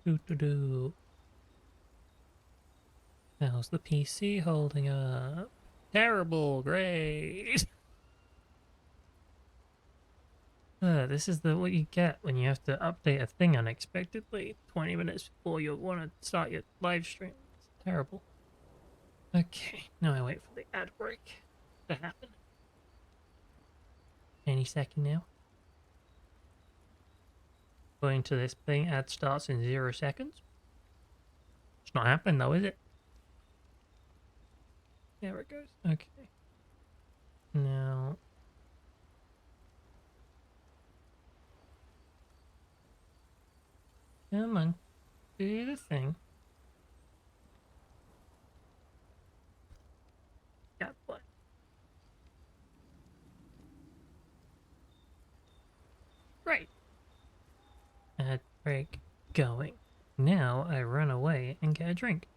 Do do do. How's the PC holding up? Terrible, great. This is what you get when you have to update a thing unexpectedly 20 minutes before you want to start your live stream. It's terrible. Okay, now I wait for the ad break to happen. Any second now. Going to this thing, ad starts in 0 seconds. It's not happening though, is it? There it goes. Okay. Now. Come on. Do the thing. Got what? Right. Ad break going. Now I run away and get a drink.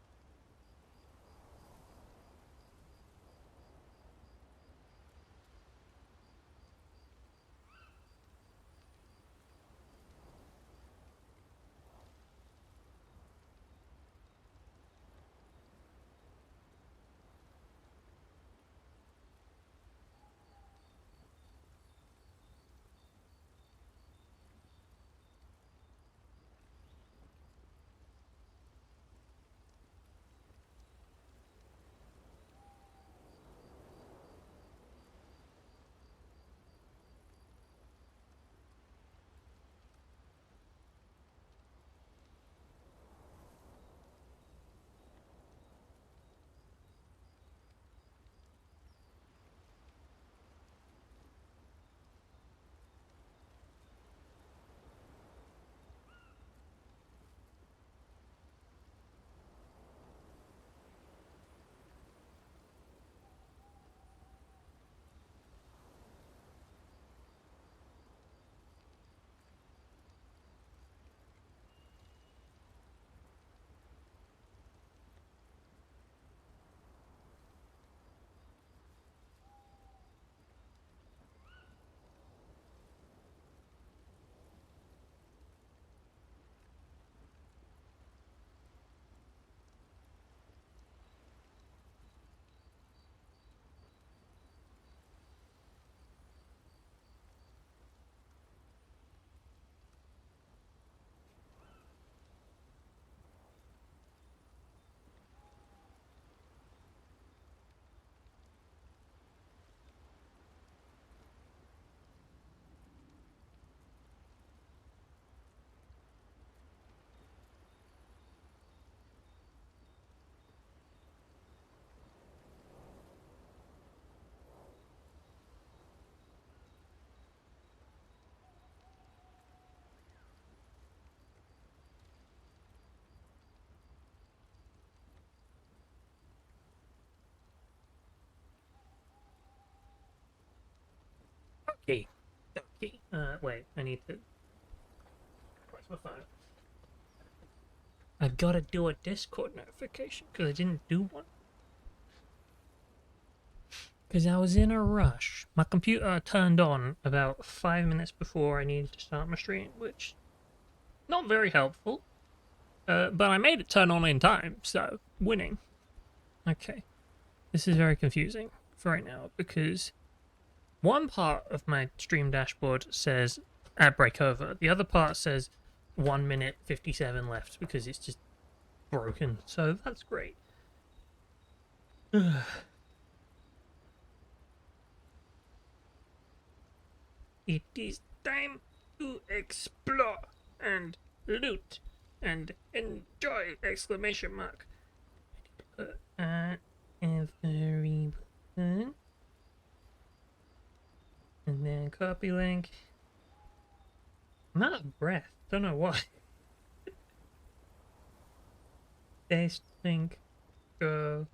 Okay. Okay. Wait, I need to. Where's my phone? I gotta do a Discord notification because I didn't do one. Because I was in a rush. My computer turned on about 5 minutes before I needed to start my stream, which not very helpful. But I made it turn on in time, so winning. Okay. This is very confusing for right now because one part of my stream dashboard says ad break over. The other part says 1 minute 57 left because it's just broken. So that's great. It is time to explore and loot and enjoy! Exclamation mark. Every button. And then copy link. I'm out of breath. Don't know why. Paste link. Go.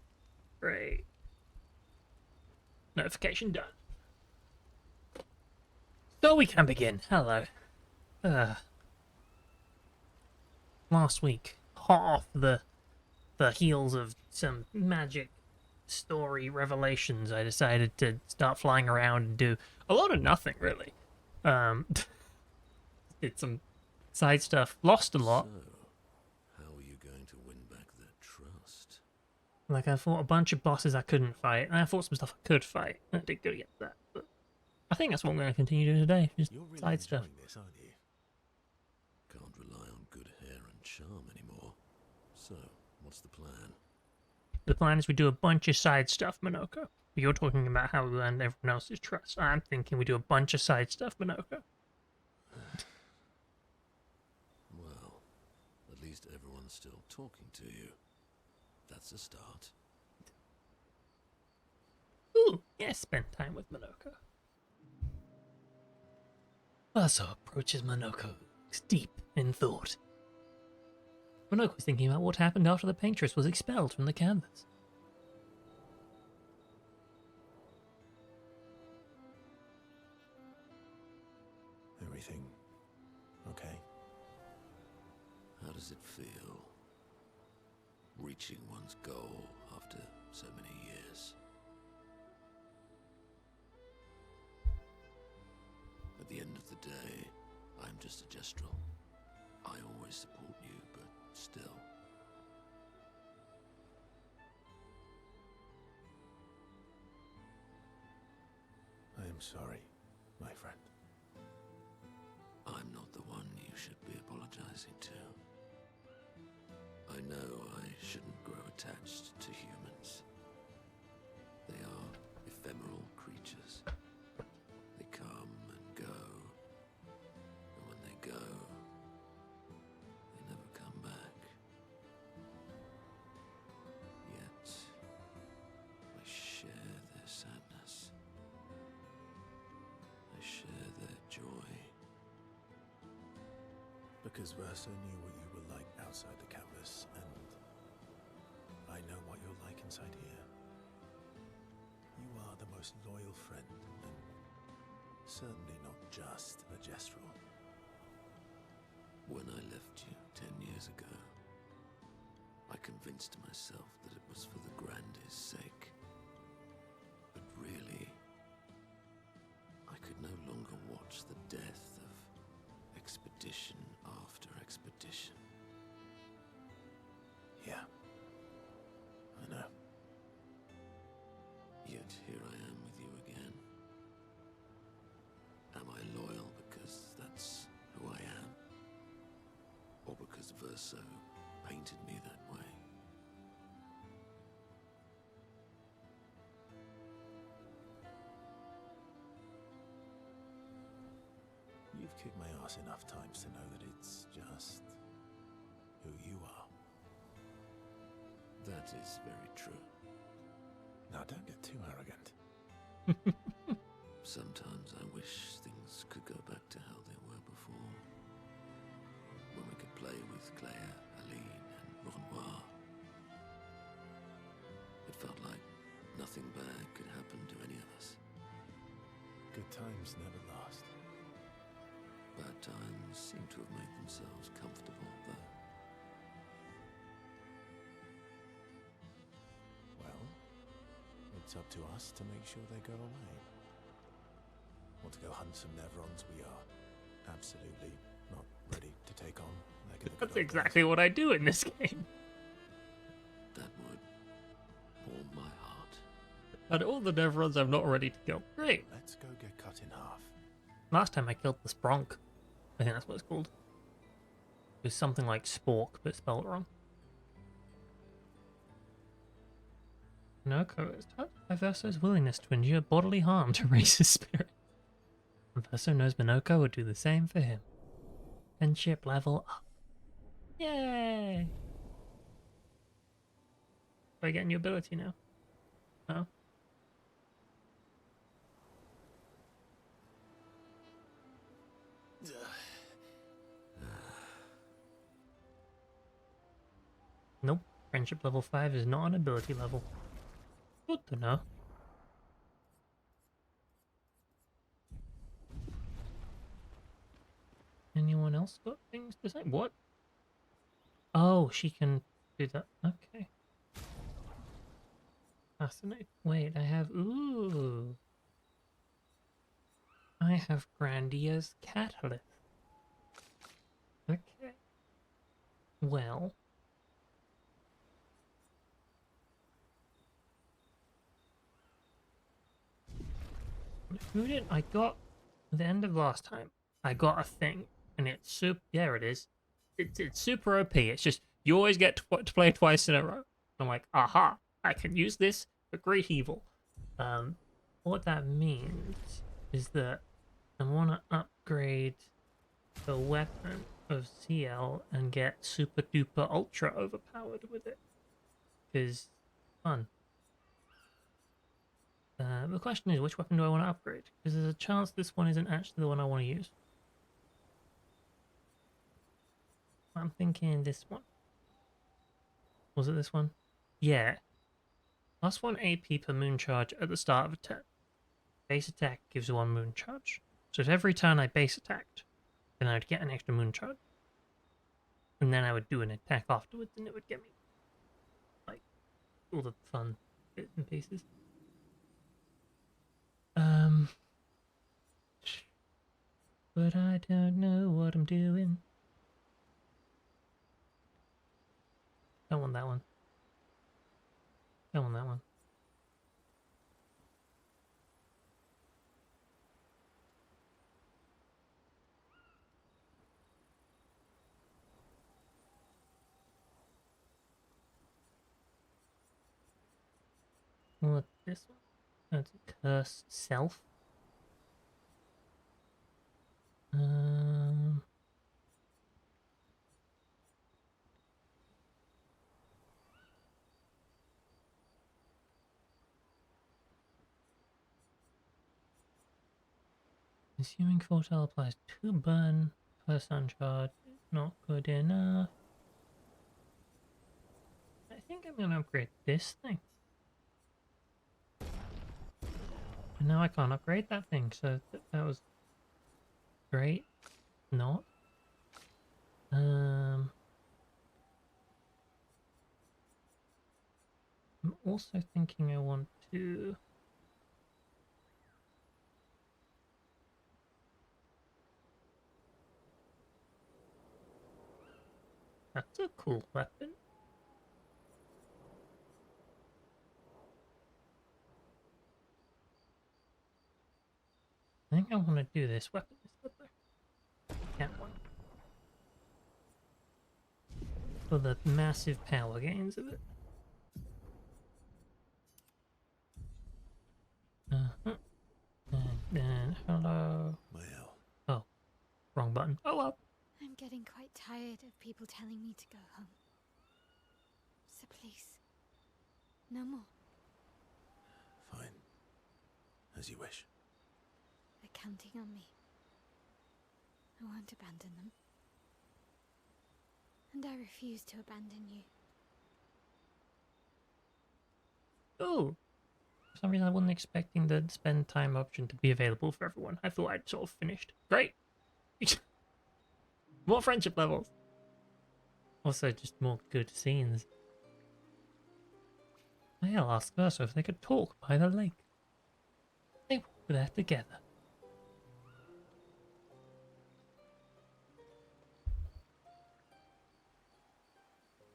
Great. Notification done. So we can begin. Hello. Last week, hot off the heels of some magic story revelations, I decided to start flying around and do a lot of nothing, really. Did some side stuff, lost a lot. Like, I fought a bunch of bosses I couldn't fight, and I fought some stuff I could fight, and I did good against that. But I think that's what I'm going to continue doing today, just You're really side stuff. enjoying this, aren't you? Can't rely on good hair and charm anymore. So, what's the plan? The plan is we do a bunch of side stuff, Minoko. You're talking about how we earn everyone else's trust. I'm thinking we do a bunch of side stuff, Minoko. Well, at least everyone's still talking to you. That's a start. Ooh, yes, spend time with Minoko. Verso approaches Minoko, looks deep in thought. Minoko's thinking about what happened after the paintress was expelled from the canvas. Everything okay? How does it feel? Reaching one's goal after so many years. At the end of the day, I'm just a gestural. I always support you, but still. I am sorry, my friend. I'm not the one you should be apologizing to. I know I shouldn't grow attached to humans. They are ephemeral creatures. They come and go. And when they go, they never come back. Yet, I share their sadness. I share their joy. Because Verso knew what you were like outside the canvas, and I know what you're like inside here. You are the most loyal friend, and certainly not just a gestural. When I left you 10 years ago, I convinced myself that it was for the grandest sake. But really, I could no longer watch the death of expedition after expedition. Yeah, I know. Yet here I am with you again. Am I loyal because that's who I am? Or because Verso painted me that way? You've kicked my ass enough times to know that it's just who you are. That is very true. Now don't get too arrogant. Sometimes I wish things could go back to how they were before. When we could play with Claire, Aline and Renoir. It felt like nothing bad could happen to any of us. Good times never last. Bad times seem to have made themselves comfortable, though. Well, it's up to us to make sure they go away. Want to go hunt some Nevrons? We are absolutely not ready to take on negative. That's exactly what I do in this game. That would warm my heart. Out of all the Nevrons, I'm not ready to go. Great. Let's go get cut in half. Last time I killed the Spronk. I think that's what it's called. It was something like Spork, but spelled wrong. Minoko is touched by Verso's willingness to endure bodily harm to raise his spirit. Verso knows Minoko would do the same for him. Friendship level up. Yay! Do I get a new ability now? Oh. Nope. Friendship level 5 is not an ability level. Good to know. Anyone else got things to say? What? Oh, she can do that. Okay. Fascinating. Wait, I have... Ooh. I have Grandia's Catalyst. Okay. Well. Who did I got at the end of last time? I got a thing, and it's super. There it is. It's super OP. It's just you always get to play twice in a row. I'm like, aha! I can use this for great evil. What that means is that I want to upgrade the weapon of Sciel and get super duper ultra overpowered with it. Because fun. The question is, which weapon do I want to upgrade? Because there's a chance this one isn't actually the one I want to use. I'm thinking this one. Was it this one? Yeah. Plus 1 AP per moon charge at the start of a turn. Base attack gives 1 moon charge. So if every turn I base attacked, then I would get an extra moon charge. And then I would do an attack afterwards and it would get me, like, all the fun bits and pieces. But I don't know what I'm doing. Don't want that one. Don't want that one. What's this one? That's a curse self. Um, Assuming Fortile applies 2 burn per sun charge is not good enough. I think I'm gonna upgrade this thing. And now I can't upgrade that thing, so that was great. Not. I'm also thinking I want to. That's a cool weapon. I think I want to do this weapon instead though. That one. For the massive power gains of it. And then, hello. Well, Oh, wrong button. Oh well. I'm getting quite tired of people telling me to go home. So please, no more. fine. As you wish. They're counting on me. I won't abandon them. And I refuse to abandon you. Oh. For some reason I wasn't expecting the spend time option to be available for everyone. I thought I'd sort of finished. Great. More friendship levels. Also just more good scenes. I'll ask Ursa if they could talk by the lake. They walk there together.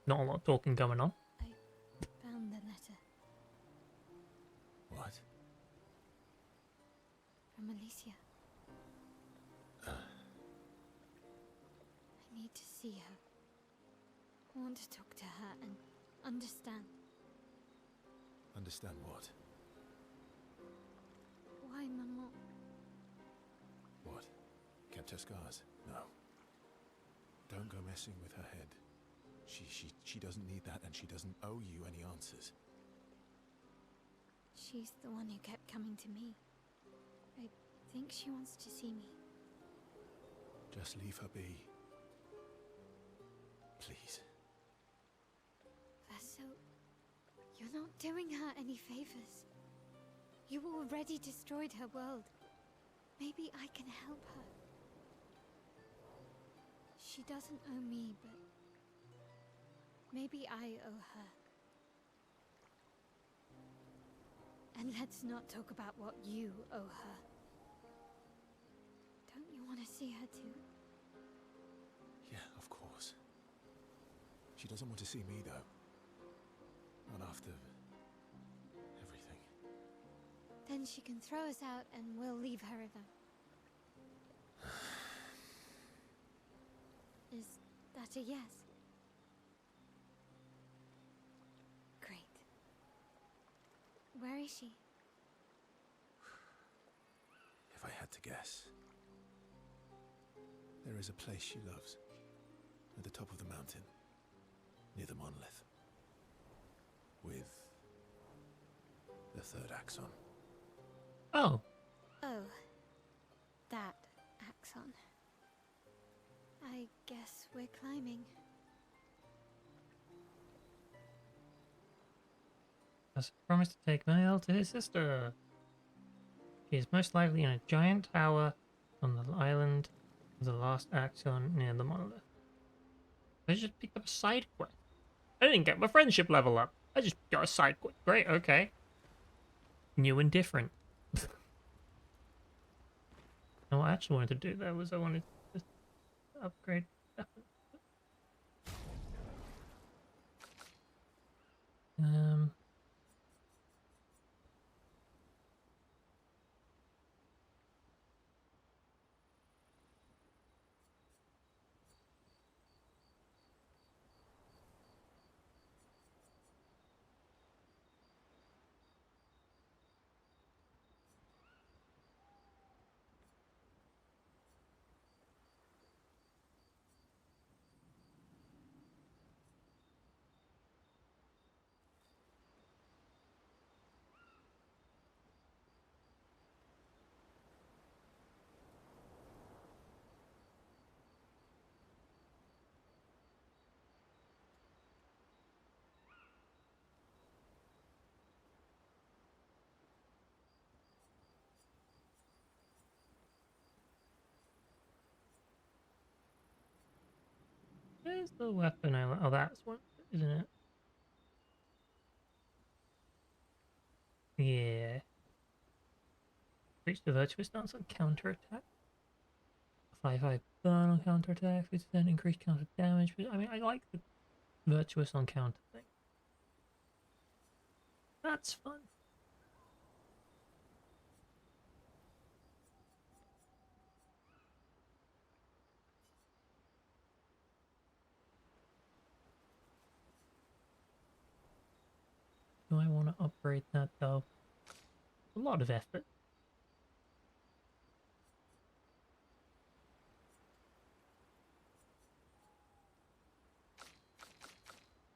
Not a lot of talking going on. I found the letter What? from Alicia. I need to see her. I want to talk to her and understand. Understand what? Why Maman? What? Kept her scars? No. Don't go messing with her head. She doesn't need that, and she doesn't owe you any answers. She's the one who kept coming to me. I think she wants to see me. Just leave her be. Please. Vaso, you're not doing her any favors. You already destroyed her world. Maybe I can help her. She doesn't owe me, but maybe I owe her. And let's not talk about what you owe her. Don't you want to see her too? Yeah, of course. She doesn't want to see me, though. Not after everything. Then she can throw us out and we'll leave her river. Is that a yes? Great. Where is she? If I had to guess, there is a place she loves, at the top of the mountain, near the monolith, with the third axon. Oh, Oh, that axon. I guess we're climbing. has promised to take Mael to his sister. She is most likely in a giant tower on the island of the last axon near the monolith. I just picked up a side quest. I didn't get my friendship level up. I just got a side quest. Great, okay. New and different. And what I actually wanted to do there was I wanted to upgrade weapons. Um, where's the weapon I oh, that's one, isn't it? Yeah. Reach the virtuous stance on counterattack. 5/5 burn on counterattack, 50% increased counter damage. But I mean, I like the virtuous on counter thing. That's fun. Do I want to upgrade that though? A lot of effort.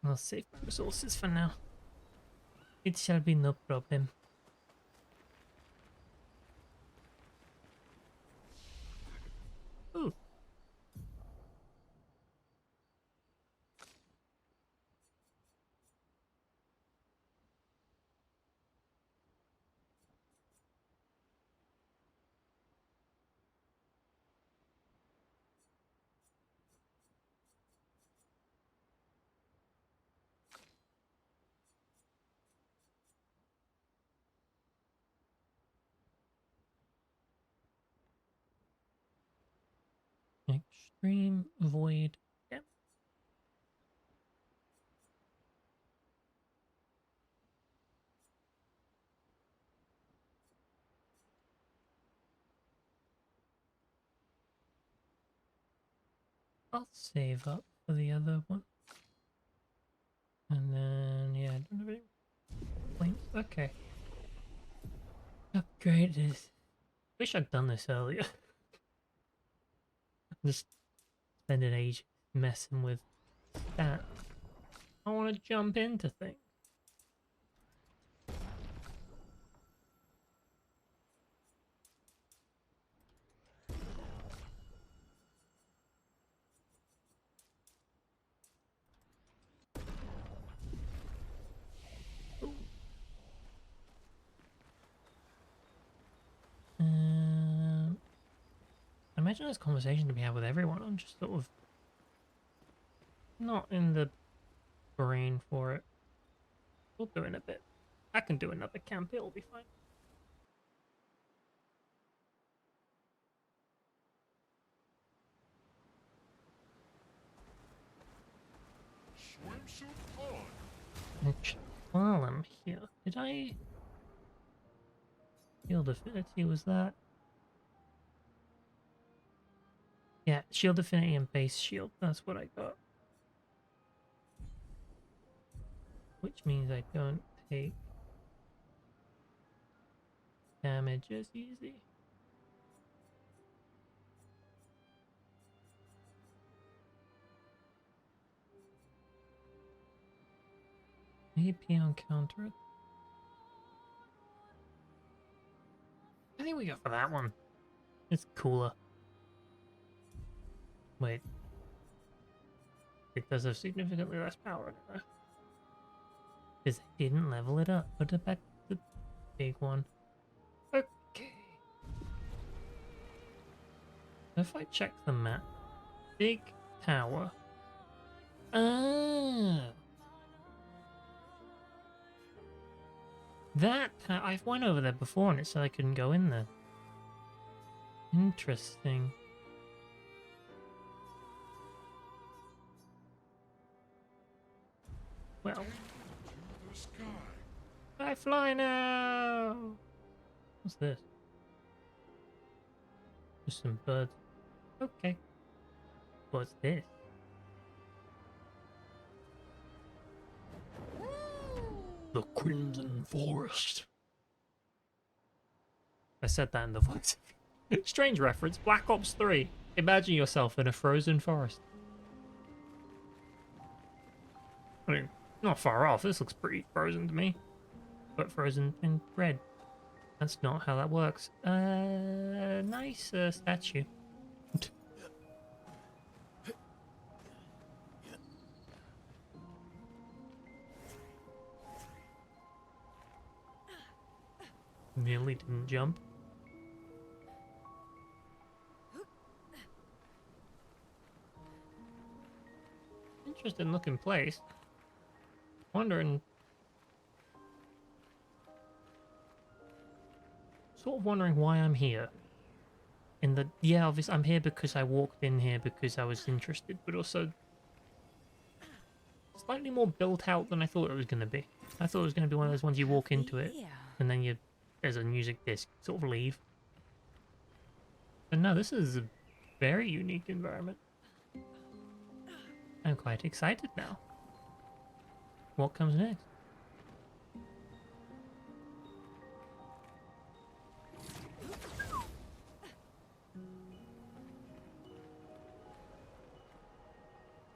I'll save my resources for now. It shall be no problem. Ooh. Extreme void. Yep. I'll save up for the other one. And then, yeah, I don't have any points. Okay. Upgraded. Wish I'd done this earlier. Just spent an age messing with that. I want to jump into things. I imagine there's conversation to be had with everyone. I'm just sort of not in the brain for it. We'll do it in a bit. I can do another camp. It'll be fine. Swimsuit on. Actually, while I'm here, did I Shield affinity was that? Yeah, shield affinity and base shield. That's what I got. Which means I don't take damage as easy. AP on counter. I think we go for that one. It's cooler. Wait. It does have significantly less power now. Because I didn't level it up. Put it back to the big one. Okay. If I check the map. Big tower. Oh. That I've went over there before and it said I couldn't go in there. Interesting. Well, I fly now. What's this? Just some birds. Okay. What's this? The Crimson Forest. I said that in the voice. Strange reference. Black Ops 3. Imagine yourself in a frozen forest. I mean, not far off. This looks pretty frozen to me. But frozen in red. That's not how that works. Nice statue. Nearly didn't jump. Interesting looking place. Wondering. Sort of wondering why I'm here. Yeah, obviously I'm here because I walked in here because I was interested, but also slightly more built out than I thought it was going to be. I thought it was going to be one of those ones you walk into it and then there's a music disc, sort of leave. But no, this is a very unique environment. I'm quite excited now. What comes next?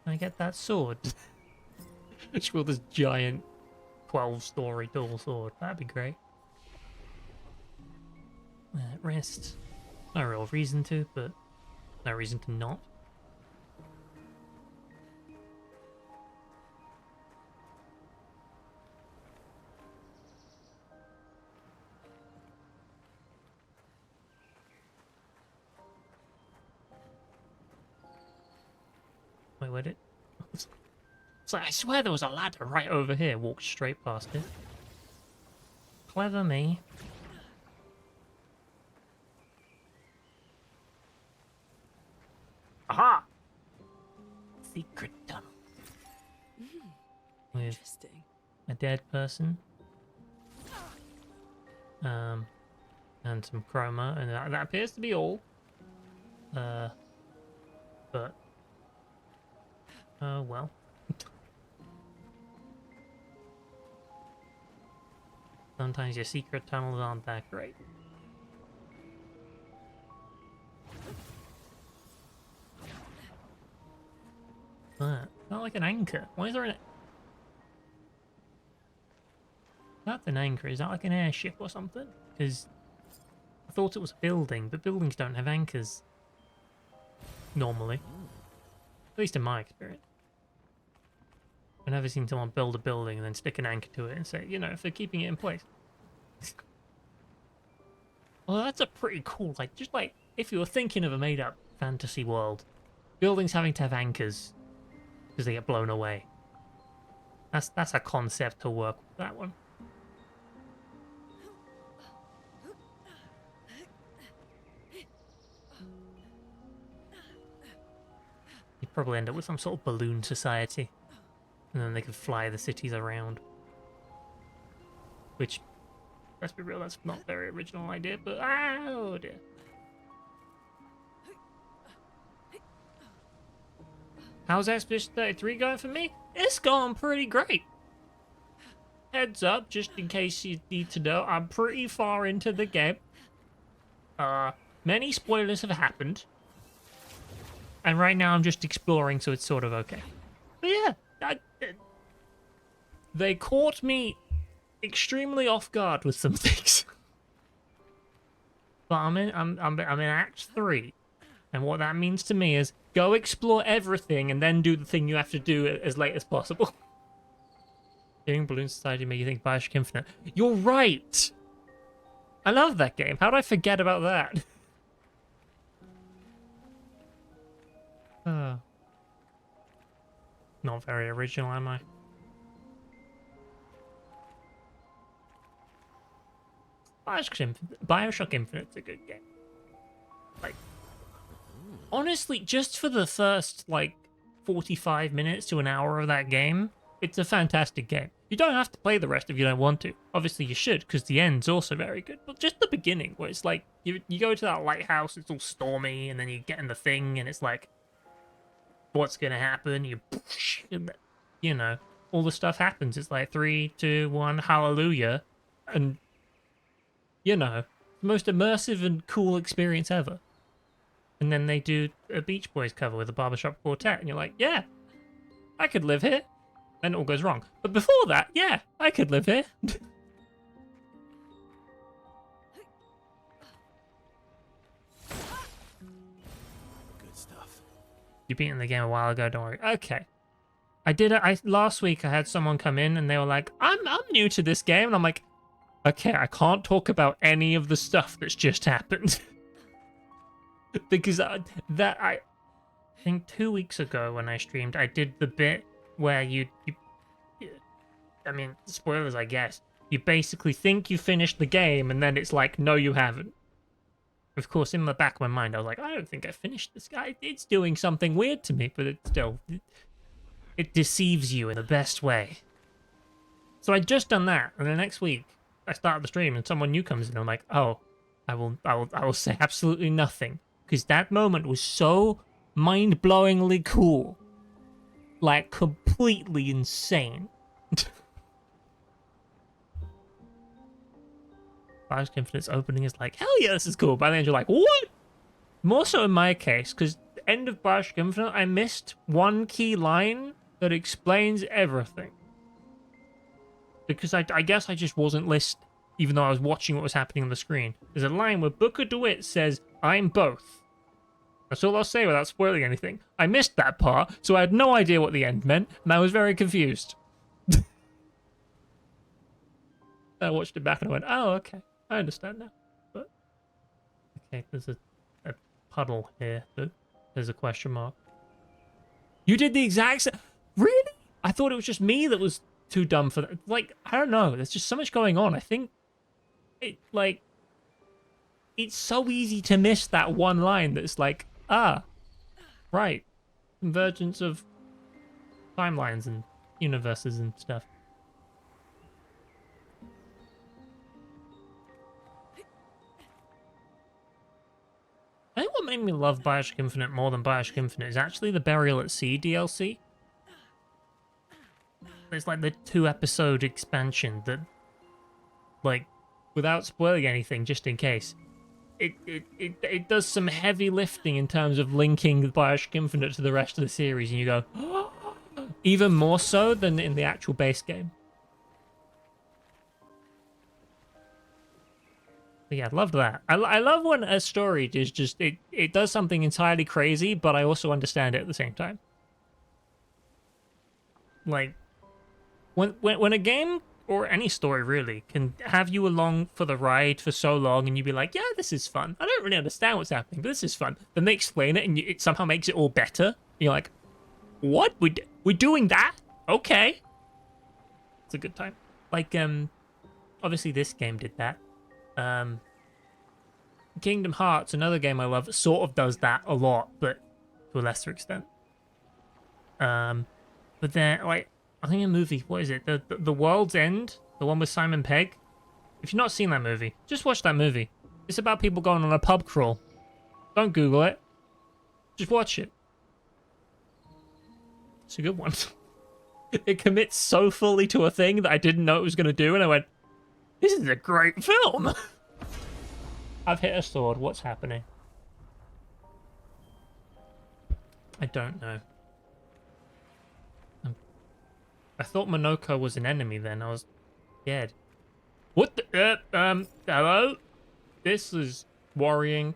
Can I get that sword? Just with this giant 12-story dual sword. That'd be great. Rest. No real reason to, but no reason to not. Wait, where'd it? It's like, I swear there was a ladder right over here. Walked straight past it. Clever me. Aha! Secret tunnel. With Interesting. a dead person. And some chroma, and that appears to be all. But oh well. Sometimes your secret tunnels aren't that great. Not like an anchor. Why is there an... That's an anchor. Is that like an airship or something? Because I thought it was a building, but buildings don't have anchors. Normally. At least in my experience. I've never seen someone build a building and then stick an anchor to it and say, you know, if they're keeping it in place. Well, that's a pretty cool, like, just like, if you were thinking of a made-up fantasy world, buildings having to have anchors because they get blown away. That's a concept to work with, that one. You'd probably end up with some sort of balloon society. And then they could fly the cities around. Which let's be real, that's not a very original idea, but oh dear. How's Expedition 33 going for me? It's going pretty great. Heads up, just in case you need to know, I'm pretty far into the game. Many spoilers have happened. And right now I'm just exploring, so it's sort of okay. But yeah, they caught me extremely off guard with some things. But I'm in Act 3. And what that means to me is go explore everything and then do the thing you have to do as late as possible. Getting Balloon Society make you think Bioshock Infinite. You're right! I love that game. How did I forget about that? Not very original, am I? Bioshock Infinite's a good game. Like, honestly, just for the first, like, 45 minutes to an hour of that game, it's a fantastic game. You don't have to play the rest if you don't want to. Obviously, you should, because the end's also very good. But just the beginning, where it's like, you go to that lighthouse, it's all stormy, and then you get in the thing, and it's like, what's gonna happen? You know, all the stuff happens. It's like 3, 2, 1, hallelujah. And, you know, the most immersive and cool experience ever. And then they do a Beach Boys cover with a barbershop quartet, and you're like, yeah, I could live here. Then it all goes wrong. But before that, yeah, I could live here. Good stuff. You beat in the game a while ago, don't worry. Okay. I did it. Last week I had someone come in and they were like, I'm new to this game. And I'm like, okay, I can't talk about any of the stuff that's just happened. Because I think 2 weeks ago when I streamed, I did the bit where I mean, spoilers, I guess. You basically think you finished the game, and then it's like, no, you haven't. Of course, in the back of my mind, I was like, I don't think I finished this guy. It's doing something weird to me, but it still, it deceives you in the best way. So I'd just done that, and the next week, I started the stream, and someone new comes in, and I'm like, oh, I will say absolutely nothing, because that moment was so mind-blowingly cool. Like, completely insane. Bioshock Infinite's opening is like, hell yeah, this is cool. By the end, you're like, what? More so in my case, because the end of Bioshock Infinite, I missed one key line that explains everything. Because I guess I just wasn't listening, even though I was watching what was happening on the screen. There's a line where Booker DeWitt says, I'm both. That's all I'll say without spoiling anything. I missed that part, so I had no idea what the end meant, and I was very confused. I watched it back and I went, oh, okay. I understand now. But okay, there's a puddle here. There's a question mark. You did the exact same... Really? I thought it was just me that was too dumb for that. Like, I don't know. There's just so much going on. I think it's so easy to miss that one line that's like, ah, right. Convergence of timelines and universes and stuff. I think what made me love Bioshock Infinite more than Bioshock Infinite is actually the Burial at Sea DLC. It's like the 2-episode expansion that, like, without spoiling anything, just in case, it does some heavy lifting in terms of linking Bioshock Infinite to the rest of the series, and you go, oh! Even more so than in the actual base game. But yeah, loved that. I love when a story is just, it does something entirely crazy, but I also understand it at the same time. Like, when a game, or any story really, can have you along for the ride for so long and you be like, yeah, this is fun. I don't really understand what's happening, but this is fun. Then they explain it and it somehow makes it all better. You're like, what? We're doing that? Okay. It's a good time. Like, obviously this game did that. Kingdom Hearts, another game I love, sort of does that a lot, but to a lesser extent. But then, like, I think a movie, what is it? The World's End, the one with Simon Pegg. If you've not seen that movie, just watch that movie. It's about people going on a pub crawl. Don't Google it. Just watch it. It's a good one. It commits so fully to a thing that I didn't know it was going to do, and I went, this is a great film. I've hit a sword. What's happening? I don't know. I thought Monoko was an enemy then. I was scared. What the? Hello? This is worrying.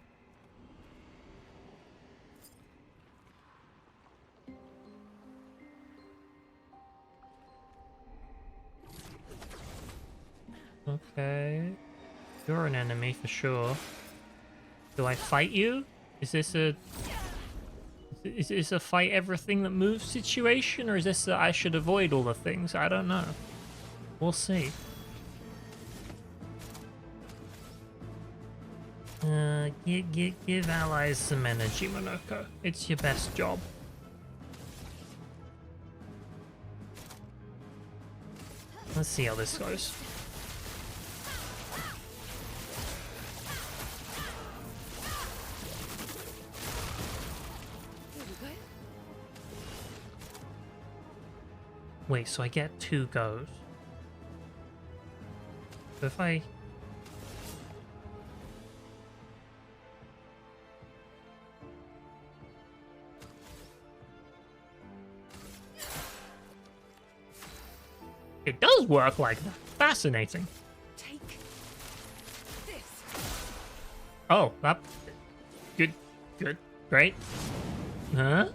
Okay. You're an enemy for sure. Do I fight you? Is this a... Is this a fight everything that moves situation? Or is this a I should avoid all the things? I don't know. We'll see. Give allies some energy, Monoko. It's your best job. Let's see how this goes. Wait, so I get 2 goes. So if I... It does work like that. Fascinating. Take this. Oh, that... Good. Good. Great. Huh?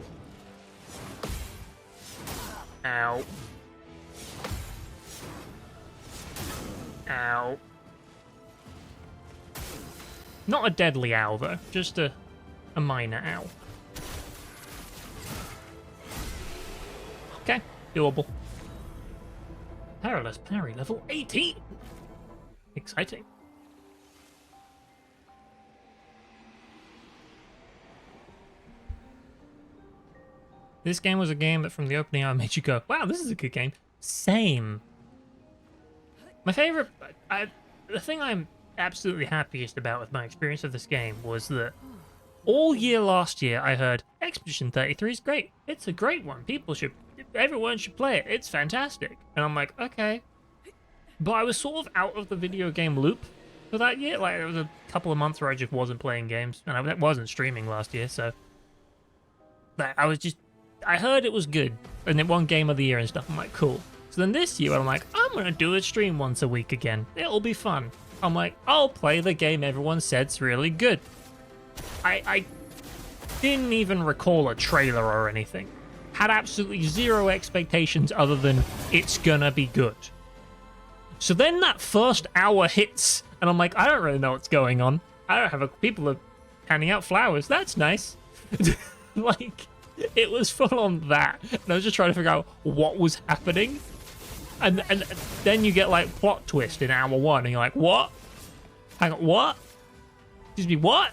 Ow. Ow. Not a deadly ow, though. Just a minor ow. Okay. Doable. Perilous parry, level 18! Exciting. This game was a game that from the opening hour made you go, wow, this is a good game. Same. My favorite... the thing I'm absolutely happiest about with my experience of this game was that all year last year I heard, Expedition 33 is great. It's a great one. Everyone should play it. It's fantastic. And I'm like, okay. But I was sort of out of the video game loop for that year. Like, there was a couple of months where I just wasn't playing games. And I wasn't streaming last year, so... I heard it was good, and it won Game of the Year and stuff. I'm like, cool. So then this year, I'm like, I'm gonna do a stream once a week again. It'll be fun. I'm like, I'll play the game everyone said's really good. I didn't even recall a trailer or anything. Had absolutely zero expectations other than it's gonna be good. So then that first hour hits, and I'm like, I don't really know what's going on. I don't have people are handing out flowers. That's nice. Like... It was full on that, and I was just trying to figure out what was happening, and then you get like plot twist in hour 1, and you're like, what? Hang on, what? Excuse me, what?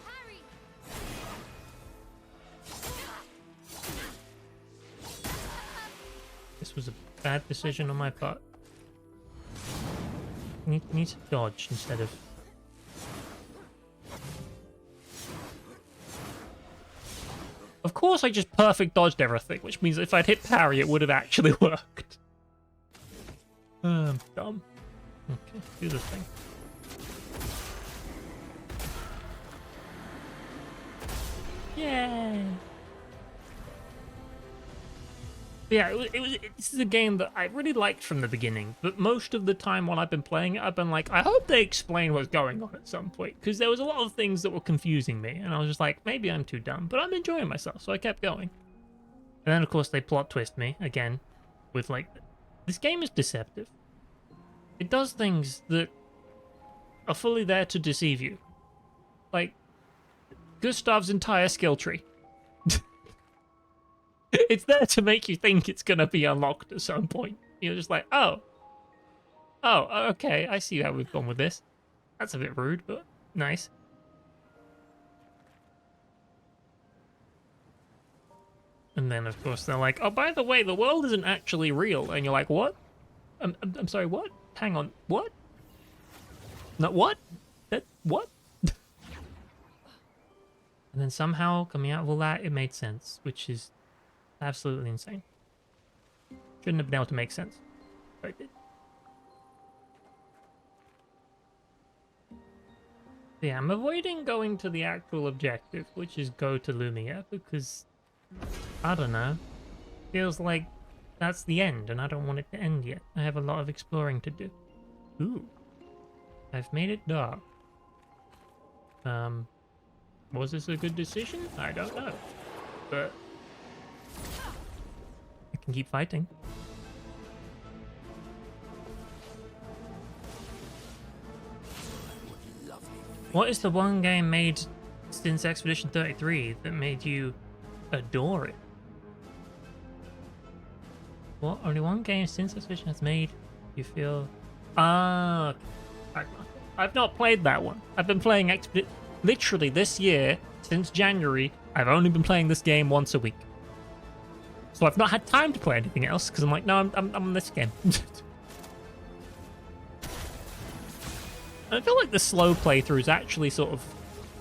Harry! This was a bad decision on my part. Need to dodge instead of... Of course I just perfect dodged everything, which means if I'd hit parry it would have actually worked. I'm dumb. Okay, do this thing. Yay! Yeah, this is a game that I really liked from the beginning, but most of the time when I've been playing it, I've been like, I hope they explain what's going on at some point, because there was a lot of things that were confusing me, and I was just like, maybe I'm too dumb, but I'm enjoying myself, so I kept going. And then, of course, they plot twist me, again, with like, this game is deceptive. It does things that are fully there to deceive you. Like, Gustav's entire skill tree. It's there to make you think it's going to be unlocked at some point. You're just like, oh, okay, I see how we've gone with this. That's a bit rude, but nice. And then, of course, they're like, oh, by the way, the world isn't actually real. And you're like, what? I'm sorry, what? Hang on, what? No, what? That, what? And then somehow, coming out of all that, it made sense, which is absolutely insane. Shouldn't have been able to make sense, but it did. Yeah, I'm avoiding going to the actual objective, which is go to Lumia, because, I don't know, feels like that's the end, and I don't want it to end yet. I have a lot of exploring to do. Ooh. I've made it dark. Was this a good decision? I don't know. But I can keep fighting. What is the one game made since Expedition 33 that made you adore it? What? Only one game since Expedition has made you feel... Ah, I've not played that one. I've been playing Expedition... Literally this year, since January, I've only been playing this game once a week. So I've not had time to play anything else, because I'm like, no, I'm on this game. I feel like the slow playthrough's actually sort of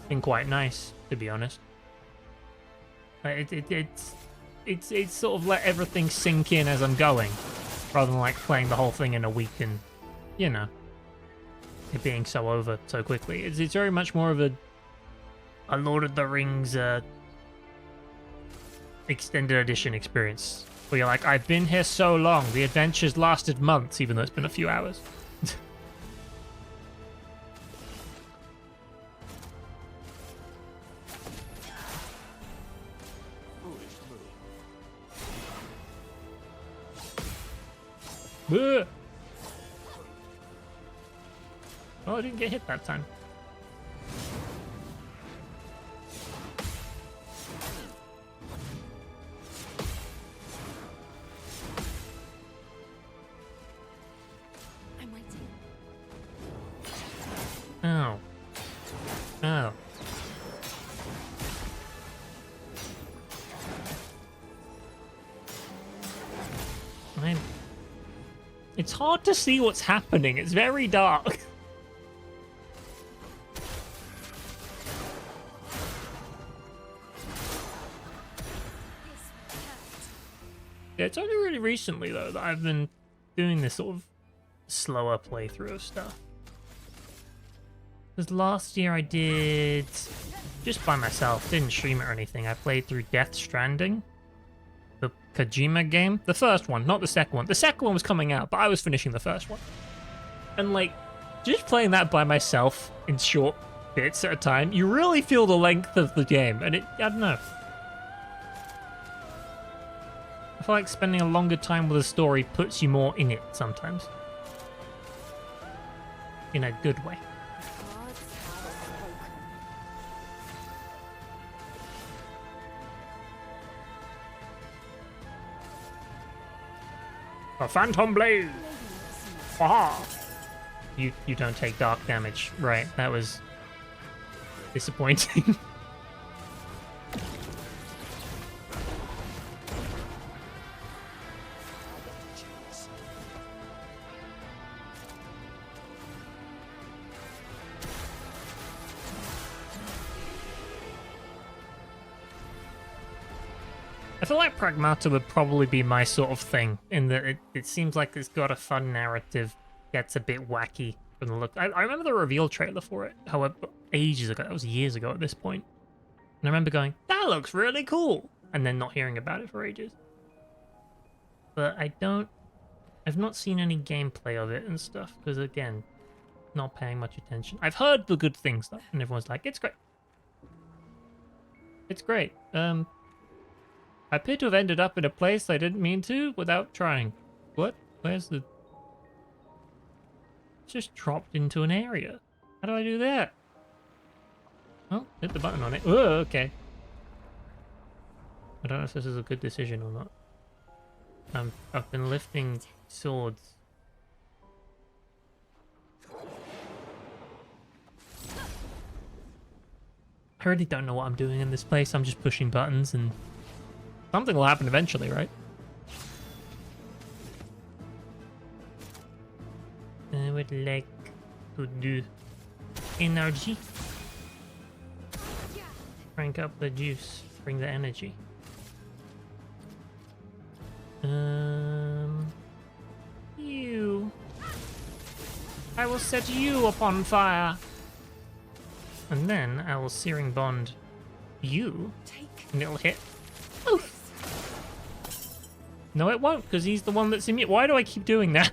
been quite nice, to be honest. It's sort of let everything sink in as I'm going, rather than like playing the whole thing in a week and, you know, it being so over so quickly. It's very much more of a Lord of the Rings extended edition experience, where you're like, I've been here so long, the adventure's lasted months, even though it's been a few hours. Oh, I didn't get hit that time. I'm waiting. Oh. Oh. It's hard to see what's happening. It's very dark. Yeah, it's only really recently, though, that I've been doing this sort of slower playthrough of stuff. Because last year I did, just by myself, didn't stream it or anything, I played through Death Stranding. The Kojima game. The first one, not the second one. The second one was coming out, but I was finishing the first one. And like, just playing that by myself in short bits at a time, you really feel the length of the game. And it, I don't know. I feel like spending a longer time with a story puts you more in it sometimes. In a good way. A Phantom Blade! Aha! You don't take dark damage. Right, that was disappointing. I feel like Pragmata would probably be my sort of thing, in that it seems like it's got a fun narrative, gets a bit wacky from the look. I remember the reveal trailer for it, however, ages ago. That was years ago at this point. And I remember going, that looks really cool! And then not hearing about it for ages. But I've not seen any gameplay of it and stuff, because again, not paying much attention. I've heard the good things though, and everyone's like, it's great. It's great. I appear to have ended up in a place I didn't mean to without trying. What? Where's the... Just dropped into an area. How do I do that? Oh, hit the button on it. Oh, okay. I don't know if this is a good decision or not. I've been lifting swords. I really don't know what I'm doing in this place. I'm just pushing buttons and Something will happen eventually, right? I would like to do energy. Crank up the juice. Bring the energy. You. I will set you upon fire. And then I will searing bond you. Take And it'll hit. Oh. No, it won't, because he's the one that's immune. Why do I keep doing that?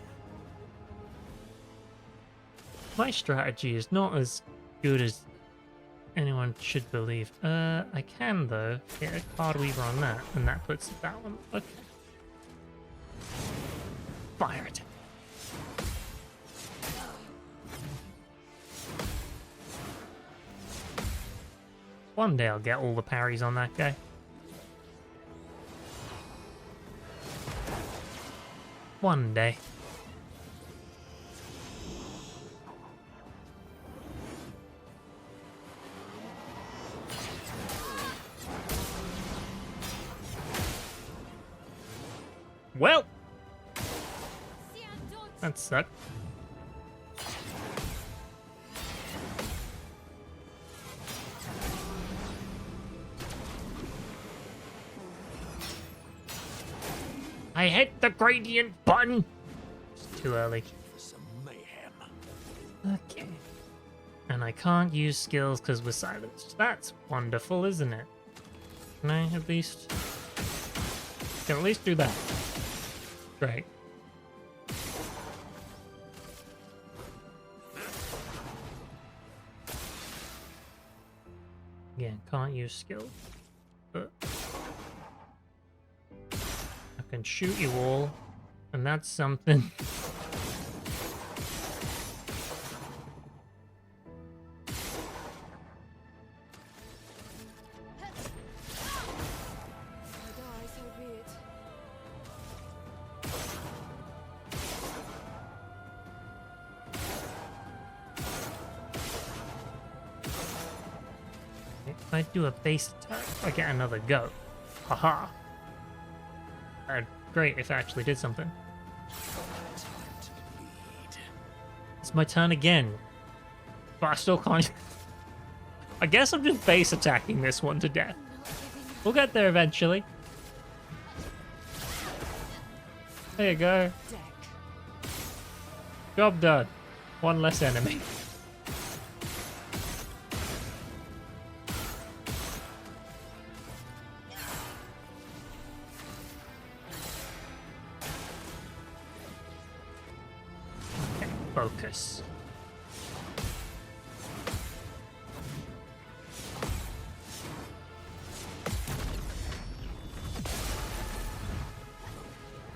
My strategy is not as good as anyone should believe. I can, though, get a card weaver on that, and that puts that one. Okay. Fire attack. One day I'll get all the parries on that guy. One day. Well, that sucked. I hit the gradient button. It's too early. For some mayhem. Okay. And I can't use skills because we're silenced. That's wonderful, isn't it? Can I at least... Can at least do that. Great. Again, can't use skill. But I can shoot you all, and that's something. die, so be it. If I do a base attack, I get another go. Haha. Great if I actually did something. Time to bleed. It's my turn again. But I still can't. I guess I'm just base attacking this one to death. We'll get there eventually. There you go. Deck. Job done. One less enemy. Okay, focus.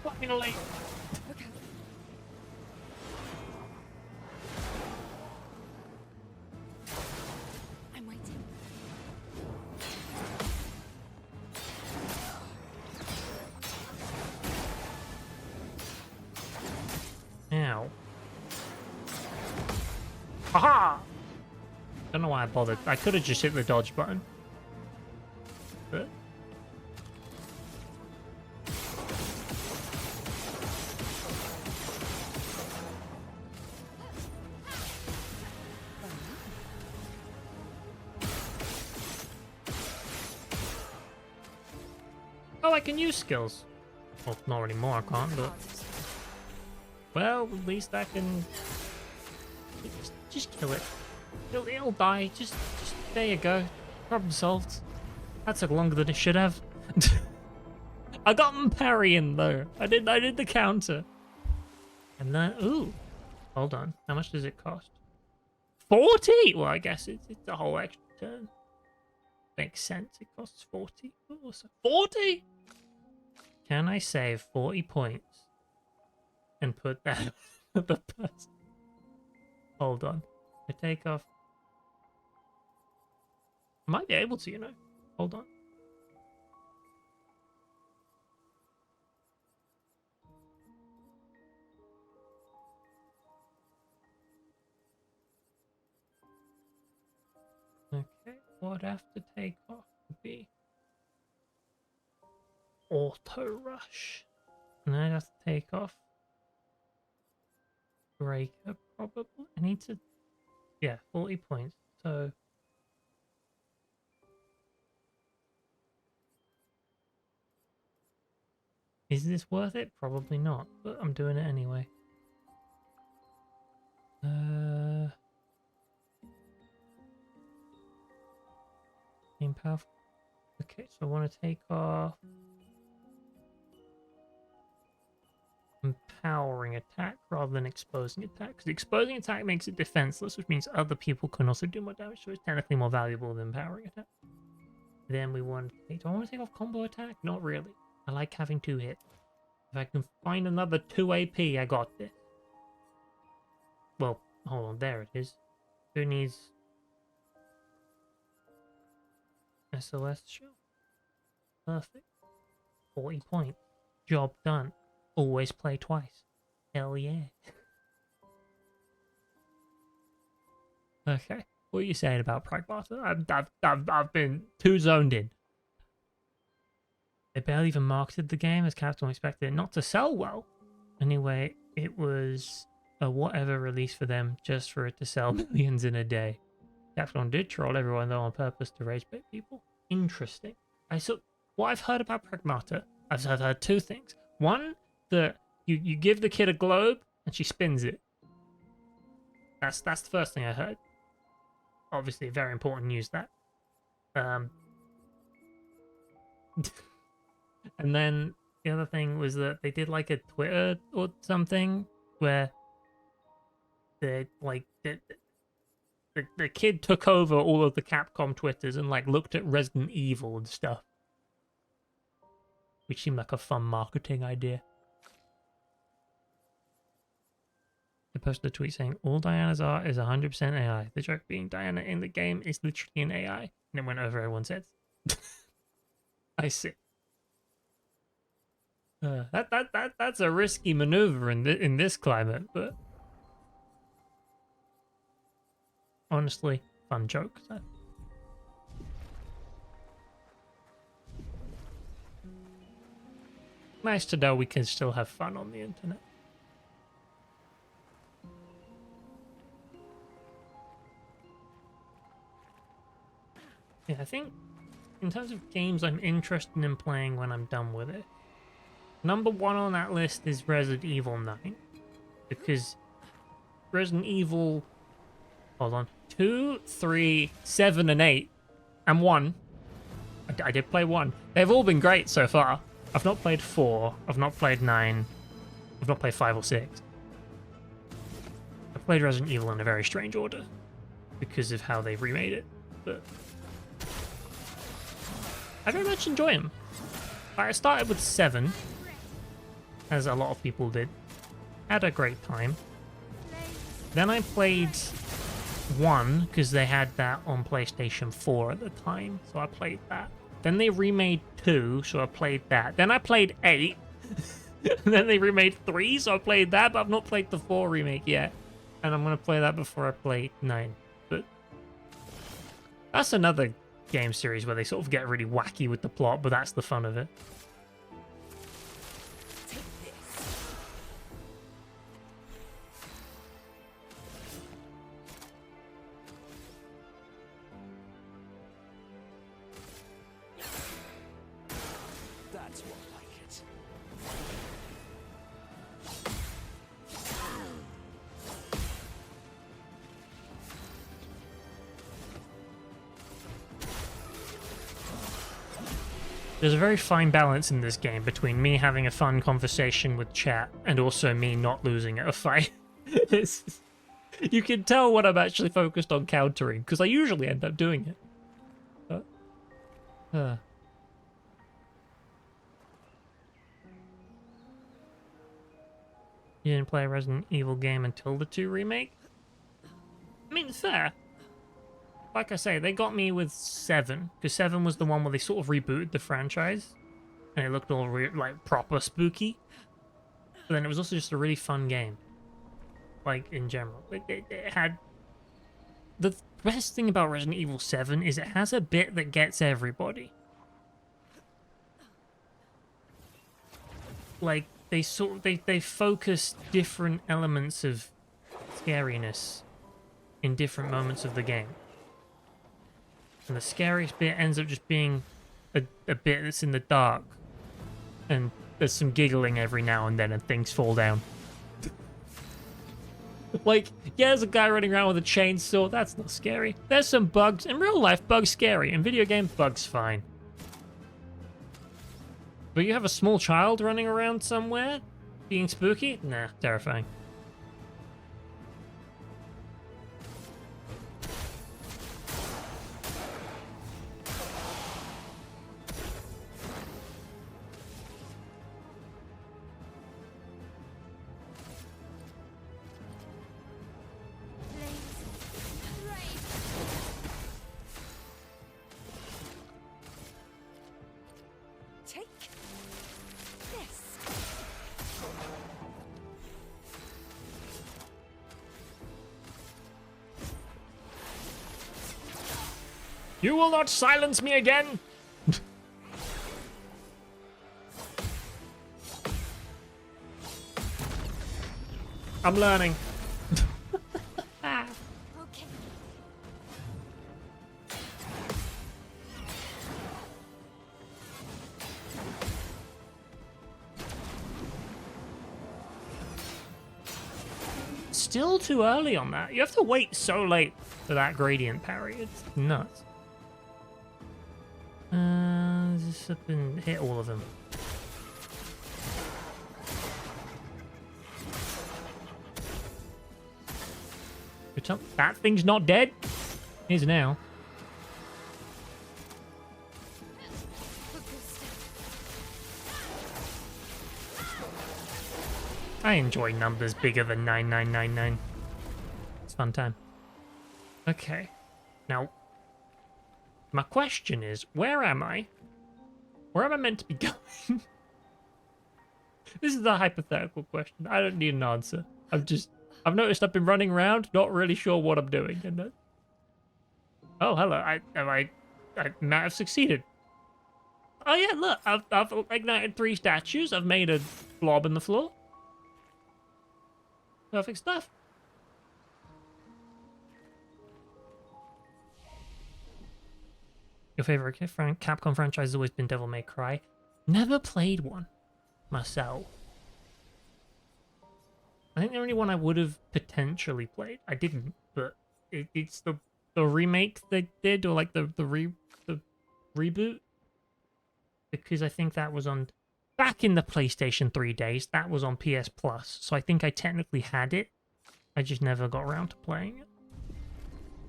Let me know late. Okay. I'm waiting. Ow. Haha! Don't know why I bothered. I could have just hit the dodge button. But... Oh, I can use skills. Well, not anymore, I can't, but... Well, at least I can... Just kill it. It'll die. Just... There you go. Problem solved. That took longer than it should have. I got him parrying, though. I did the counter. And then... Ooh. Hold on. How much does it cost? 40? Well, I guess it's a whole extra turn. Makes sense. It costs 40. Ooh, so 40? Can I save 40 points and put that on the person? Hold on. I take off. I might be able to, you know. Hold on. Okay, what I have to take off would be auto rush. And I have to take off Breaker, probably. I need to, yeah, 40 points. So is this worth it? Probably not, but I'm doing it anyway. Being powerful. Okay, so I want to take off empowering attack rather than exposing attack, because exposing attack makes it defenseless, which means other people can also do more damage, so it's technically more valuable than empowering attack. Then we want to take, do I want to take off combo attack? Not really. I like having 2 hits. If I can find another 2 AP, I got this. Well, hold on, there it is. Who needs SOS shell? Perfect. 40 points. Job done. Always play twice. Hell yeah. Okay. What are you saying about Pragmata? I've been too zoned in. They barely even marketed the game as Capcom expected it not to sell well. Anyway, it was a whatever release for them just for it to sell millions in a day. Capcom did troll everyone though on purpose to rage bait people. Interesting. What I've heard about Pragmata, I've heard 2 things. One, that you give the kid a globe and she spins it. That's the first thing I heard. Obviously, very important news that. And then the other thing was that they did like a Twitter or something where the kid took over all of the Capcom Twitters and like looked at Resident Evil and stuff, which seemed like a fun marketing idea. They posted a tweet saying, all Diana's art is 100% AI. The joke being Diana in the game is literally an AI. And it went over everyone's heads. I see. That's a risky maneuver in this climate, but honestly, fun joke. So. Nice to know we can still have fun on the internet. Yeah, I think in terms of games I'm interested in playing when I'm done with it, number 1 on that list is Resident Evil 9. Because Resident Evil... Hold on. 2, 3, 7, and 8. And 1. I did play 1. They've all been great so far. I've not played 4. I've not played 9. I've not played 5 or 6. I've played Resident Evil in a very strange order. Because of how they've remade it. But... I very much enjoy them. I started with 7, as a lot of people did. Had a great time. Then I played 1, because they had that on PlayStation 4 at the time, so I played that. Then they remade 2, so I played that. Then I played 8, and then they remade 3, so I played that, but I've not played the 4 remake yet. And I'm going to play that before I play 9. But that's another game series where they sort of get really wacky with the plot, but that's the fun of it. That's more like it. There's a very fine balance in this game between me having a fun conversation with chat and also me not losing at a fight. You can tell when I'm actually focused on countering, because I usually end up doing it. But, You didn't play a Resident Evil game until the 2 remake? I mean, fair. Like I say, they got me with 7, because 7 was the one where they sort of rebooted the franchise, and it looked all like proper spooky. But then it was also just a really fun game, like in general. It had the best thing about Resident Evil 7 is it has a bit that gets everybody. like they focus different elements of scariness in different moments of the game. And the scariest bit ends up just being a bit that's in the dark. And there's some giggling every now and then and things fall down. Like, yeah, there's a guy running around with a chainsaw. That's not scary. There's some bugs. In real life, bugs scary. In video game, bugs fine. But you have a small child running around somewhere being spooky? Nah, terrifying. Take this. You will not silence me again! I'm learning. Okay. Still too early on that. You have to wait so late for that gradient parry. It's nuts. Just up and hit all of them. That thing's not dead? Is now. I enjoy numbers bigger than 9999. It's a fun time. Okay. Now, my question is, where am I? Where am I meant to be going? This is a hypothetical question. I don't need an answer. I've noticed I've been running around, not really sure what I'm doing. And oh, hello. I might have succeeded. Oh yeah, look, I've ignited 3 statues. I've made a blob in the floor. Perfect stuff. Your favorite Capcom franchise has always been Devil May Cry. Never played one myself. I think the only one I would have potentially played, I didn't, but it's the remake they did, or like the reboot, because I think that was on back in the PlayStation 3 days. That was on PS Plus, so I think I technically had it. I just never got around to playing it.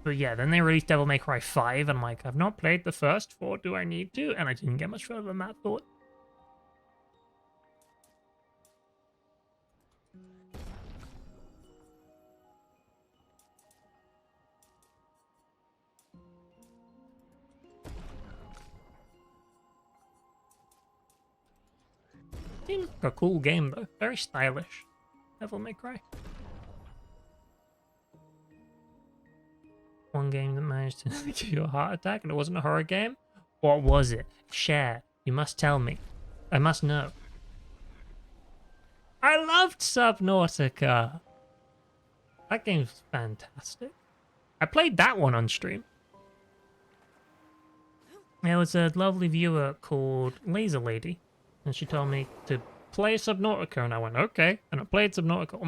But yeah, then they released Devil May Cry 5, and I'm like, I've not played the first 4. Do I need to? And I didn't get much further than that thought. Seems like a cool game though. Very stylish. Devil May Cry. One game that managed to give you a heart attack and it wasn't a horror game? What was it? Share. You must tell me. I must know. I loved Subnautica. That game's fantastic. I played that one on stream. There was a lovely viewer called Laser Lady, and she told me to play Subnautica, and I went, okay. And I played Subnautica. Or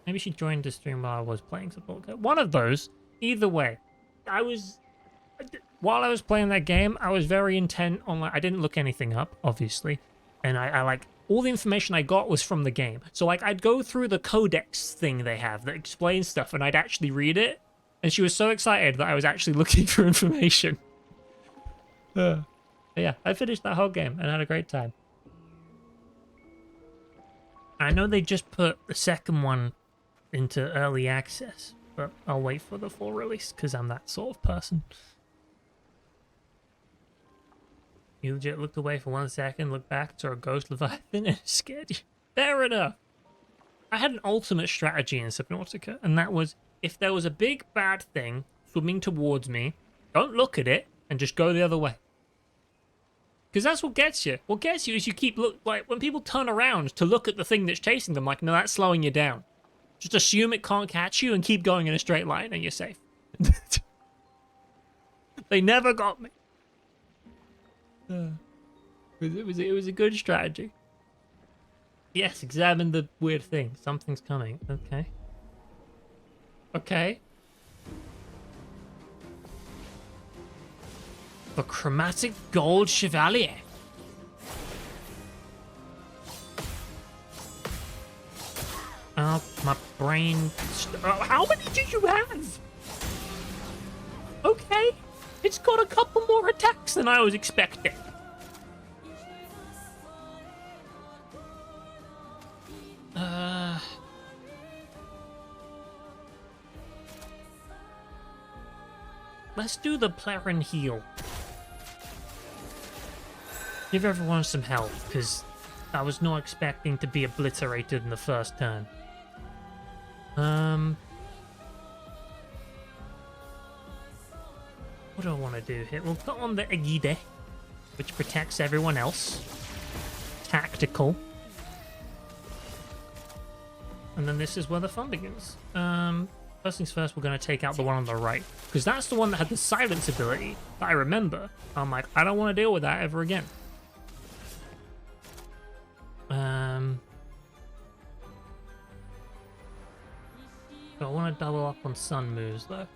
maybe she joined the stream while I was playing Subnautica. One of those. Either way, while I was playing that game, I was very intent on, like, I didn't look anything up, obviously. And I like, all the information I got was from the game. So, like, I'd go through the codex thing they have that explains stuff, and I'd actually read it. And she was so excited that I was actually looking for information. Yeah, I finished that whole game and had a great time. I know they just put the second one into early access, but I'll wait for the full release because I'm that sort of person. You legit looked away for 1 second, looked back, saw a ghost Leviathan, and it scared you. Fair enough. I had an ultimate strategy in Subnautica, and that was, if there was a big bad thing swimming towards me, don't look at it and just go the other way. Because that's what gets you. What gets you is you keep like when people turn around to look at the thing that's chasing them, like, no, that's slowing you down. Just assume it can't catch you and keep going in a straight line and you're safe. They never got me. It was a good strategy. Yes, examine the weird thing. Something's coming. Okay. Okay. The Chromatic Gold Chevalier. Oh, my brain. How many do you have? Okay. It's got a couple more attacks than I was expecting. Let's do the Plaren heal. Give everyone some health, because I was not expecting to be obliterated in the first turn. What do I want to do here? We'll put on the Aegide, which protects everyone else. Tactical. And then this is where the fun begins. First things first, we're going to take out the one on the right. Because that's the one that had the silence ability that I remember. I'm like, I don't want to deal with that ever again. So I want to double up on sun moves though.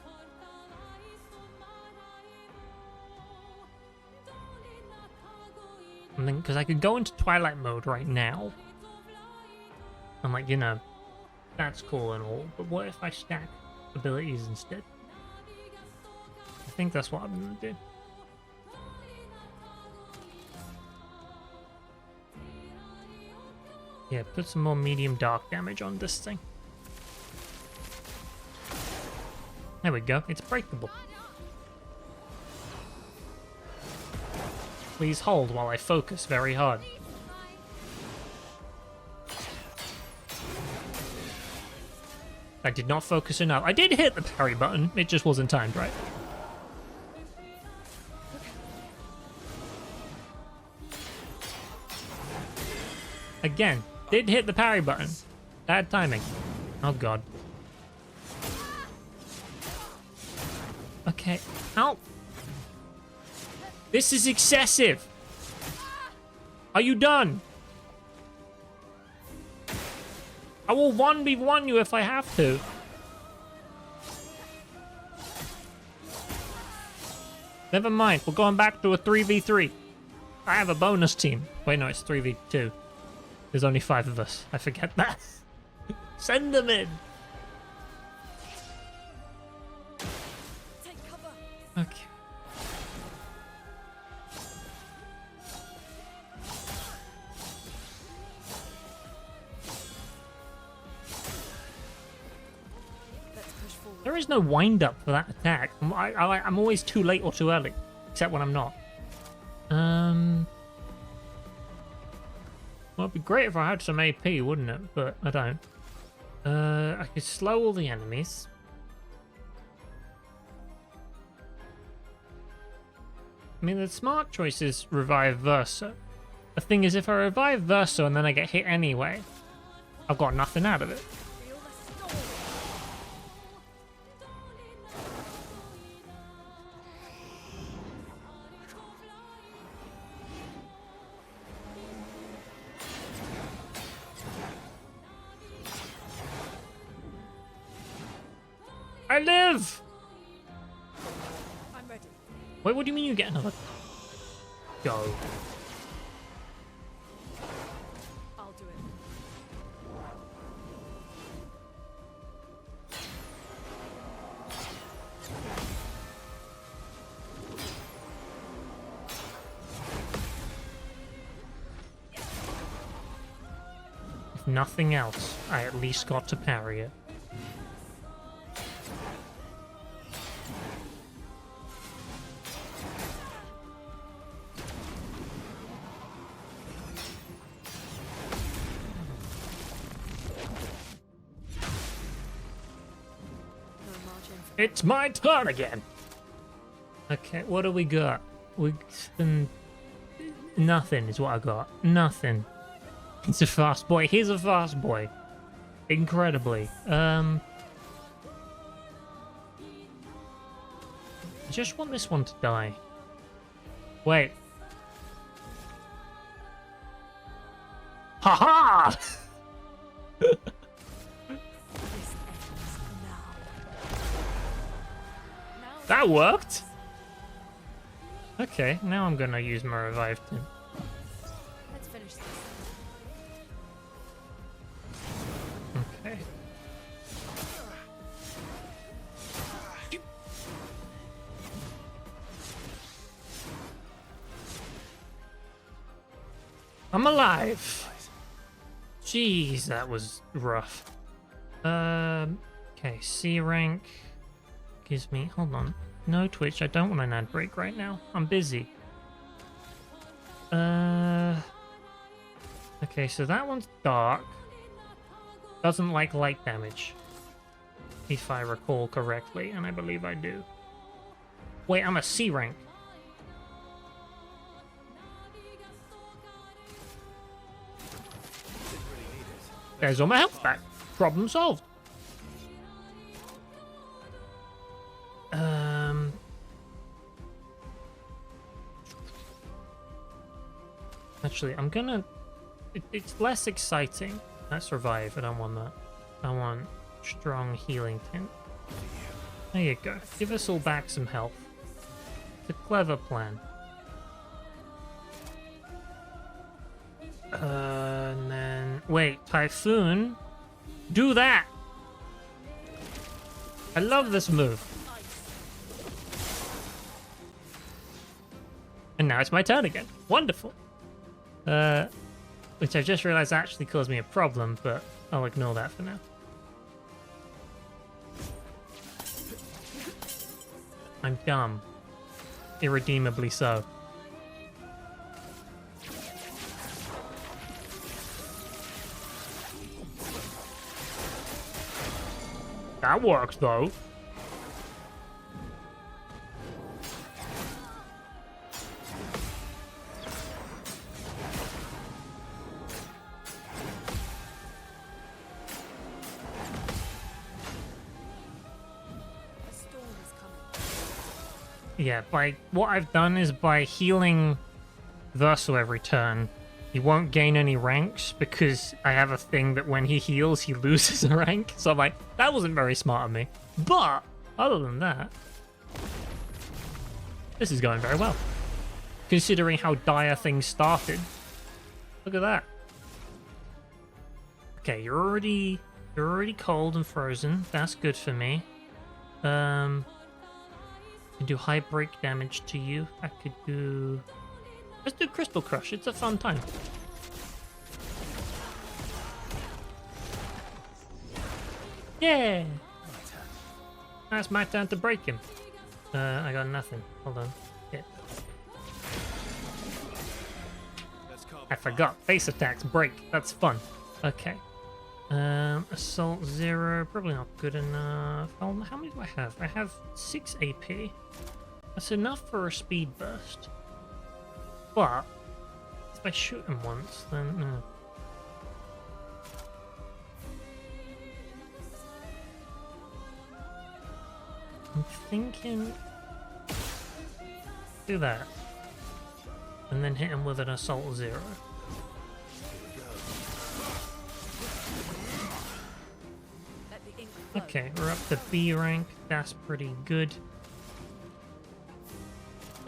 And then, because I could go into Twilight mode right now. I'm like, you know, that's cool and all, but what if I stack abilities instead? I think that's what I'm gonna do. Yeah, put some more medium dark damage on this thing. There we go, it's breakable. Please hold while I focus very hard. I did not focus enough. I did hit the parry button, it just wasn't timed right. Again, did hit the parry button. Bad timing. Oh god. Okay, ow. This is excessive. Are you done? I will 1v1 you if I have to. Never mind, we're going back to a 3v3. I have a bonus team. Wait, no, it's 3v2. There's only 5 of us. I forget that. Send them in. Take cover. Okay. Let's push forward. There is no wind up for that attack. I'm always too late or too early, except when I'm not. Well, it'd be great if I had some AP, wouldn't it? But I don't. I could slow all the enemies. I mean, the smart choice is revive Verso. The thing is, if I revive Verso and then I get hit anyway, I've got nothing out of it. Feel the storm. I live! I'm ready. Wait, what do you mean you get another? Go. I'll do it. If nothing else, I at least got to parry it. No margin for It's my turn again! Okay, what do we got? We can... Nothing is what I got. Nothing. He's a fast boy. He's a fast boy. Incredibly. I just want this one to die. Wait. Haha! This ends now. Now That worked. Okay, now I'm gonna use my revive tin. let's finish this. Okay. I'm alive. Jeez, that was rough. Okay, C rank gives me. Hold on. No Twitch. I don't want an ad break right now. I'm busy. Okay, so that one's dark. Doesn't like light damage. If I recall correctly, and I believe I do. Wait, I'm a C rank. There's all my health back. Problem solved. Actually, I'm gonna... it's less exciting. I survive. I don't want that. I want strong healing tint. There you go. Give us all back some health. It's a clever plan. And then... wait, Typhoon? Do that! I love this move. And now it's my turn again. Wonderful. Which I just realized actually caused me a problem, but I'll ignore that for now. I'm dumb. Irredeemably so. That worked, though. A storm is coming. Yeah, by what I've done is by healing Verso every turn, he won't gain any ranks because I have a thing that when he heals, he loses a rank. So I'm like, that wasn't very smart of me. But other than that, this is going very well. Considering how dire things started. Look at that. Okay, you're already cold and frozen. That's good for me. Can do high break damage to you. I could do... let's do Crystal Crush. It's a fun time. Yeah! That's my turn to break him. I got nothing. Hold on. Yeah. I forgot. Base attacks break. That's fun. Okay. Assault 0. Probably not good enough. Oh, how many do I have? I have 6 AP. That's enough for a speed burst. But if I shoot him once, then no. I'm thinking do that, and then hit him with an assault 0. Let the ink flow. Okay, we're up to B rank. That's pretty good.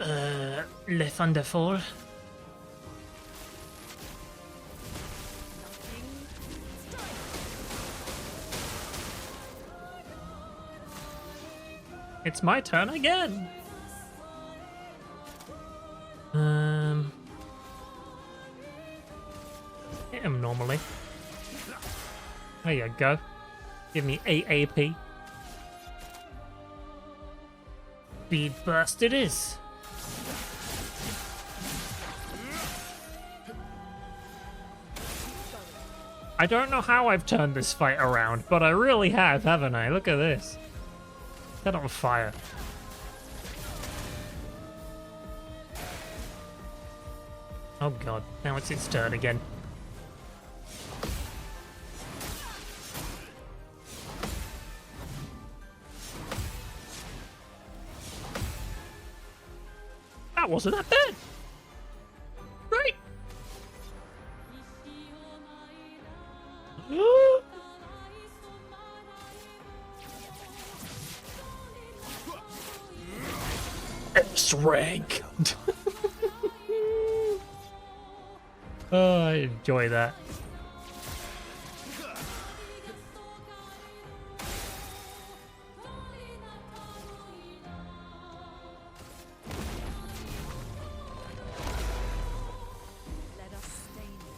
Le Thunderfall. It's my turn again. Hit him normally. There you go. Give me 8 AP. Speed burst it is. I don't know how I've turned this fight around, but I really have, haven't I? Look at this. Set on fire. Oh god, now it's its turn again. That wasn't that bad! Right! S rank! Oh, I enjoy that. Let us stain it.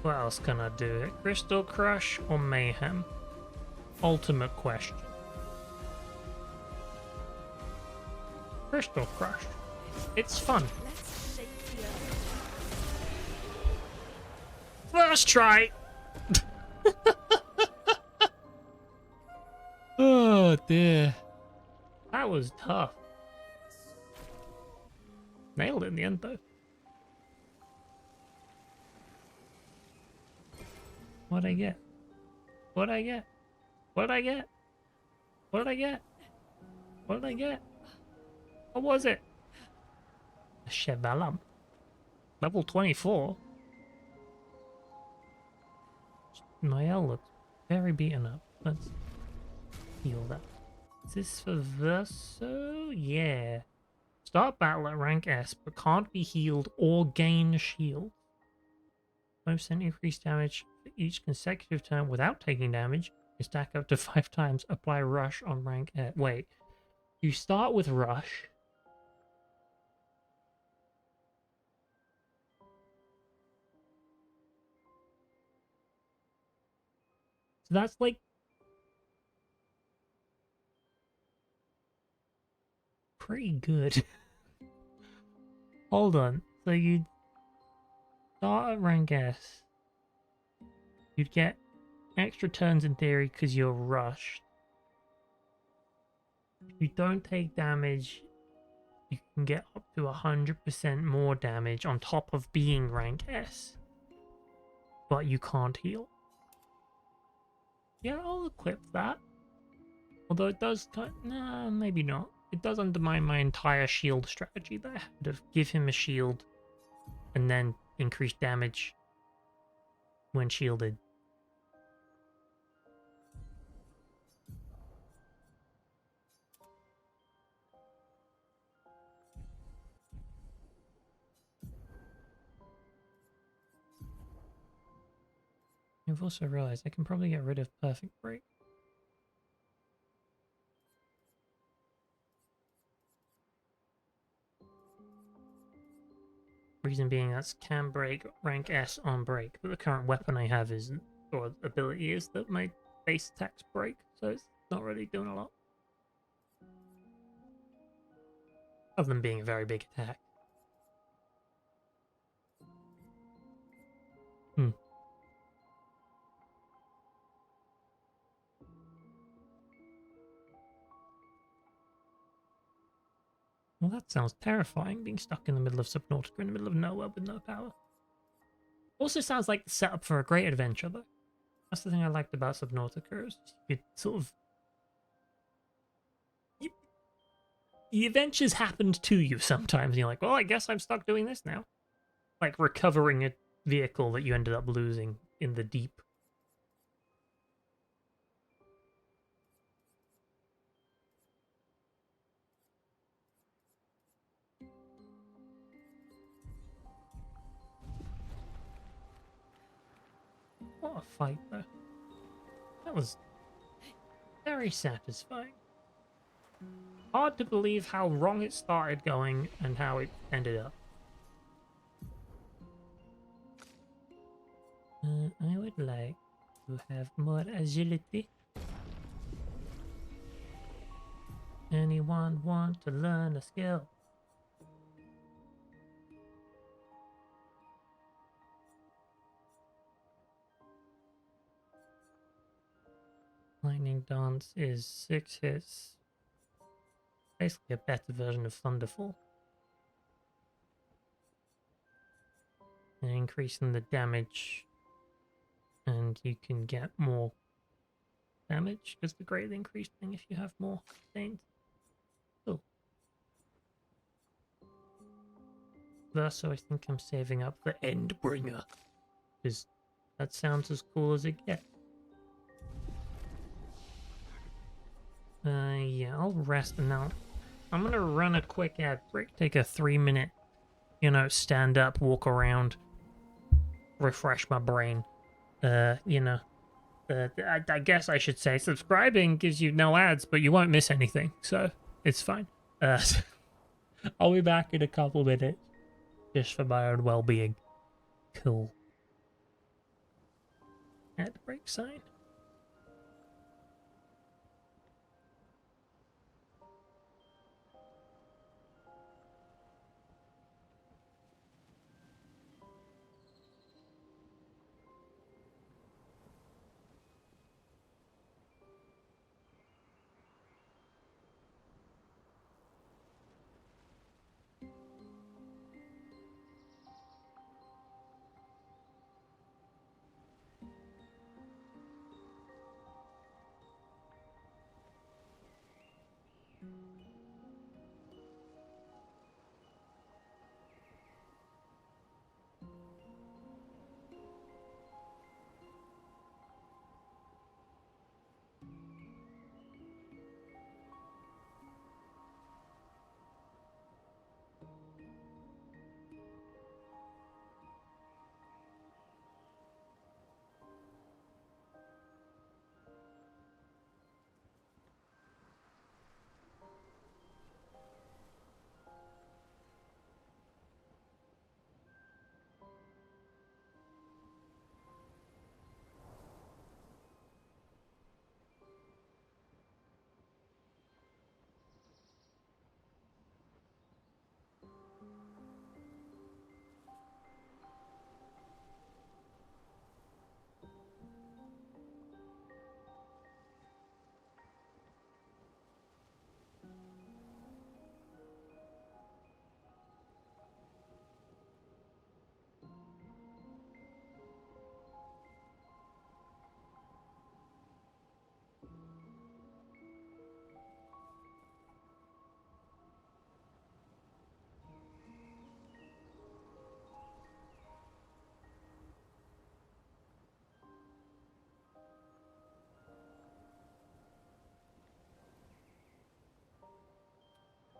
What else can I do? Crystal Crush or Mayhem? Ultimate question. Crystal Crush. It's fun. Let's shake the earth. First try! Oh dear. That was tough. Nailed it in the end though. What'd I get? What'd I get? What'd I get? What'd I get? What'd I get? What was it? A Chevalam. Level 24. Sciel looks very beaten up. Let's heal that. Is this for Verso? Yeah. Start battle at rank S, but can't be healed or gain shield. 5% increased damage for each consecutive turn without taking damage. You stack up to 5 times. Apply Rush on rank S. Wait. You start with Rush. So that's like pretty good. Hold on. So you'd start at rank S. You'd get extra turns in theory because you're rushed. If you don't take damage, you can get up to 100% more damage on top of being rank S. But you can't heal. Yeah, I'll equip that. Although it does nah, maybe not. It does undermine my entire shield strategy that I had to give him a shield and then increase damage when shielded. I've also realized I can probably get rid of Perfect Break. Reason being that's can break rank S on break, but the current weapon I have is, or ability is, that my base attacks break, so it's not really doing a lot. Other than being a very big attack. Well, that sounds terrifying, being stuck in the middle of Subnautica in the middle of nowhere with no power. Also sounds like the setup for a great adventure, though. That's the thing I liked about Subnautica, is you could sort of... The adventures happened to you sometimes, and you're like, well, I guess I'm stuck doing this now. Like recovering a vehicle that you ended up losing in the deep. What a fight, though. That was very satisfying. Hard to believe how wrong it started going and how it ended up. I would like to have more agility. Anyone want to learn a skill? Lightning Dance is 6 hits. Basically a better version of Thunderfall. and increasing the damage, and you can get more damage because the greatly increased thing if you have more stains. Cool. Thus, so I think I'm saving up the Endbringer, because that sounds as cool as it gets. Yeah, I'll rest now. I'm gonna run a quick ad break, take a 3-minute, stand up, walk around, refresh my brain. I guess I should say subscribing gives you no ads, but you won't miss anything, so it's fine. I'll be back in a couple minutes, just for my own well-being. Cool. Ad break sign.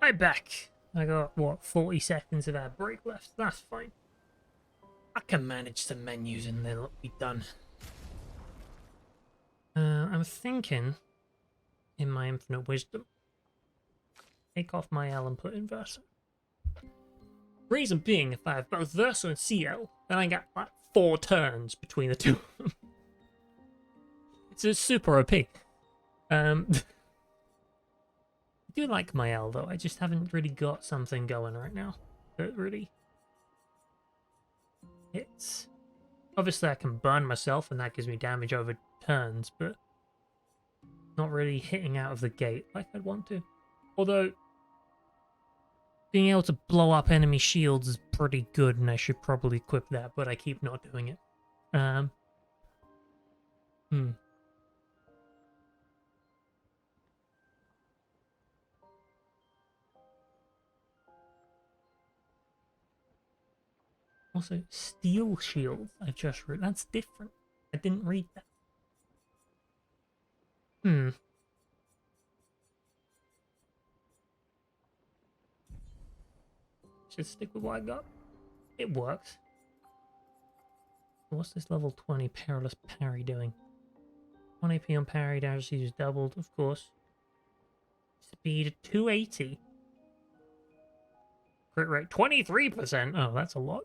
I'm back. I got, what, 40 seconds of our break left. That's fine. I can manage some menus and they'll be done. I'm thinking, in my infinite wisdom, take off my L and put in Verso. Reason being, if I have both Verso and Sciel, then I got like 4 turns between the two of them. It's a super OP. I do like my L though, I just haven't really got something going right now that really hits. Obviously I can burn myself and that gives me damage over turns, but not really hitting out of the gate like I'd want to. Although, being able to blow up enemy shields is pretty good and I should probably equip that, but I keep not doing it. Also, steel shields, I've just read. That's different. I didn't read that. Should stick with what I got. It works. What's this level 20 perilous parry doing? 1 AP on parry, damage used doubled, of course. Speed 280. Crit rate 23%. Oh, that's a lot.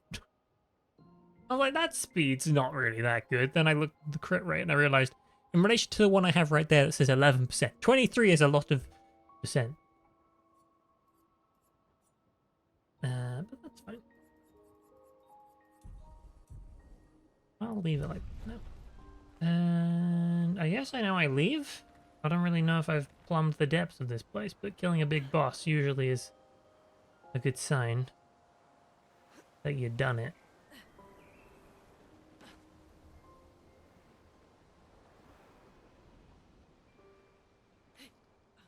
I was like, that speed's not really that good. Then I looked at the crit rate and I realized, in relation to the one I have right there that says 11%, 23 is a lot of percent. But that's fine. I'll leave it like that now. And I guess I know I leave. I don't really know if I've plumbed the depths of this place, but killing a big boss usually is a good sign that you've done it.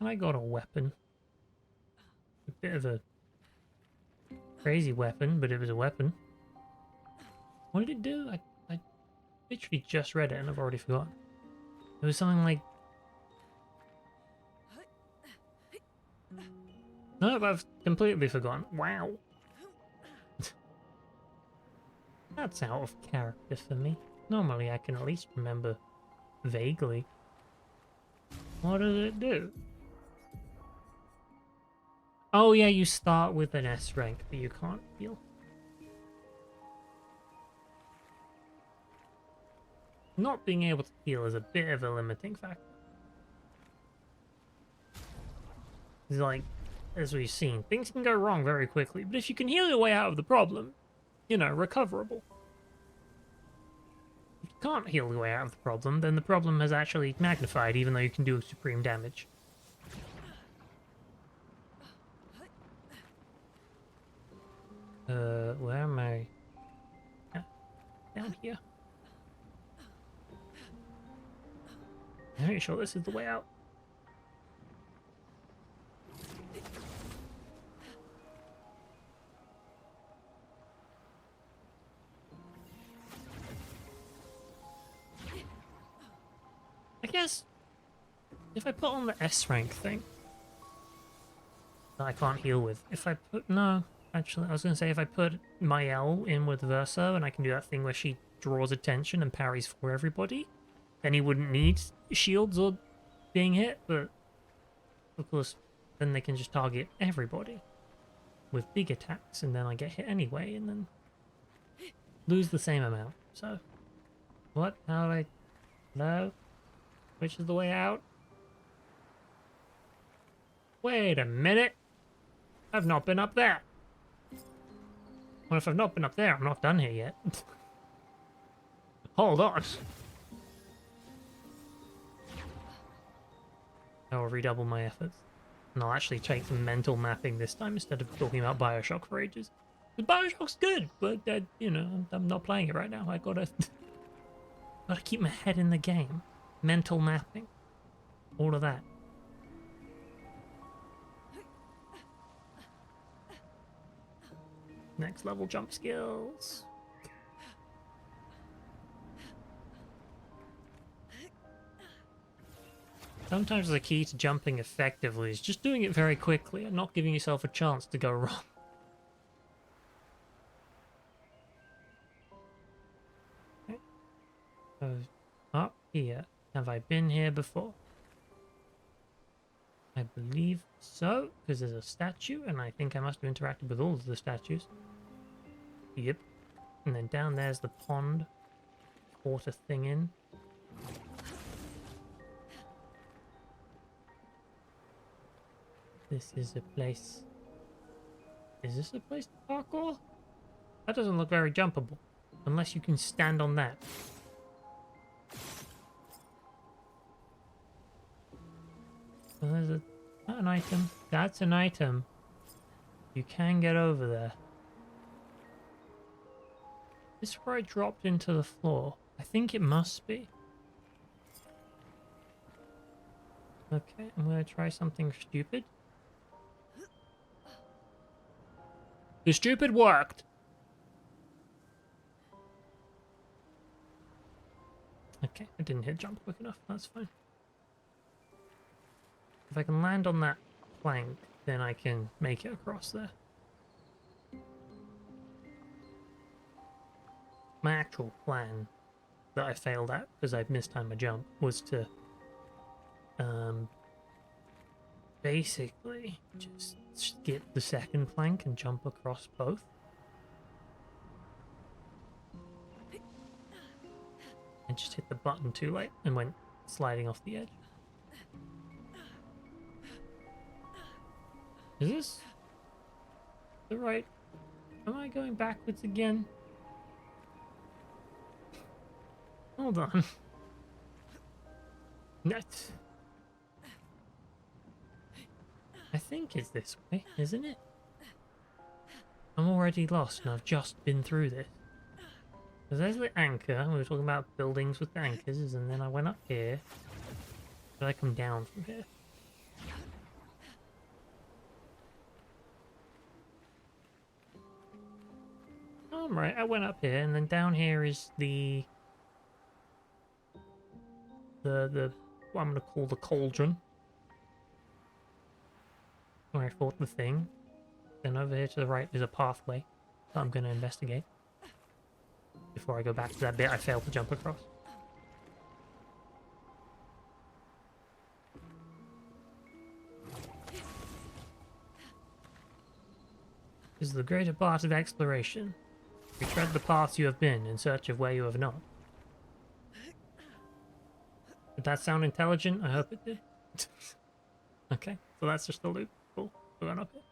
And I got a weapon. A bit of a crazy weapon, but it was a weapon. What did it do? I literally just read it and I've already forgotten. It was something like... Nope, I've completely forgotten. Wow. That's out of character for me. Normally I can at least remember vaguely. What does it do? Oh yeah, you start with an S rank, but you can't heal. Not being able to heal is a bit of a limiting factor. It's like, as we've seen, things can go wrong very quickly, but if you can heal your way out of the problem, you know, recoverable. If you can't heal your way out of the problem, then the problem has actually magnified, even though you can do supreme damage. Where am I? Yeah, down here. I'm pretty sure this is the way out. I guess if I put on the S rank thing that I can't heal with, if I put... No, actually, I was going to say if I put my L in with Verso and I can do that thing where she draws attention and parries for everybody, then he wouldn't need shields or being hit, but of course then they can just target everybody with big attacks and then I get hit anyway and then lose the same amount. So, what? How do I... No? Which is the way out? Wait a minute! I've not been up there! Well, if I've not been up there, I'm not done here yet. Hold on! I'll redouble my efforts. And I'll actually take some mental mapping this time instead of talking about Bioshock for ages. Because Bioshock's good, but, you know, I'm not playing it right now. I gotta... gotta keep my head in the game. Mental mapping. All of that. Next level jump skills. Sometimes the key to jumping effectively is just doing it very quickly and not giving yourself a chance to go wrong. Okay. So, up here. Have I been here before? I believe so, because there's a statue, and I think I must have interacted with all of the statues. Yep. And then down there's the pond. Water thing in. This is a place... Is this a place to parkour? That doesn't look very jumpable. Unless you can stand on that. So there's a... Not an item. That's an item. You can get over there. This is where I dropped into the floor. I think it must be. Okay, I'm gonna try something stupid. The stupid worked! Okay, I didn't hit jump quick enough, that's fine. If I can land on that plank, then I can make it across there. My actual plan that I failed at because I mistimed my jump was to basically just skip the second plank and jump across both. And just hit the button too late and went sliding off the edge. Is this the right... Am I going backwards again? Hold on. Nuts. I think it's this way, isn't it? I'm already lost and I've just been through this. So there's the anchor. We were talking about buildings with anchors, and then I went up here. Did I come down from here? I'm right. I went up here, and then down here is the what I'm gonna call the cauldron, where I fought the thing. Then over here to the right is a pathway that I'm gonna investigate before I go back to that bit I failed to jump across. This is the greater part of exploration. You tread the paths you have been in search of where you have not. Did that sound intelligent? I hope it did. Okay, so that's just the loop. Cool. We're going up here.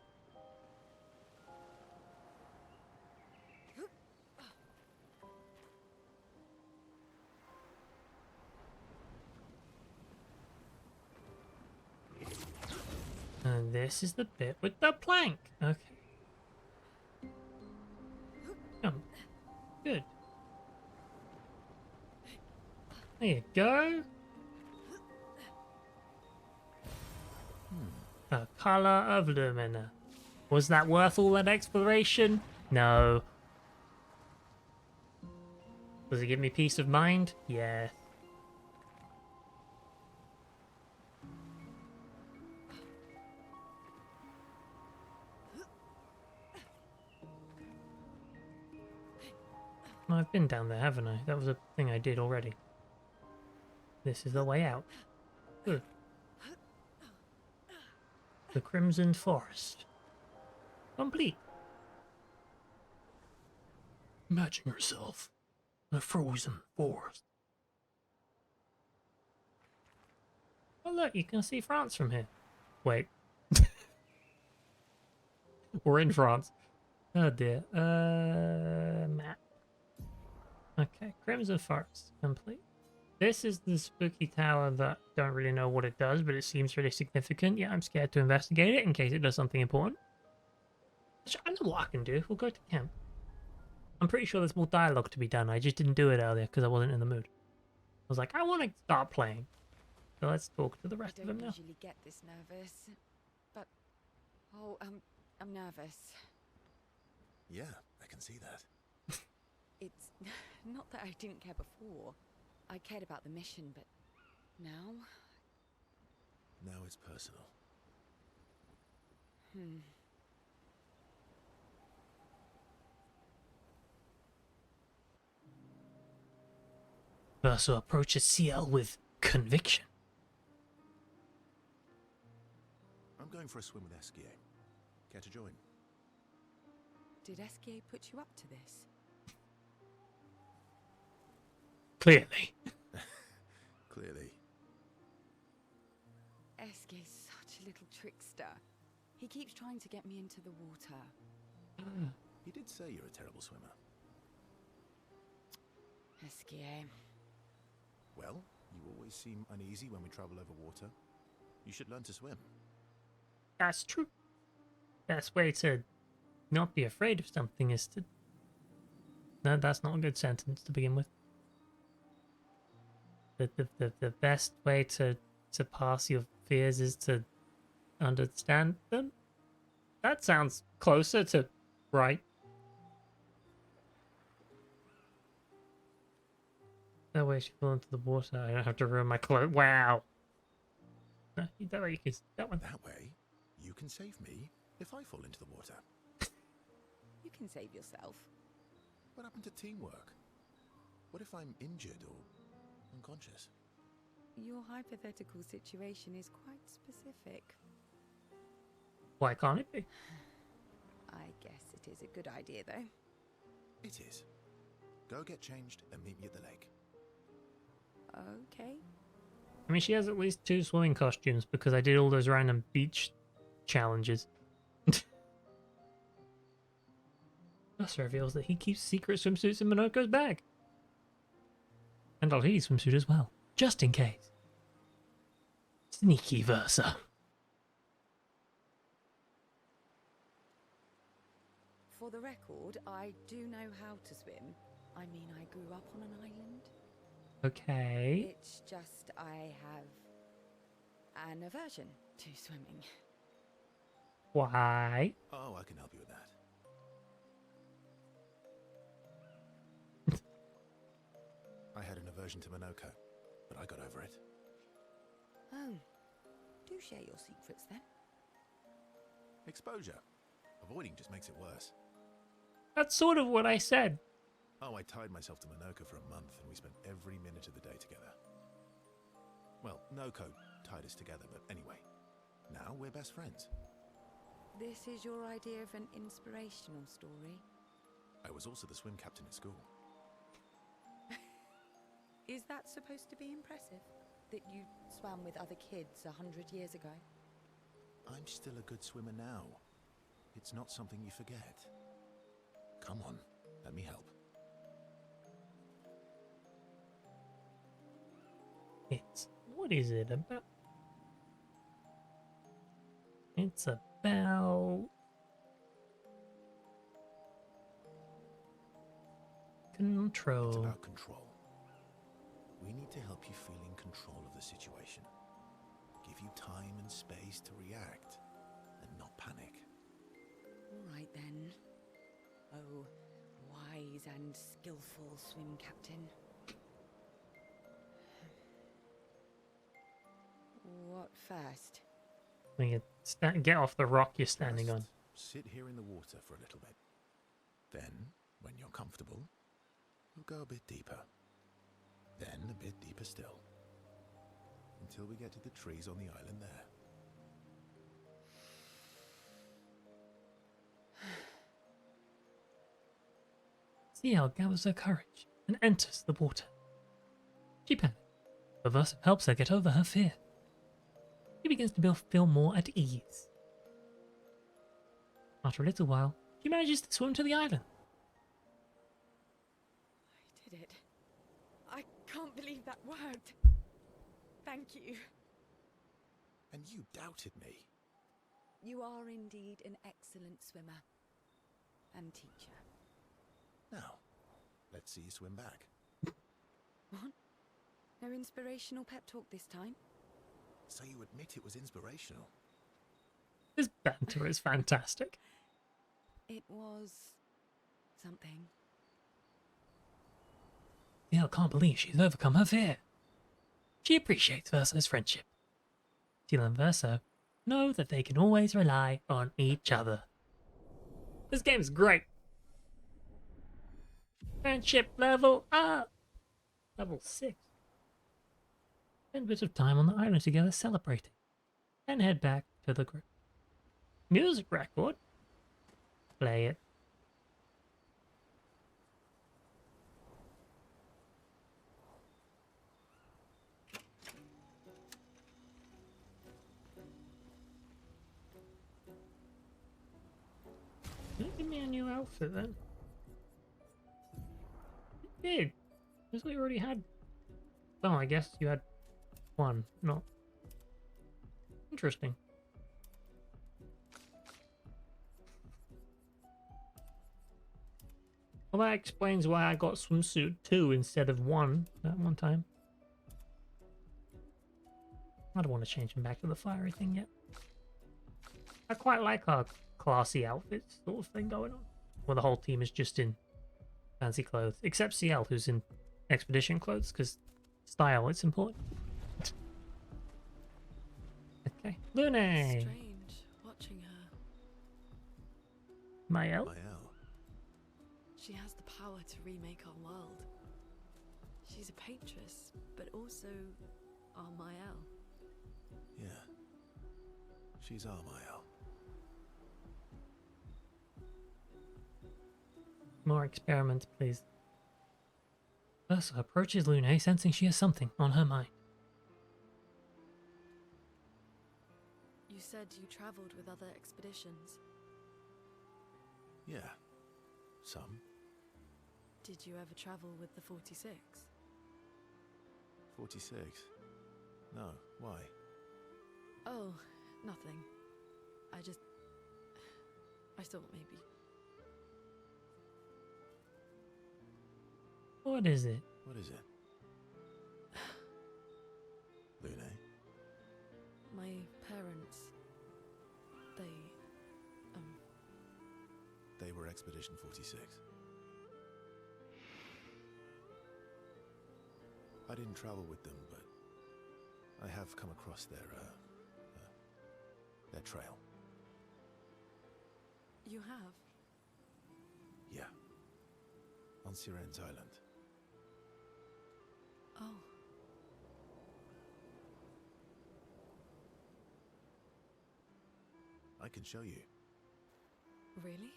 And this is the bit with the plank. Okay. Oh, good. There you go. The color of Lumina. Was that worth all that exploration? No. Does it give me peace of mind? Yeah. I've been down there, haven't I? That was a thing I did already. This is the way out. Good. The Crimson Forest. Complete. Imagine yourself in a frozen forest. Oh look, you can see France from here. Wait. We're in France. Oh dear. Map. Okay, Crimson Forest. Complete. This is the spooky tower that don't really know what it does, but it seems really significant. Yeah, I'm scared to investigate it in case it does something important. I know what I can do. We'll go to camp. I'm pretty sure there's more dialogue to be done. I just didn't do it earlier because I wasn't in the mood. I was like, I want to start playing. So let's talk to the rest of them I now. don't usually get this nervous, but I'm nervous. Yeah, I can see that. It's not that I didn't care before. I cared about the mission, but now? Now it's personal. Verso approaches Sciel with conviction. I'm going for a swim with Sciel. Care to join? Did Sciel put you up to this? Clearly. Clearly. Sciel's such a little trickster. He keeps trying to get me into the water. He did say you're a terrible swimmer. Sciel. Well, you always seem uneasy when we travel over water. You should learn to swim. That's true. Best way to not be afraid of something is to... No, that's not a good sentence to begin with. The best way to pass your fears is to understand them? That sounds closer to right. That way she fell into the water. I don't have to ruin my clothes. Wow. No, that way you can... That one. That way, you can save me if I fall into the water. You can save yourself. What happened to teamwork? What if I'm injured or unconscious? Your hypothetical situation is quite specific. Why can't it be? I guess it is a good idea, though. It is. Go get changed and meet me at the lake. Okay. I mean, she has at least 2 swimming costumes because I did all those random beach challenges. Gus reveals that he keeps secret swimsuits in Minoko's bag. And Alhidi's swimsuit as well, just in case. Sneaky Versa. For the record, I do know how to swim. I mean, I grew up on an island. Okay. It's just I have an aversion to swimming. Why? Oh, I can help you with that. aversion to Minoko, but I got over it. Oh, do share your secrets then. Exposure. Avoiding just makes it worse. That's sort of what I said. Oh, I tied myself to Minoko for a month, and we spent every minute of the day together. Well, Noko tied us together, but anyway. Now we're best friends. This is your idea of an inspirational story? I was also the swim captain at school. Is that supposed to be impressive? That you swam with other kids 100 years ago? I'm still a good swimmer now. It's not something you forget. Come on, let me help. What is it about? It's about control. It's about control. We need to help you feel in control of the situation. Give you time and space to react and not panic. All right then. Oh, wise and skillful swim captain. What first? When you get off the rock you're standing on. First, sit here in the water for a little bit. Then, when you're comfortable, we'll go a bit deeper. Then a bit deeper still. Until we get to the trees on the island there. Sciel gathers her courage and enters the water. She panics, but Versa helps her get over her fear. She begins to feel more at ease. After a little while, she manages to swim to the island. I did it. I can't believe that worked. Thank you. And you doubted me. You are indeed an excellent swimmer and teacher. Now, let's see you swim back. What? No inspirational pep talk this time? So you admit it was inspirational? This banter is fantastic. It was something. Sciel can't believe she's overcome her fear. She appreciates Verso's friendship. Sciel and Verso know that they can always rely on each other. This game's great. Friendship level up. Level 6. Spend a bit of time on the island together celebrating. Then head back to the group. Music record. Play it. Didn't give me a new outfit then. It did. Because we already had. Oh, I guess you had one. Not. Interesting. Well, that explains why I got swimsuit 2 instead of 1 that one time. I don't want to change him back to the fiery thing yet. I quite like our classy outfits sort of thing going on. Well, the whole team is just in fancy clothes. Except Sciel, who's in expedition clothes, because style, it's important. Okay. Lune! Strange watching her. Mael? Mael. She has the power to remake our world. She's a paintress, but also our Mael. Yeah. She's our Mael. More experiments, please. Versa approaches Lune, sensing she has something on her mind. You said you traveled with other expeditions. Yeah. Some. Did you ever travel with the 46? 46. No, why? Oh, nothing. I thought maybe. What is it? What is it? Lune? My parents, They were Expedition 46. I didn't travel with them, but I have come across their trail. You have? Yeah. On Sciel's Island. Oh. I can show you, Really?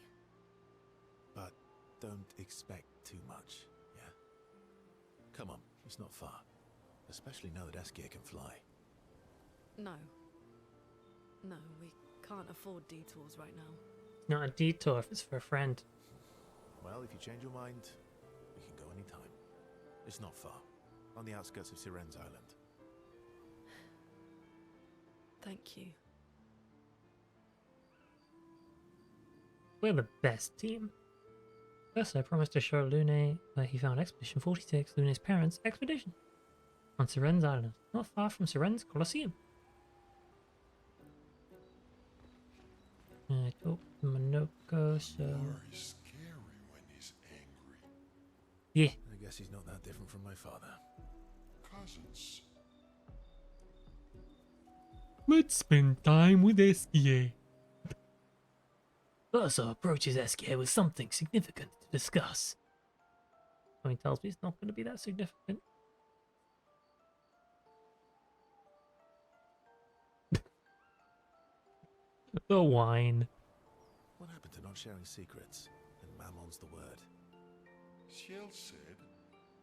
but don't expect too much, yeah? Come on, it's not far. Especially now that Sciel can fly. No. No, we can't afford detours right now. Not a detour if it's for a friend. Well, if you change your mind, we can go anytime. It's not far. On the outskirts of Sciel's Island. Thank you. We're the best team. First, I promised to show Lune where he found Expedition 46, Lune's parents' expedition. On Sciel's Island, not far from Sciel's Colosseum. I talked to Monoko, so... Very scary when he's angry. Yeah. I guess he's not that different from my father. Cousins. Let's spend time with Sciel. Ursa approaches Sciel with something significant to discuss. He tells me it's not going to be that significant. The wine. What happened to not sharing secrets? And Mammon's the word. Sciel said,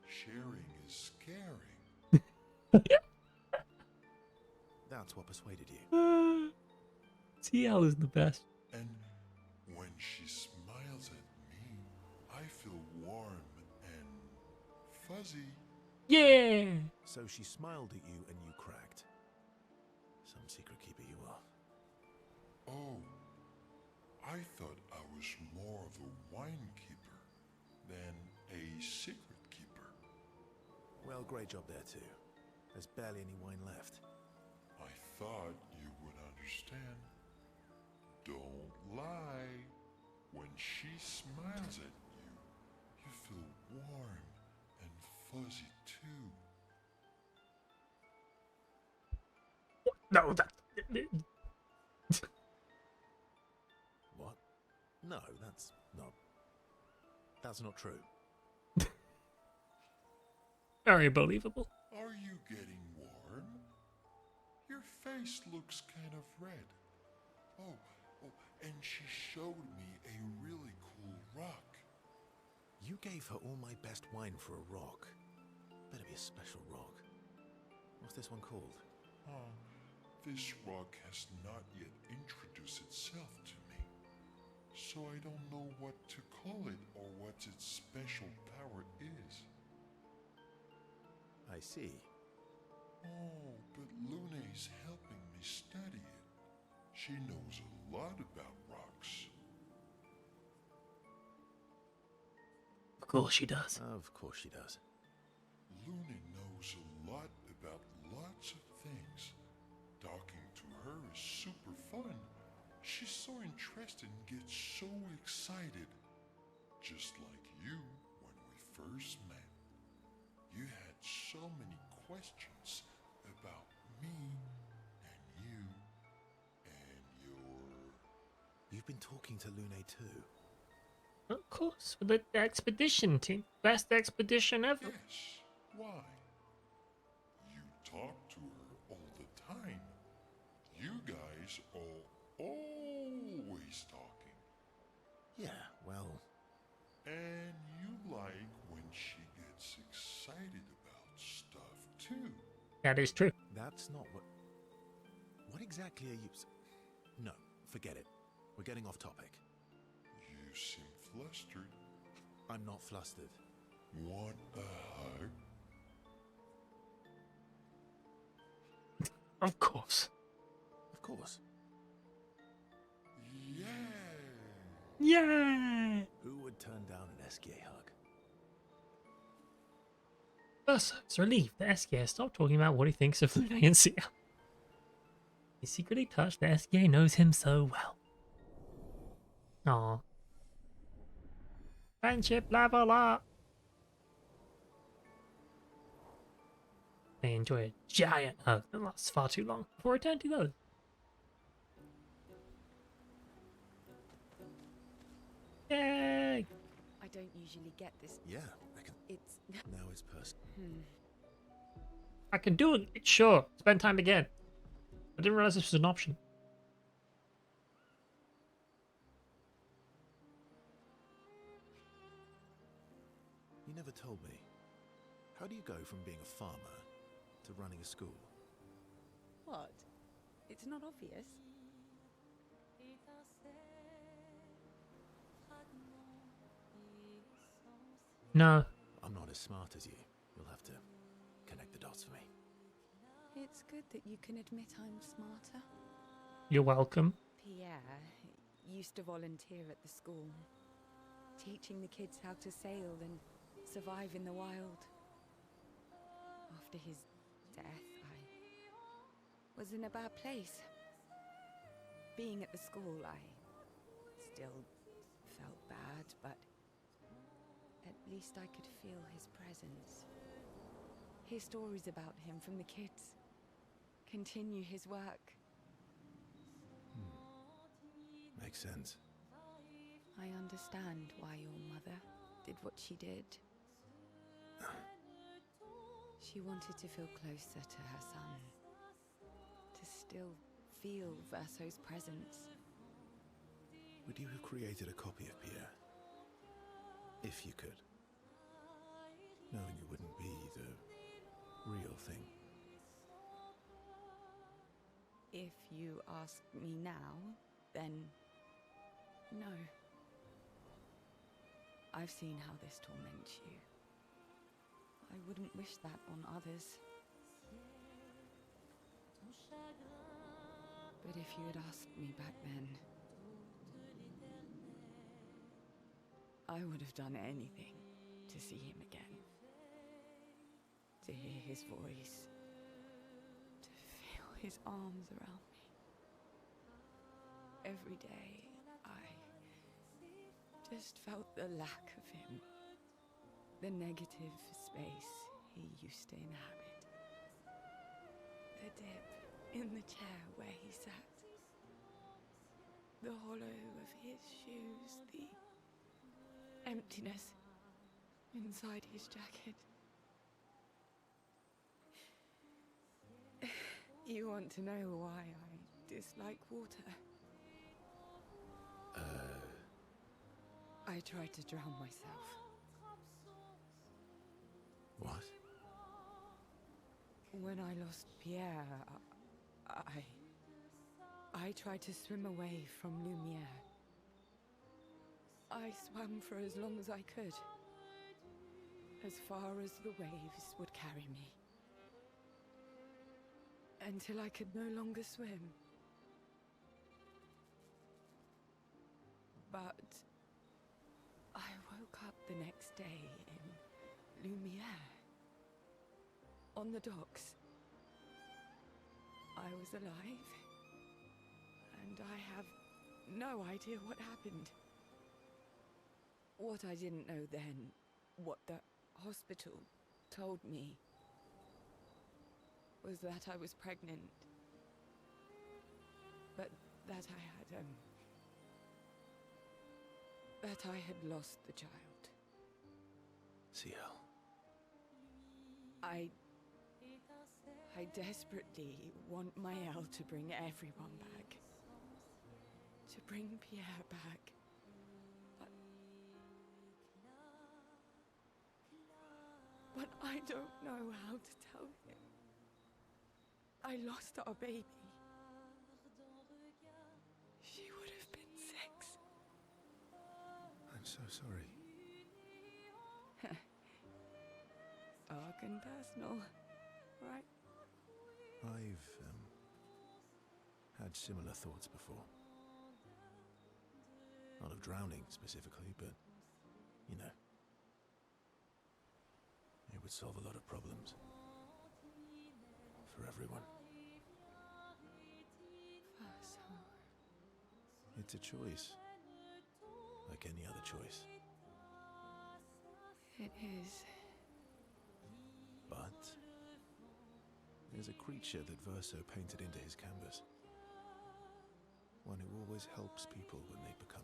sharing is scary. That's what persuaded you. Sciel is the best. And when she smiles at me, I feel warm and fuzzy. Yeah! So she smiled at you and you cracked. Some secret keeper you are. Oh, I thought I was more of a wine keeper than a secret keeper. Well, great job there too. There's barely any wine left. I thought you would understand. Don't lie. When she smiles at you, you feel warm and fuzzy too. No, that... What? No, that's not... That's not true. Very believable. Are you getting warm? Your face looks kind of red. Oh, and she showed me a really cool rock. You gave her all my best wine for a rock. Better be a special rock. What's this one called? Oh, this rock has not yet introduced itself to me, so I don't know what to call it or what its special power is. I see. Oh, but Lune's helping me study it. She knows a lot about rocks. Of course she does. Of course she does. Luna knows a lot about lots of things. Talking to her is super fun. She's so interested and gets so excited. Just like you when we first met. You had so many questions about me and you and your... You've been talking to Lune too. Of course, for the expedition team. Best expedition ever. Yes, why? You talk to her all the time. You guys are always talking. Yeah, well... And you like when she gets excited about stuff too. That is true. That's not what... What exactly are you... No, forget it. We're getting off topic. You seem flustered. I'm not flustered. Want a hug? Of course. Of course. Yeah. Yeah! Who would turn down an Sciel hug? Ursa is relieved that Sciel stopped talking about what he thinks of Lune and Sciel. He's secretly touched that Sciel knows him so well. Aww. Friendship level up! They enjoy a giant hug that lasts far too long before eternity though. Yay! I don't usually get this. Yeah, I can. It's. Now it's personal. I can do it, sure. Spend time again. I didn't realize this was an option. You never told me. How do you go from being a farmer to running a school? What? It's not obvious. No. I'm not as smart as you. You'll have to connect the dots for me. It's good that you can admit I'm smarter. You're welcome. Pierre used to volunteer at the school, teaching the kids how to sail and survive in the wild. After his death, I was in a bad place. Being at the school, I still felt bad, but at least I could feel his presence. Hear stories about him from the kids. Continue his work. Makes sense. I understand why your mother did what she did. She wanted to feel closer to her son. To still feel Verso's presence. Would you have created a copy of Pierre? If you could. Knowing it wouldn't be the real thing. If you ask me now, then no. I've seen how this torments you. I wouldn't wish that on others. But if you had asked me back then, I would have done anything to see him again. To hear his voice. To feel his arms around me. Every day, I just felt the lack of him. The negative space he used to inhabit. The dip in the chair where he sat. The hollow of his shoes. The emptiness inside his jacket. You want to know why I dislike water? I tried to drown myself. What? When I lost Pierre, I tried to swim away from Lumiere. I swam for as long as I could. As far as the waves would carry me. Until I could no longer swim. But I woke up the next day in Lumiere. On the docks. I was alive. And I have no idea what happened. What I didn't know then, what the hospital told me, was that I was pregnant. But that I had lost the child. Sciel. I desperately want Maëlle to bring everyone back. To bring Pierre back. But I don't know how to tell him. I lost our baby. She would have been 6. I'm so sorry. Dark and personal, right? I've had similar thoughts before. Not of drowning specifically, but, you know. It would solve a lot of problems. For everyone. Verso. It's a choice. Like any other choice. It is. But There's a creature that Verso painted into his canvas. One who always helps people when they become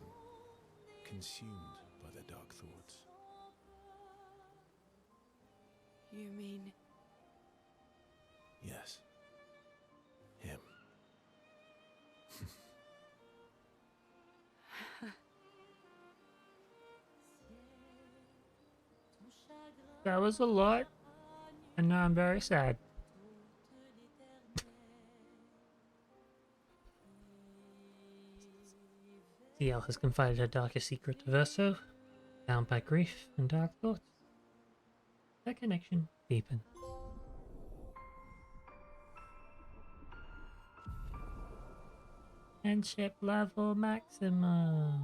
consumed by their dark thoughts. You mean... Yes. Him. That was a lot, and now I'm very sad. Sciel has confided her darkest secret to Verso, bound by grief and dark thoughts. Their connection deepened. Friendship level maximum.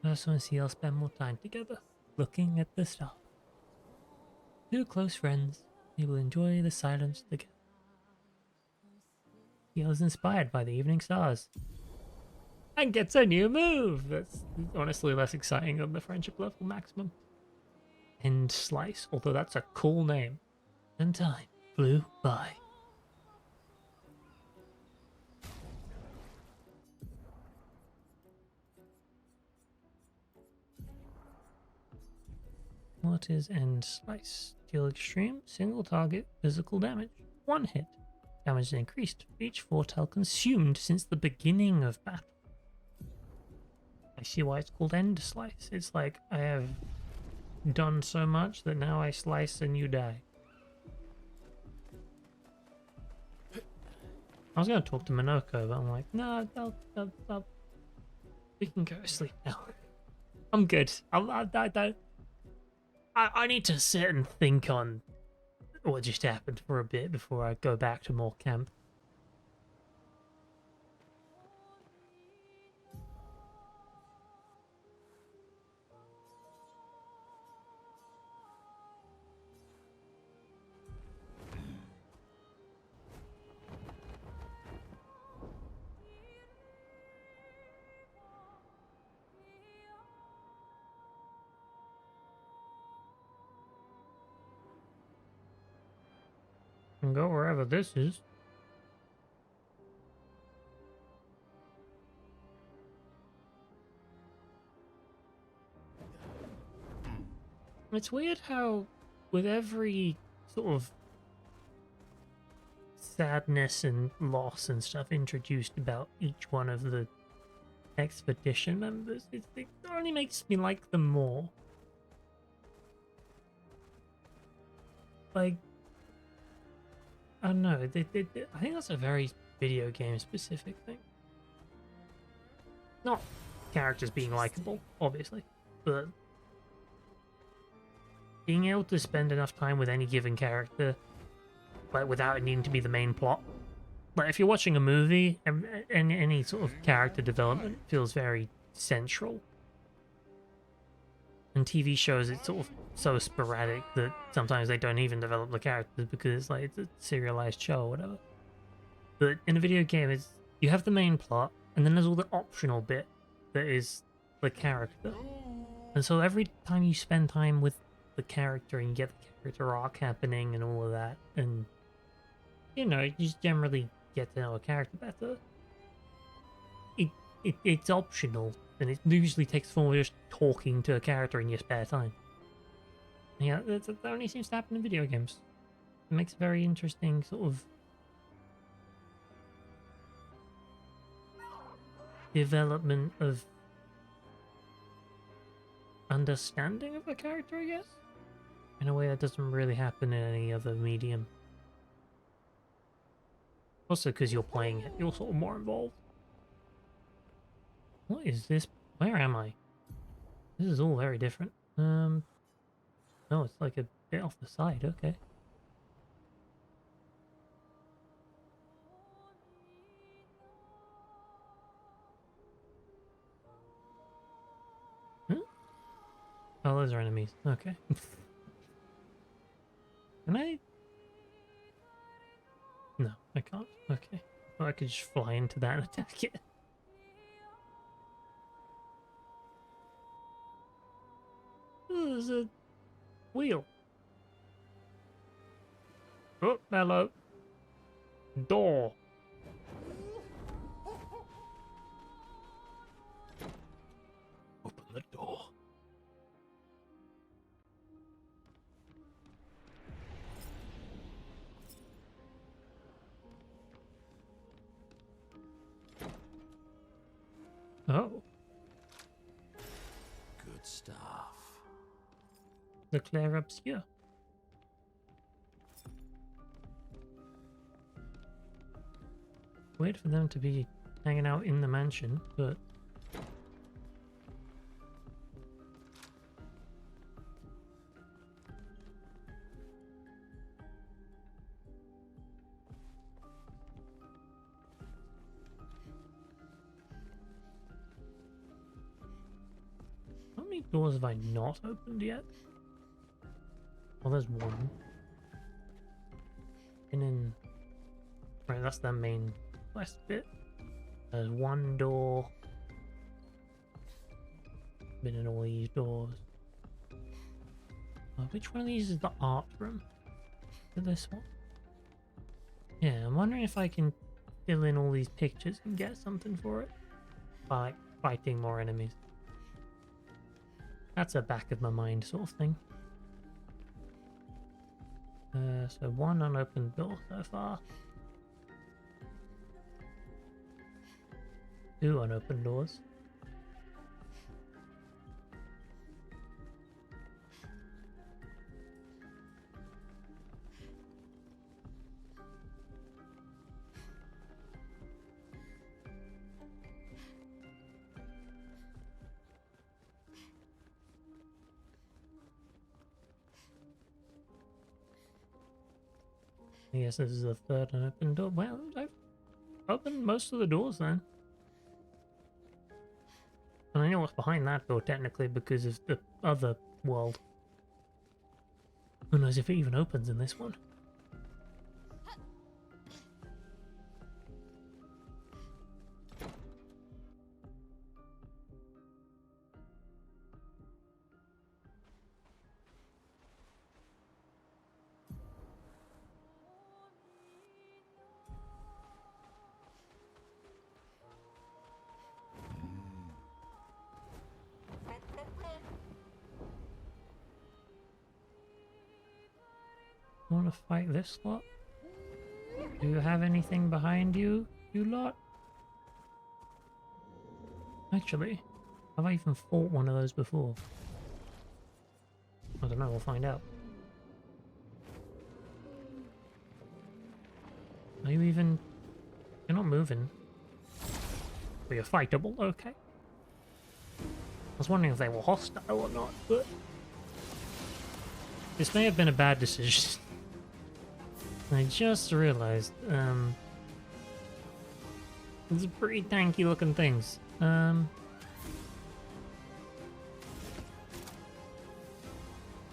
Verso and Sciel spend more time together, looking at the stars. Two close friends, they will enjoy the silence together. Sciel is inspired by the evening stars. And gets a new move! That's honestly less exciting than the friendship level maximum. End Slice, although that's a cool name. And time flew by. What is End Slice? Deal extreme, single target, physical damage. One hit. Damage is increased for each foretell consumed since the beginning of battle. I see why it's called End Slice. It's like, I have done so much that now I slice and you die. I was going to talk to Minoko, but I'm like, no, we can go to sleep now. I'm good. I need to sit and think on what just happened for a bit before I go back to more camp. And go wherever this is. It's weird how with every sort of sadness and loss and stuff introduced about each one of the expedition members, it only makes me like them more. Like, I don't know, I think that's a very video game specific thing. Not characters being likable, obviously, but being able to spend enough time with any given character, like without it needing to be the main plot. Like if you're watching a movie, and any sort of character development feels very central. And TV shows, it's sort of so sporadic that sometimes they don't even develop the characters because it's like it's a serialized show or whatever. But in a video game, it's you have the main plot, and then there's all the optional bit that is the character. And so every time you spend time with the character and you get the character arc happening and all of that, and you know, you just generally get to know a character better. It's optional, and it usually takes the form of just talking to a character in your spare time. Yeah, that only seems to happen in video games. It makes a very interesting sort of development of understanding of a character, I guess, in a way that doesn't really happen in any other medium. Also, because you're playing it, you're sort of more involved. What is this? Where am I? This is all very different. Oh, it's like a bit off the side. Okay. Huh? Oh, those are enemies. Okay. Can I? No, I can't. Okay. Well, I could just fly into that and attack it. Oh, there's a wheel. Oh, hello. Door. Open the door. Oh, Good stuff. the Claire Obscure. Weird for them to be hanging out in the mansion, but how many doors have I not opened yet? Well, there's one. And in right, that's the main quest bit. There's one door. Been in all these doors. Oh, which one of these is the art room? Is it this one? Yeah, I'm wondering if I can fill in all these pictures and get something for it. By like fighting more enemies. That's a back of my mind sort of thing. So one unopened door so far. 2 unopened doors. I guess this is the 3rd unopened door. Well, I've opened most of the doors then. And I know what's behind that door technically because of the other world. Who knows if it even opens in this one? Want to fight this lot? Do you have anything behind you, you lot? Actually, have I even fought one of those before? I don't know, we'll find out. Are you even... You're not moving. But you're fightable, okay. I was wondering if they were hostile or not, but... This may have been a bad decision. I just realized, these are pretty tanky looking things.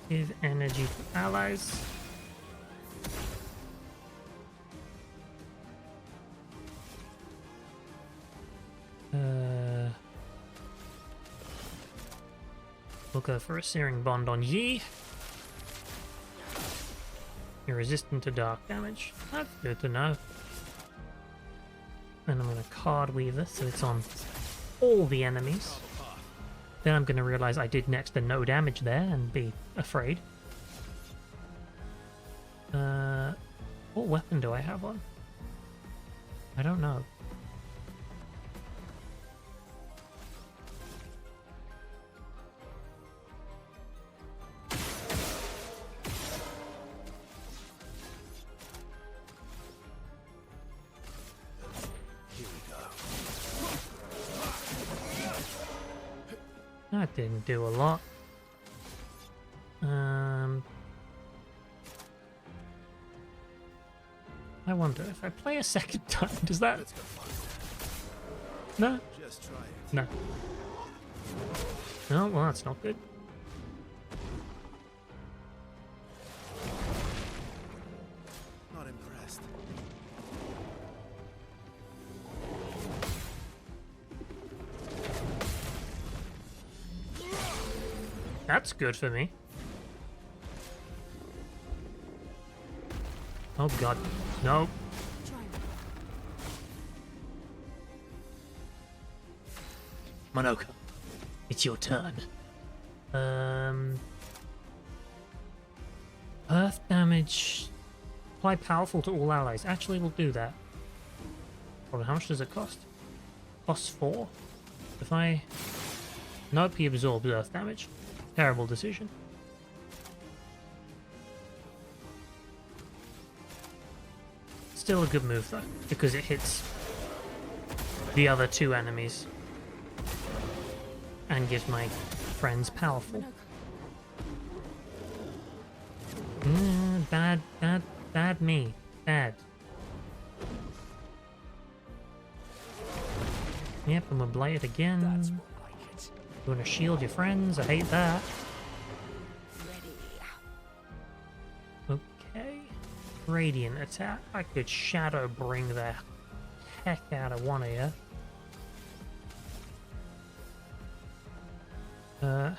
Give energy to allies. We'll go for a Searing Bond on Yi. You're resistant to dark damage. That's good to know. Then I'm going to card weave this so it's on all the enemies. Then I'm going to realize I did next to no damage there and be afraid. What weapon do I have on? I don't know. That didn't do a lot. I wonder if I play a second time, does that... No? Just try it. No. No, well that's not good. Not impressed. That's good for me. Oh Oh god. Nope. Monoko, it's your turn. Earth damage. Apply powerful to all allies. Actually, we'll do that. Hold on, how much does it cost? Costs 4. If I... Nope, he absorbs earth damage. Terrible decision. Still a good move though, because it hits the other 2 enemies. And gives my friends powerful. Bad me. Bad. Yep, I'm gonna blight it again. That's more like it. You wanna shield your friends? I hate that. Ready. Okay. Radiant attack. I could shadow bring the heck out of one of you.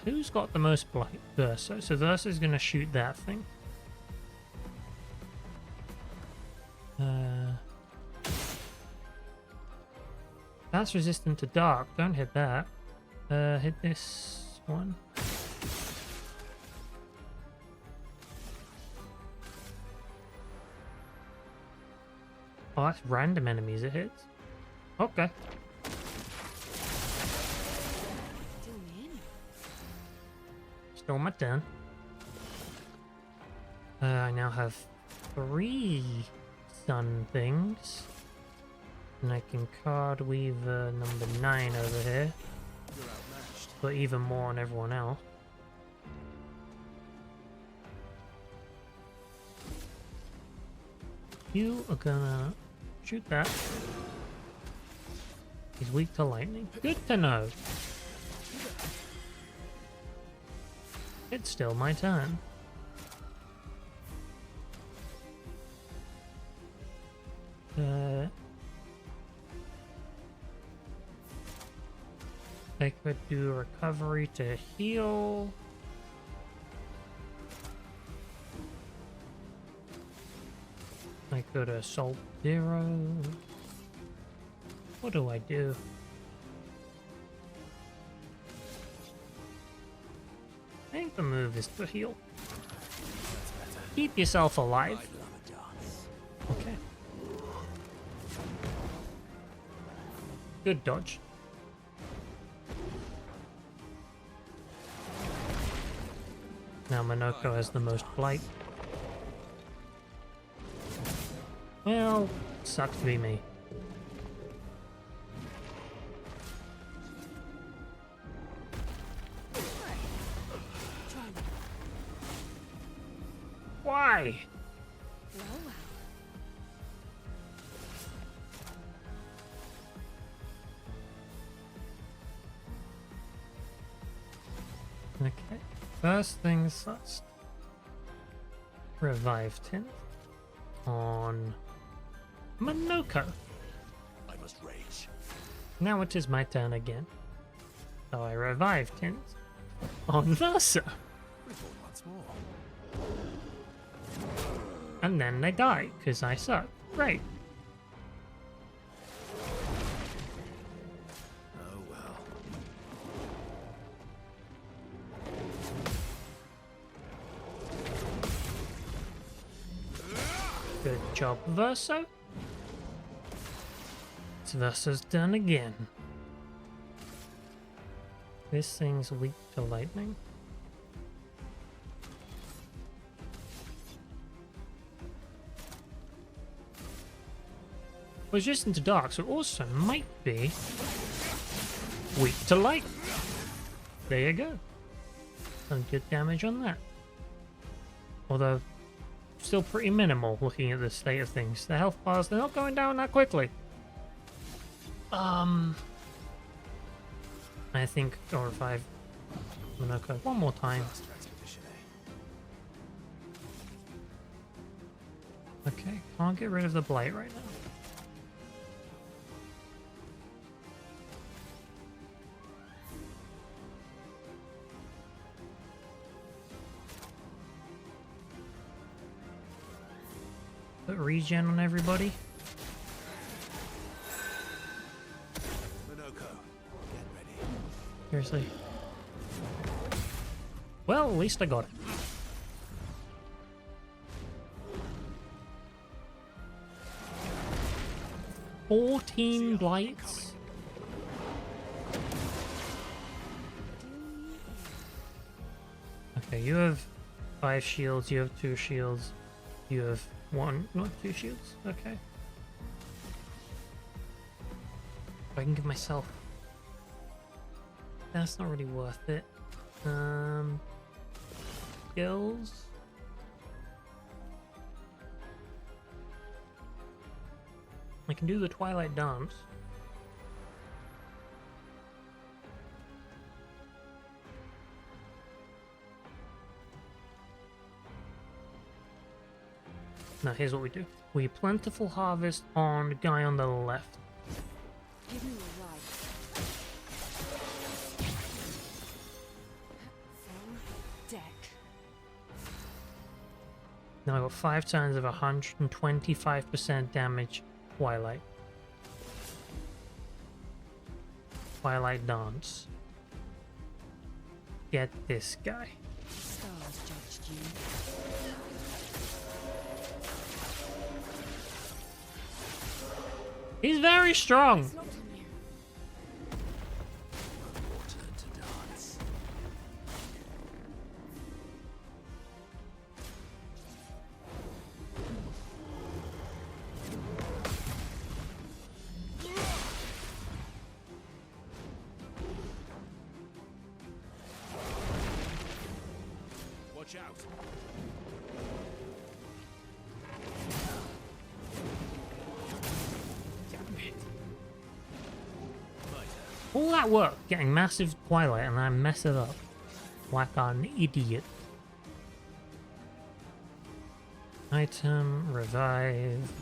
Who's got the most blight? Verso. So Verso's gonna shoot that thing. That's resistant to dark. Don't hit that. Hit this one. Oh, that's random enemies it hits. Okay. Still in. Still my turn. I now have 3 sun things. And I can card weaver number 9 over here. You're outmatched. But even more on everyone else. You are gonna shoot that. He's weak to lightning. Good to know. It's still my turn. I could do recovery to heal. I could assault 0. What do I do? I think the move is to heal. Keep yourself alive. Okay. Good dodge. Now Monoko has the most blight. Well, sucks to be me. Why? Well, well. Okay. First things first. Revive Tint on Monoko. I must rage. Now it is my turn again. So I revive Tint on Versa. Reborn once more. And then they die, because I suck. Great. Oh well. Good job, Verso. It's Verso's turn again. This thing's weak to lightning. Resistant to dark, so it also might be weak to light. There you go. Some good damage on that. Although, still pretty minimal looking at the state of things. The health bars, they're not going down that quickly. I think I'll revive Monoko one more time. Faster expedition, eh? Okay, can't get rid of the blight right now. Put regen on everybody. Minoko, get ready. Seriously. Well, at least I got it. "14 blights." Okay, you have 5 shields, you have 2 shields, you have 1, not 2 shields, okay. I can give myself... That's not really worth it. Skills? I can do the Twilight Dance. Now here's what we do. We Plentiful Harvest on the guy on the left. Give me a ride. Full deck. Now I got 5 times of 125% damage. Twilight. Twilight Dance. Get this guy. Stars judged you. He's very strong. It's locked on you. Water to dance. Watch out. All that work getting massive Twilight and I mess it up. Like an idiot. Item, revive.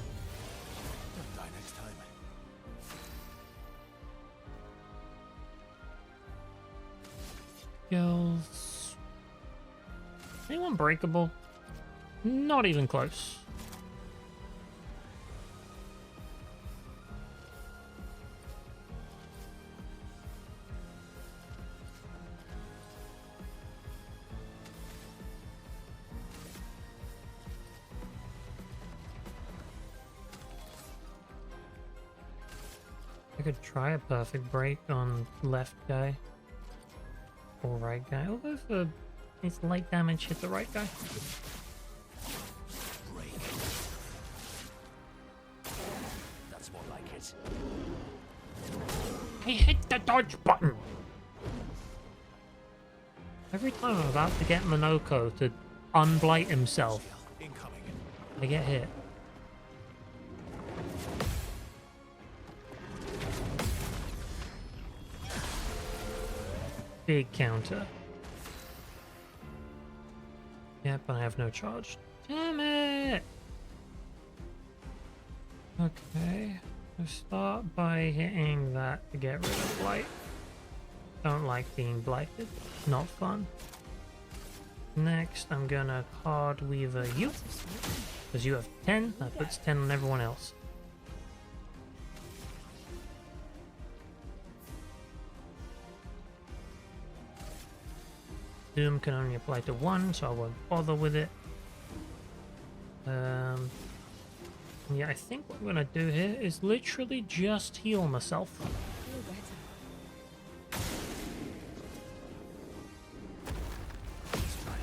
Don't die next time. Skills. Anyone breakable? Not even close. I could try a perfect break on left guy or right guy. I'll go for its light damage hit the right guy. Break. That's more like it. He hit the dodge button! Every time I'm about to get Minoko to unblight himself, Incoming. I get hit. Big counter. Yep, I have no charge. Damn it! Okay. Let's start by hitting that to get rid of blight. Don't like being blighted. Not fun. Next, I'm gonna card weaver you. Because you have 10, that puts 10 on everyone else. Doom can only apply to 1, so I won't bother with it. Yeah, I think what I'm gonna do here is literally just heal myself. Feel better. Let's try it.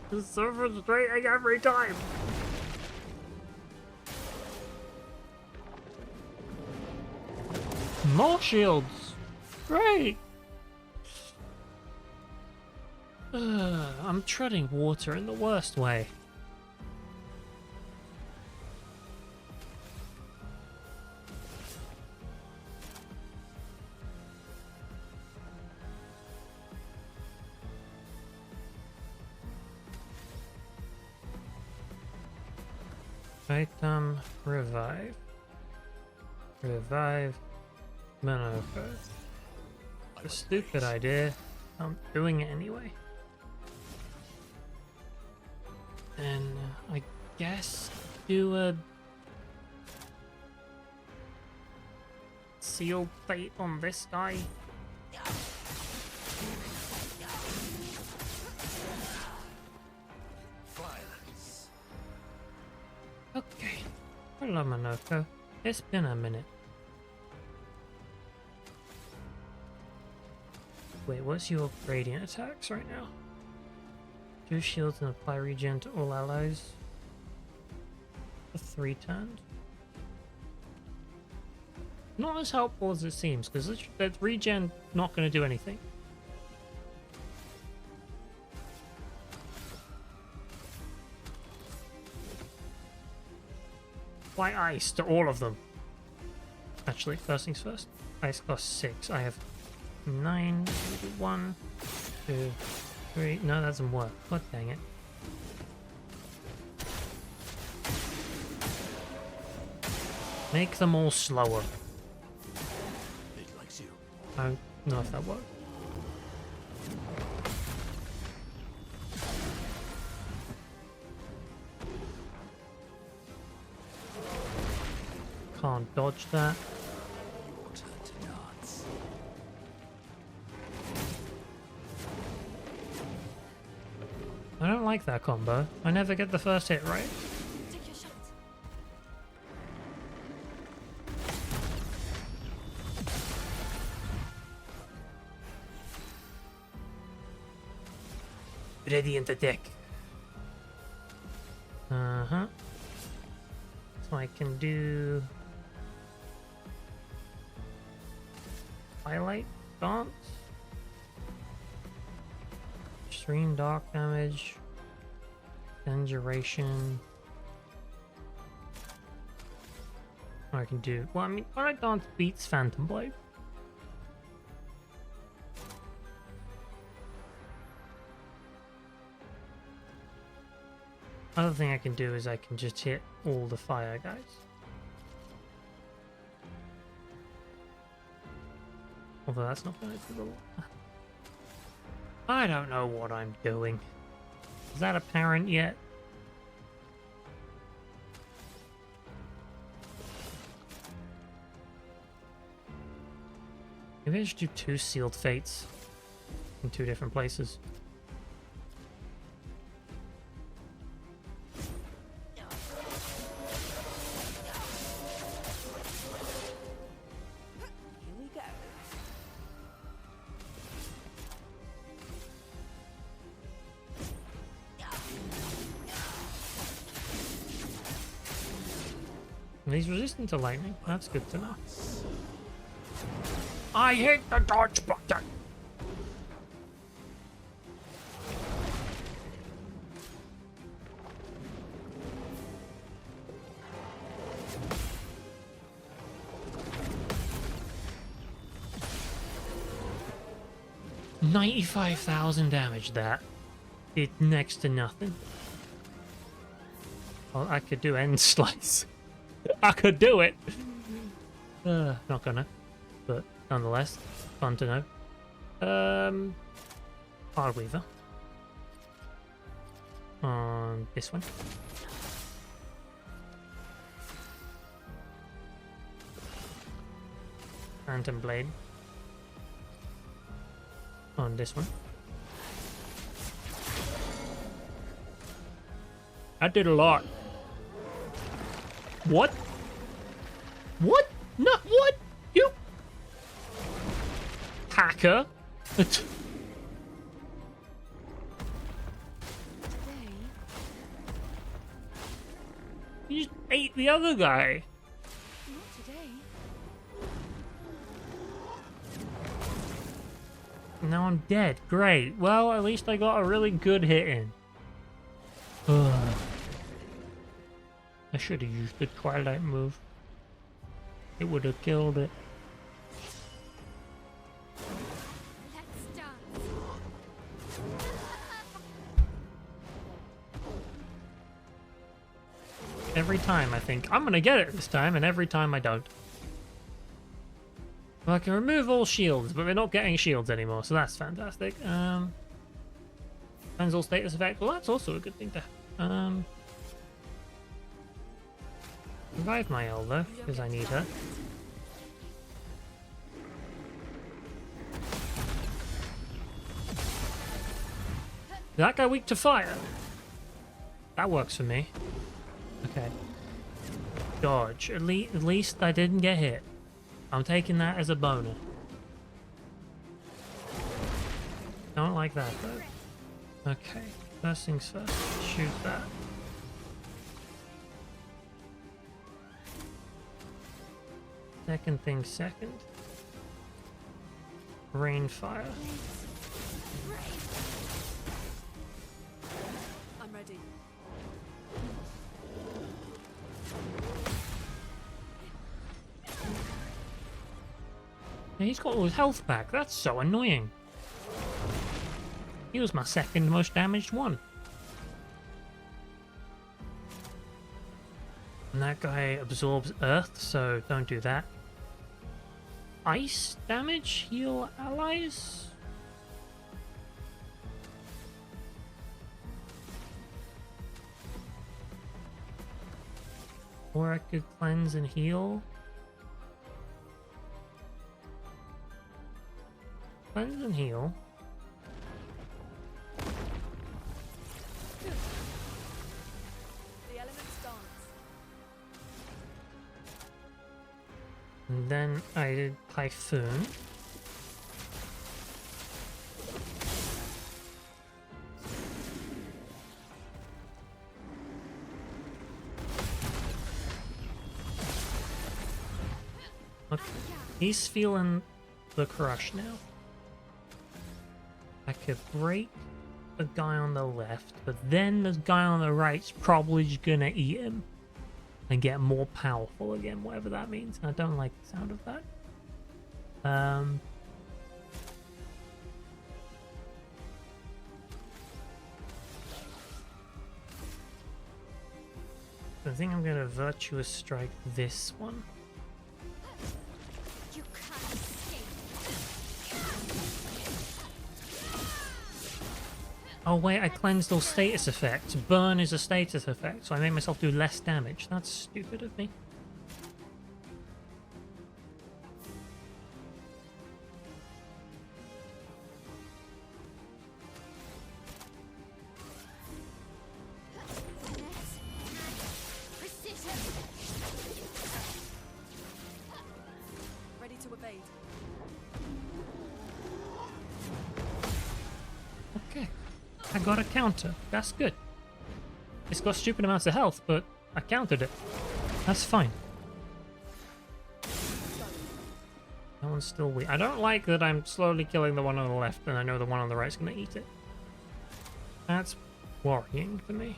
This is so frustrating every time. More shields. Great. I'm treading water in the worst way. Item, revive. Revive. Manoko. A stupid idea. I'm doing it anyway. And I guess do a sealed fate on this guy. Violence. Okay. Hello, Manoko. It's been a minute. Wait, what's your radiant attacks right now? 2 shields and apply regen to all allies for 3 turns. Not as helpful as it seems, because that regen not going to do anything. Apply ice to all of them. Actually, first things first. Ice costs 6. I have 9. 1, 2, 3. No, that doesn't work. God dang it. Make them all slower. It likes you. I don't know if that worked. Can't dodge that. Your turn to dance. I don't like that combo. I never get the first hit right. Take your shot. Radiant attack. Uh-huh. So I can do highlight dance. Extreme dark damage. Extend duration. Or I can do well, I mean, highlight dance beats Phantom Blade. Other thing I can do is I can just hit all the fire guys. Although that's not going to do a lot. I don't know what I'm doing. Is that apparent yet? Maybe I should do 2 sealed fates in 2 different places. Here we go. He's resistant to lightning. That's good to know. I hit the dodge button. $95,000 damage. That did next to nothing. Well, I could do end slice. I could do it. Not gonna, but nonetheless, fun to know. Hard Weaver on this one. Phantom Blade on this one. I did a lot. What? What? Not what? You hacker? Today, You just ate the other guy. not today. Now I'm dead. Great. Well, at least I got a really good hit in. Ugh. I should have used the Twilight move. It would have killed it. Let's dance. Every time I think, I'm gonna get it this time, and every time I don't. Well, I can remove all shields, but we're not getting shields anymore, so that's fantastic. Cleanse all status effect. Well, that's also a good thing to have. Revive my though, because I need her. Is that guy weak to fire? That works for me. Okay. Dodge. At least I didn't get hit. I'm taking that as a bonus. Don't like that though. Okay. First things first. Shoot that. Second thing second. Rain fire. I'm ready. Yeah, he's got all his health back. That's so annoying. He was my second most damaged one. And that guy absorbs earth, so don't do that. Ice damage? Heal allies? Or I could cleanse and heal. Cleanse and heal. The elements dance. And then I did Typhoon. Okay. He's feeling the crush now. I could break the guy on the left, but then the guy on the right's probably just gonna eat him and get more powerful again, whatever that means. I don't like the sound of that. I think I'm gonna Virtuous Strike this one. You can't escape. Oh wait, I cleansed all status effects. Burn is a status effect, so I made myself do less damage. That's stupid of me. Precision. Ready to evade. Okay. I got a counter. That's good. It's got stupid amounts of health, but I countered it. That's fine. That one's still weak. I don't like that I'm slowly killing the one on the left and I know the one on the right's gonna eat it. That's worrying to me.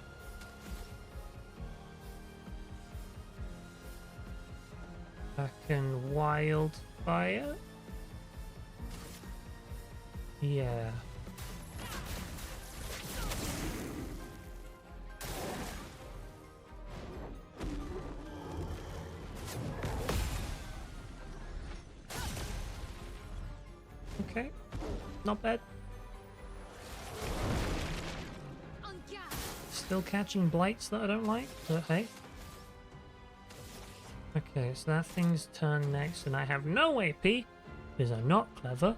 I can wildfire. Yeah. Okay, not bad. On gas. Still catching blights that I don't like, but hey. Okay, so that thing's turn next, and I have no AP because I'm not clever.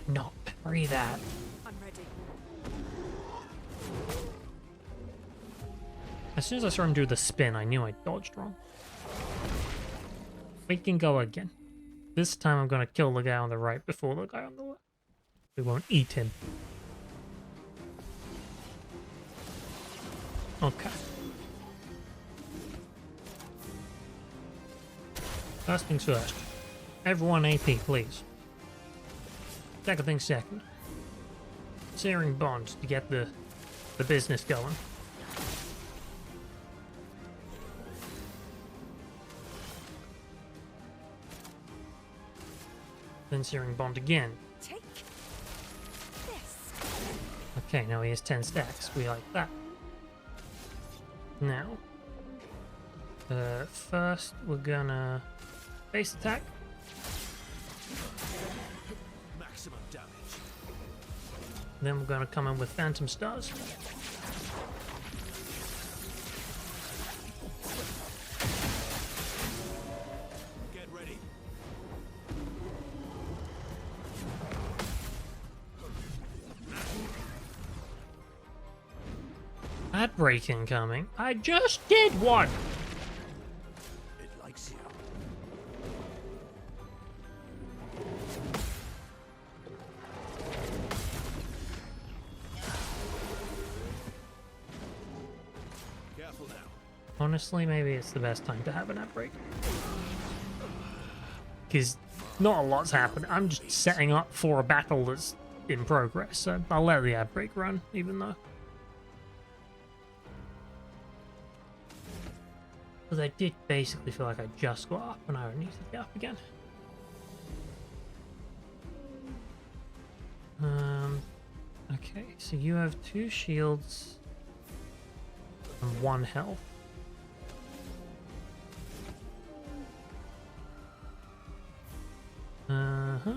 Not parry that. I'm ready. As soon as I saw him do the spin, I knew I dodged wrong. We can go again. This time I'm gonna kill the guy on the right before the guy on the left. We won't eat him. Okay. First things first. Everyone AP, please. Second thing second. Searing bonds to get the business going. then Searing Bond again. Take this. Okay, now he has 10 stacks. We like that. Now, first we're gonna base attack. Maximum damage. Then we're gonna come in with Phantom Stars. Get ready. Ad break incoming. I just did one! It likes you. Careful now. Honestly, maybe it's the best time to have an ad break. Because not a lot's happened. I'm just setting up for a battle that's in progress, so I'll let the ad break run, even though. Because I did basically feel like I just got up and I need to get up again. Okay, so you have 2 shields and 1 health. Uh-huh.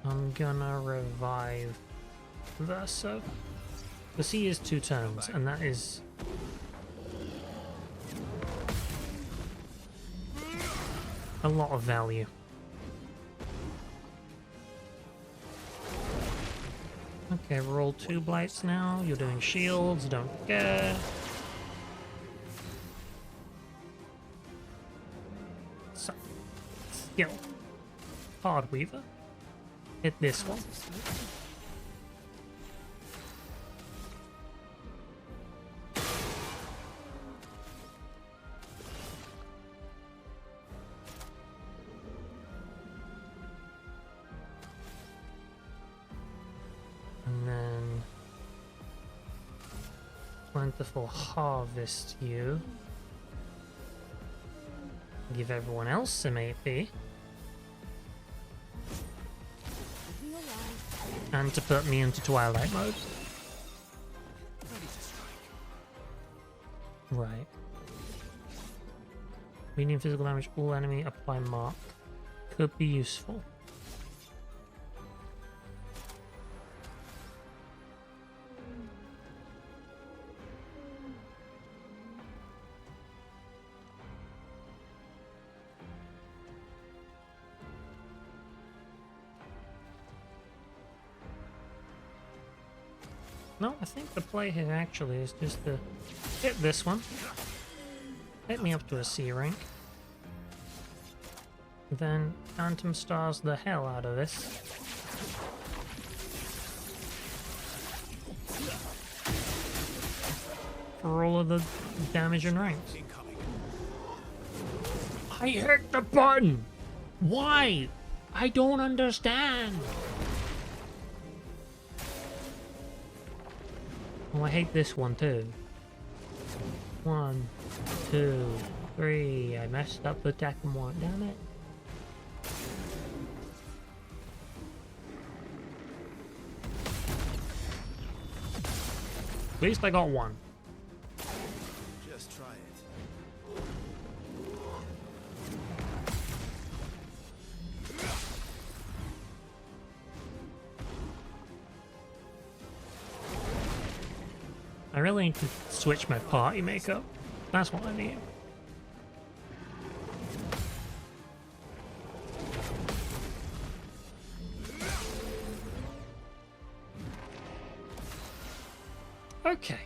I'm gonna revive Verso. Because he is 2 turns, and that is... a lot of value. Okay, roll 2 blights now. You're doing shields, don't care. So, skill. Hard Weaver. Hit this one. And then Plentiful Harvest you. Give everyone else some AP. And to put me into Twilight mode. Ready to strike. Right. Medium physical damage, all enemy, apply mark. Could be useful. No, I think the play here actually is just to hit this one. Hit me up to a C rank. Then Phantom Stars the hell out of this. For all of the damage and ranks. Incoming. I hit the button! Why? I don't understand! Oh, I hate this one too. 1, 2, 3. I messed up the attack and one. Damn it. At least I got 1. Just try it. I really need to switch my party makeup. That's what I need. Okay.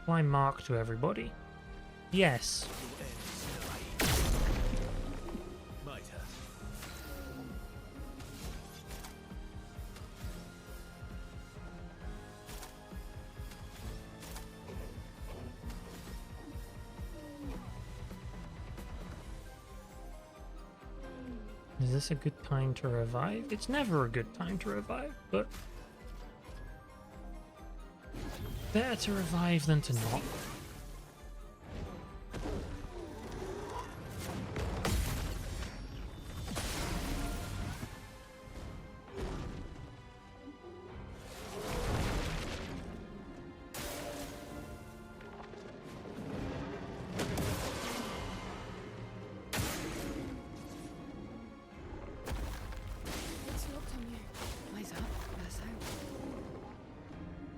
Apply mark to everybody. Yes. Might have. Is this a good time to revive? It's never a good time to revive, but Better to revive than to not. What's locked on you? Eyes up, that's out.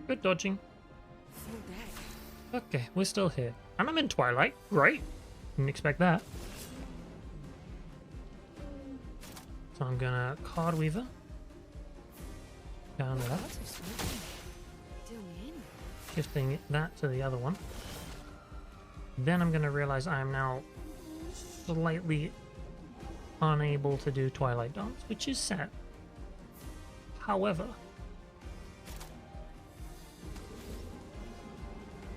Good dodging. Full deck. Okay, we're still here. And I'm in Twilight. Great. Didn't expect that. So I'm gonna Card Weaver. Down to that. Lots of smoking. Deal me in. Shifting that to the other one. Then I'm gonna realize I am now slightly unable to do Twilight Dance, which is sad. However,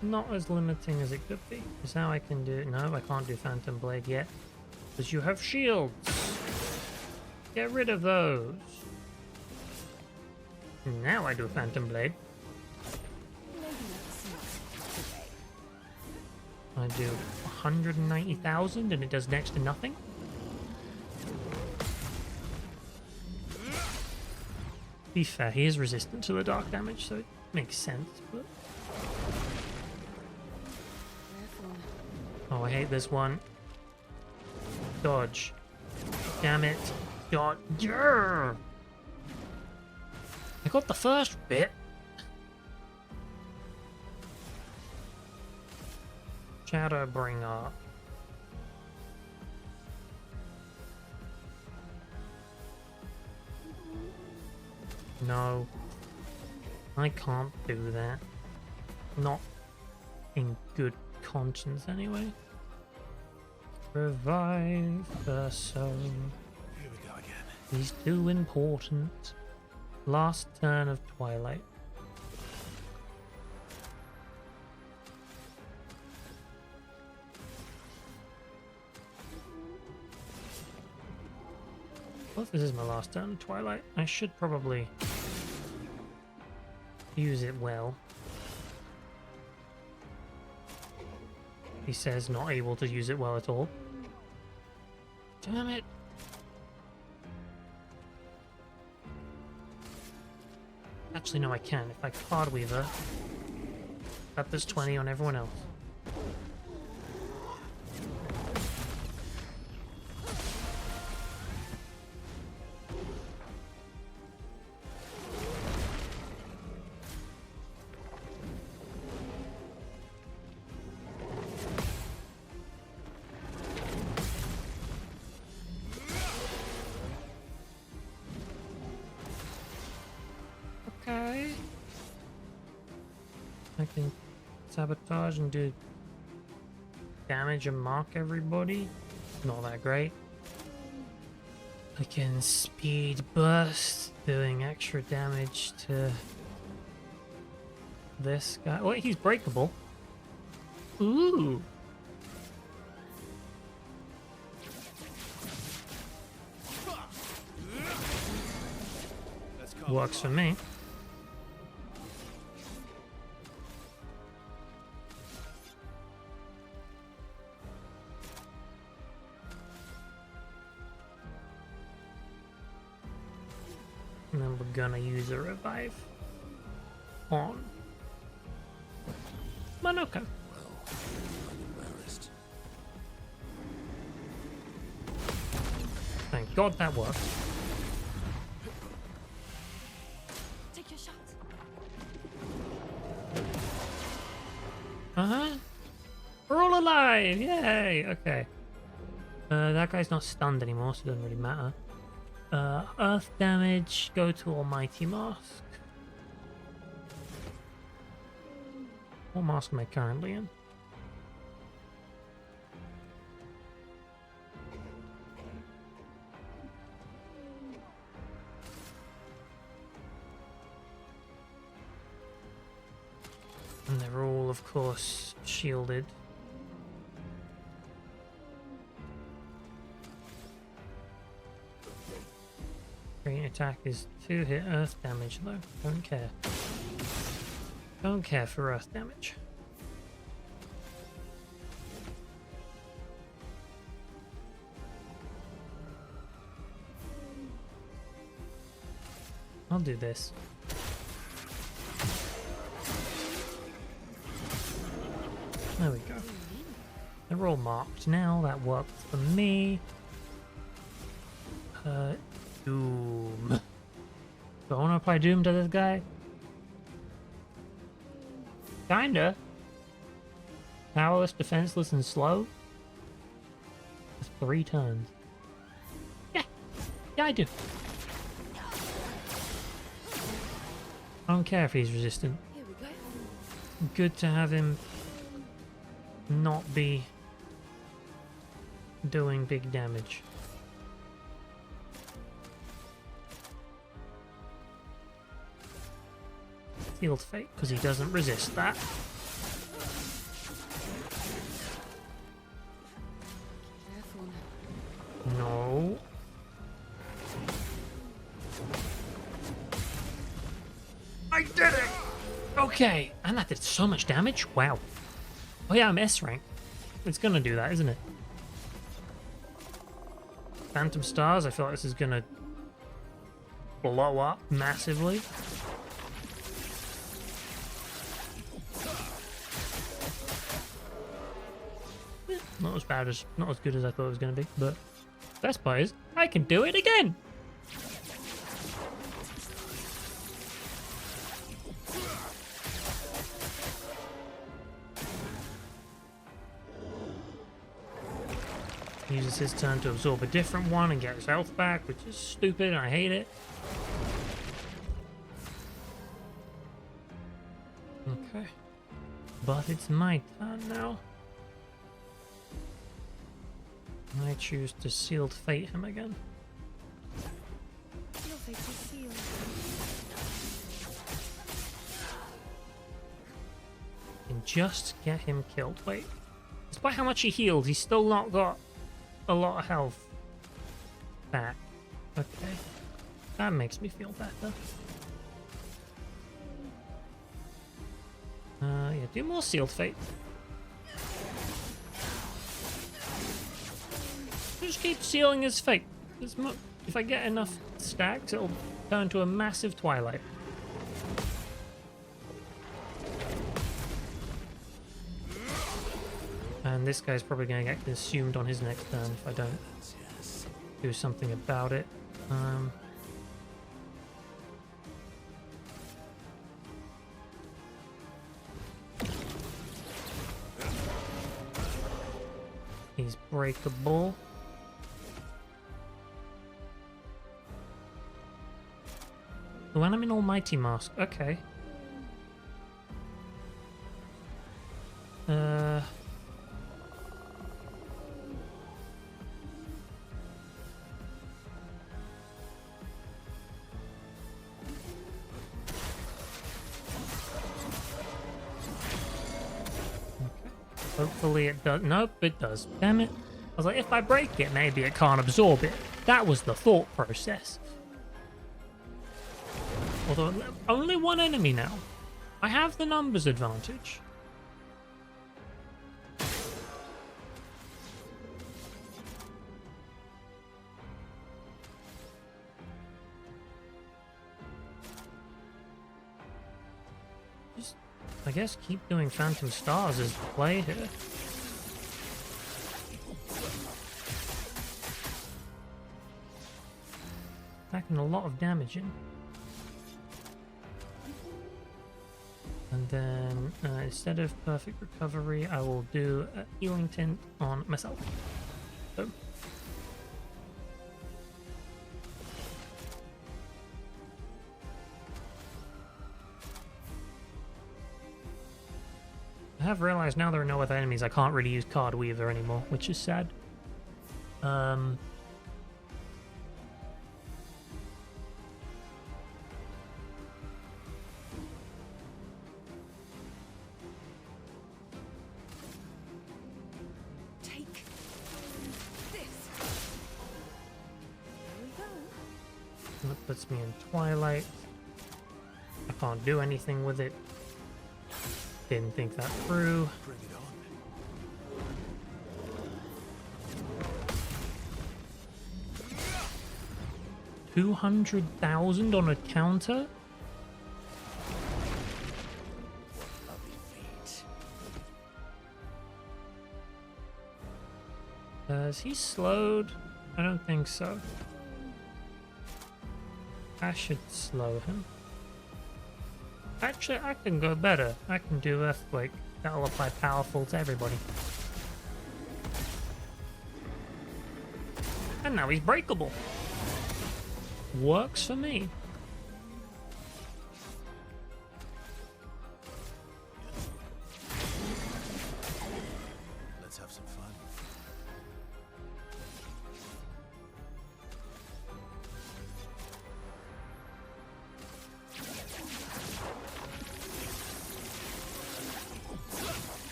not as limiting as it could be. Because now I can do... No, I can't do Phantom Blade yet. Because you have shields. Get rid of those. Now I do Phantom Blade. Maybe not so much today. I do 190,000 and it does next to nothing. To be fair, he is resistant to the dark damage, so it makes sense, but... Careful. Oh, I hate this one. Dodge. Damn it. Dodge. Yeah! I got the first bit. Shadowbringer. No. I can't do that. Not in good conscience anyway. Revive the soul. Here we go again. He's too important. Last turn of Twilight. Well, if this is my last turn of Twilight, I should probably use it well. He says not able to use it well at all. Damn it! Actually, no, I can. If I Card Weaver, that does 20 on everyone else. Okay. I can sabotage and do damage and mark everybody. Not that great. I can speed burst, doing extra damage to this guy. Oh, he's breakable. Ooh. Works for me. And then we're gonna use a revive on Monoka. Well, I'm embarrassed. Thank God that worked. Take your shot. Uh-huh. We're all alive! Yay! Okay. That guy's not stunned anymore, so it doesn't really matter. Earth damage, go to Almighty Mask. What mask am I currently in? And they're all, of course, shielded. Radiant attack is 2 hit earth damage though, don't care. Don't care for earth damage. I'll do this. There we go. They're all marked now. That worked for me. Doom. Do I want to apply Doom to this guy? Kinda. Powerless, defenseless, and slow? That's 3 turns. Yeah. Yeah, I do. I don't care if he's resistant. Here we go. Good to have him not be doing big damage. Sealed Fate, because he doesn't resist that. Careful. No. I did it! Okay, and that did so much damage. Wow. Oh yeah, I'm S rank. It's gonna do that, isn't it? Phantom Stars, I feel like this is gonna blow up massively. Not as bad as, not as good as I thought it was gonna be, but best part is, I can do it again! Uses his turn to absorb a different one and get his health back, which is stupid and I hate it. Okay. But it's my turn now. I choose to Sealed Fate him again. Your fate is sealed. And just get him killed. Wait. Despite how much he healed, he's still not got a lot of health back. Okay. That makes me feel better. Yeah, do more Sealed Fate. Just keep sealing his fate. If I get enough stacks, it'll turn to a massive Twilight. And this guy's probably going to get consumed on his next turn if I don't do something about it. He's breakable. When I'm in Almighty Mask, okay. Hopefully it does. Nope, it does. Damn it. I was like, if I break it, maybe it can't absorb it. That was the thought process. Although, only one enemy now. I have the numbers advantage. Just, I guess, keep doing Phantom Stars as the play here. Packing a lot of damage in. And then, instead of Perfect Recovery, I will do a Healing Tint on myself. So. I have realized now there are no other enemies, I can't really use Card Weaver anymore, which is sad. That puts me in Twilight. I can't do anything with it. Didn't think that through. Bring it on. 200,000 on a counter? Lovely feet. Is he slowed? I don't think so. I should slow him. Actually, I can go better. I can do Earthquake. That'll apply powerful to everybody. And now he's breakable. Works for me. Let's have some fun.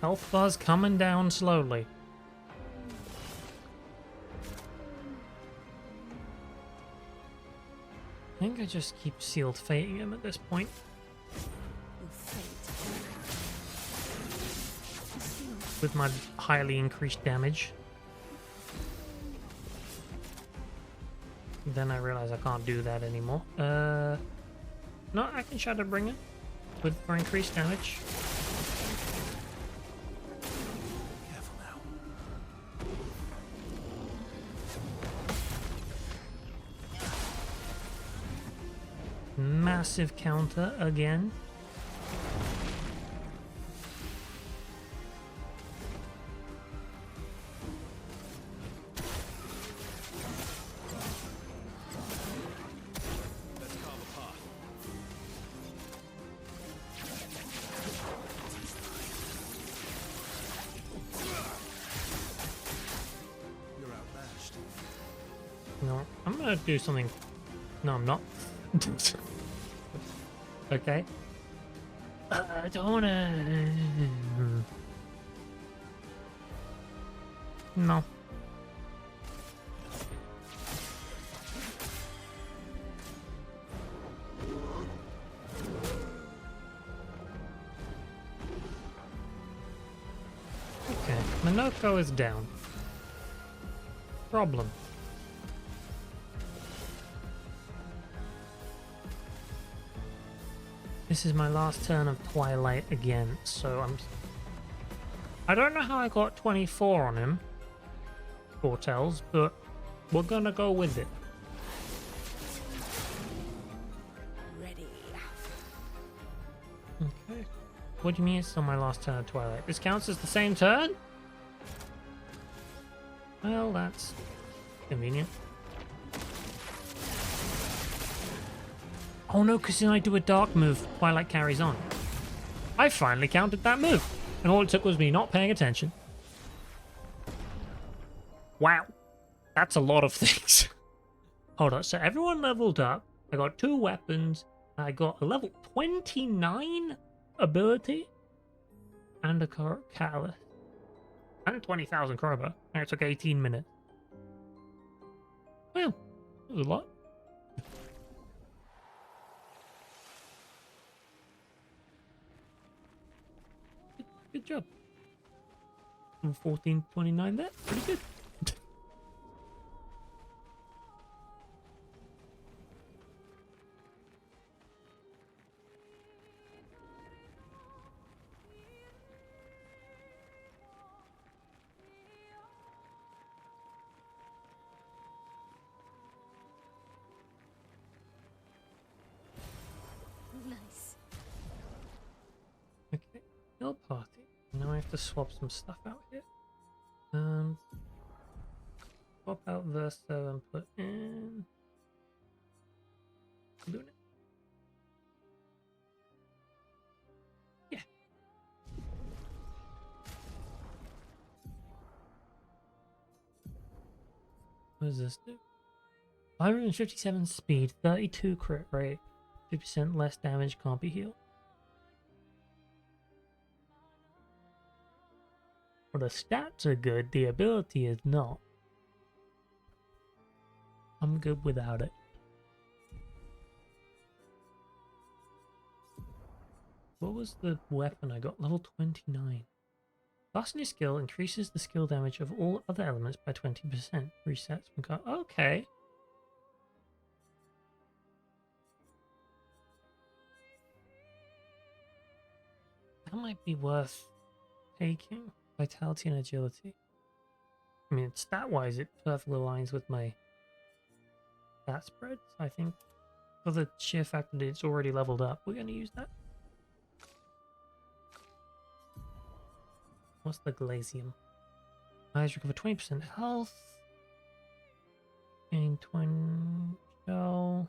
Health bar's coming down slowly. I think I just keep sealed fating him at this point. Your fate. With my highly increased damage. Then I realize I can't do that anymore. No, I can Shadowbringer with for increased damage. Careful now. Massive counter again. Let's carve a path. You're outmatched. No, I'm gonna do something. No, I'm not. Okay. I don't wanna. No. Okay, Minoko is down. Problem. This is my last turn of Twilight again, so I don't know how I got 24 on him, Foretells, but we're gonna go with it. Ready. Okay. What do you mean it's on my last turn of Twilight? This counts as the same turn? Well, that's convenient. Oh no, because then I do a dark move, Twilight carries on. I finally counted that move, and all it took was me not paying attention. Wow, that's a lot of things. Hold on, so everyone leveled up. I got 2 weapons, I got a level 29 ability, and a catalyst, and 20,000 crowbar, and it took 18 minutes. Well, that was a lot. Good job. 1429 there. Pretty good. Nice. Okay. Hill party. Now I have to swap some stuff out here. Swap out Verso and put in Luna. Yeah. What does this do? 557 speed, 32 crit rate, 50% less damage, can't be healed. Well, the stats are good, the ability is not. I'm good without it. What was the weapon I got? Level 29. Fastening skill increases the skill damage of all other elements by 20%. Resets when got. Okay. That might be worth taking. Vitality and agility. I mean, stat-wise, it perfectly aligns with my stat spreads. I think for the sheer fact that it's already leveled up, we're going to use that. What's the Glacium? Eyes recover 20% health. Gain 20 shell.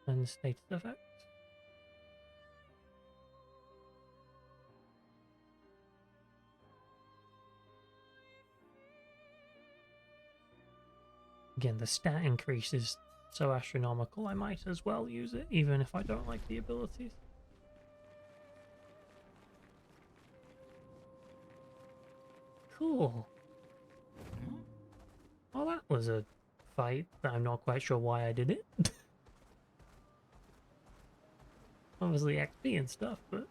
And status effect. Again, the stat increase is so astronomical, I might as well use it, even if I don't like the abilities. Cool. Well, that was a fight that I'm not quite sure why I did it. Obviously XP and stuff, but...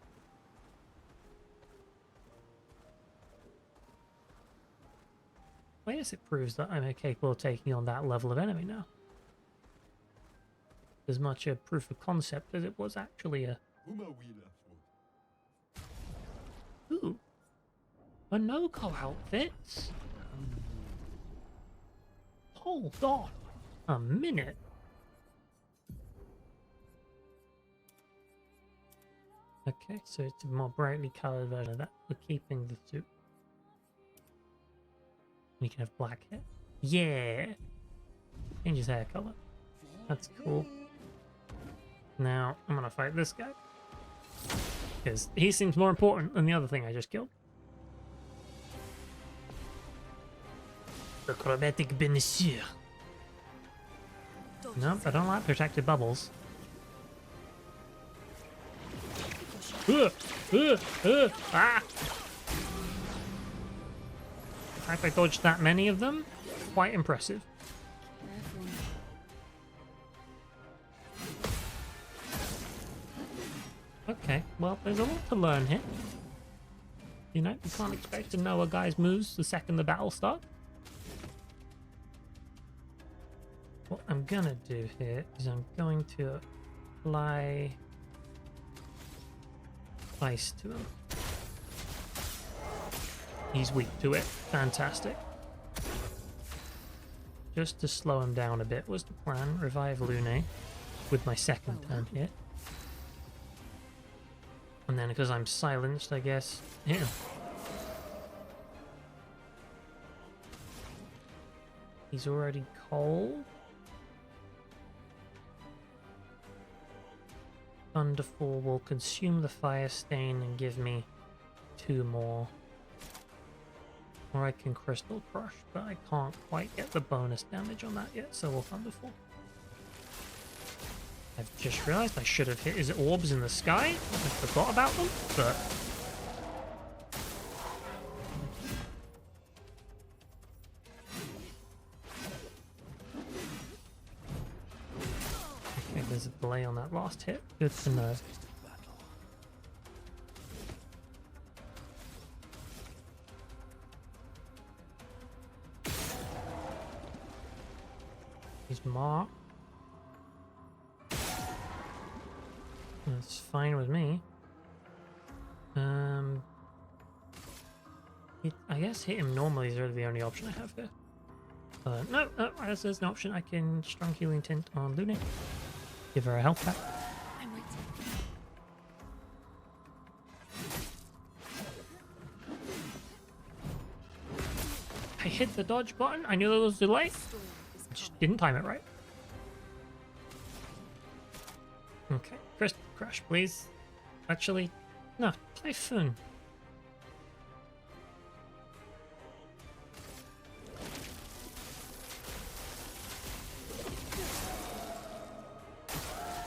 I guess it proves that I'm capable of taking on that level of enemy now. As much a proof of concept as it was actually a... Ooh. A no-co outfit? Hold on a minute. Okay, so it's a more brightly colored version of that. We're keeping the suit. You can have black hair. Yeah! Changes hair color. That's cool. Now, I'm gonna fight this guy. Because he seems more important than the other thing I just killed. The chromatic Benissir. Nope, I don't like protected bubbles. Ah! The fact I dodged that many of them, quite impressive. Okay, well, there's a lot to learn here. You know, you can't expect to know a guy's moves the second the battle starts. What I'm gonna do here is I'm going to apply ice to him. He's weak to it. Fantastic. Just to slow him down a bit was the plan. Revive Lune with my second turn here. And then because I'm silenced, I guess, hit him. He's already cold. Thunderfall will consume the fire stain and give me 2 more. Or I can Crystal Crush, but I can't quite get the bonus damage on that yet, so we'll Thunderfall. I've just realised I should have hit his orbs in the sky. I forgot about them, but... Okay, there's a delay on that last hit. Good to know. He's marked. That's fine with me. I guess hit him normally is really the only option I have here. No, as there's an option, I can strong healing tint on Lune. Give her a health pack. I'm waiting. I hit the dodge button. I knew there was a delay. I just didn't time it right. Okay, Crystal Crush, please. Actually, no, Typhoon.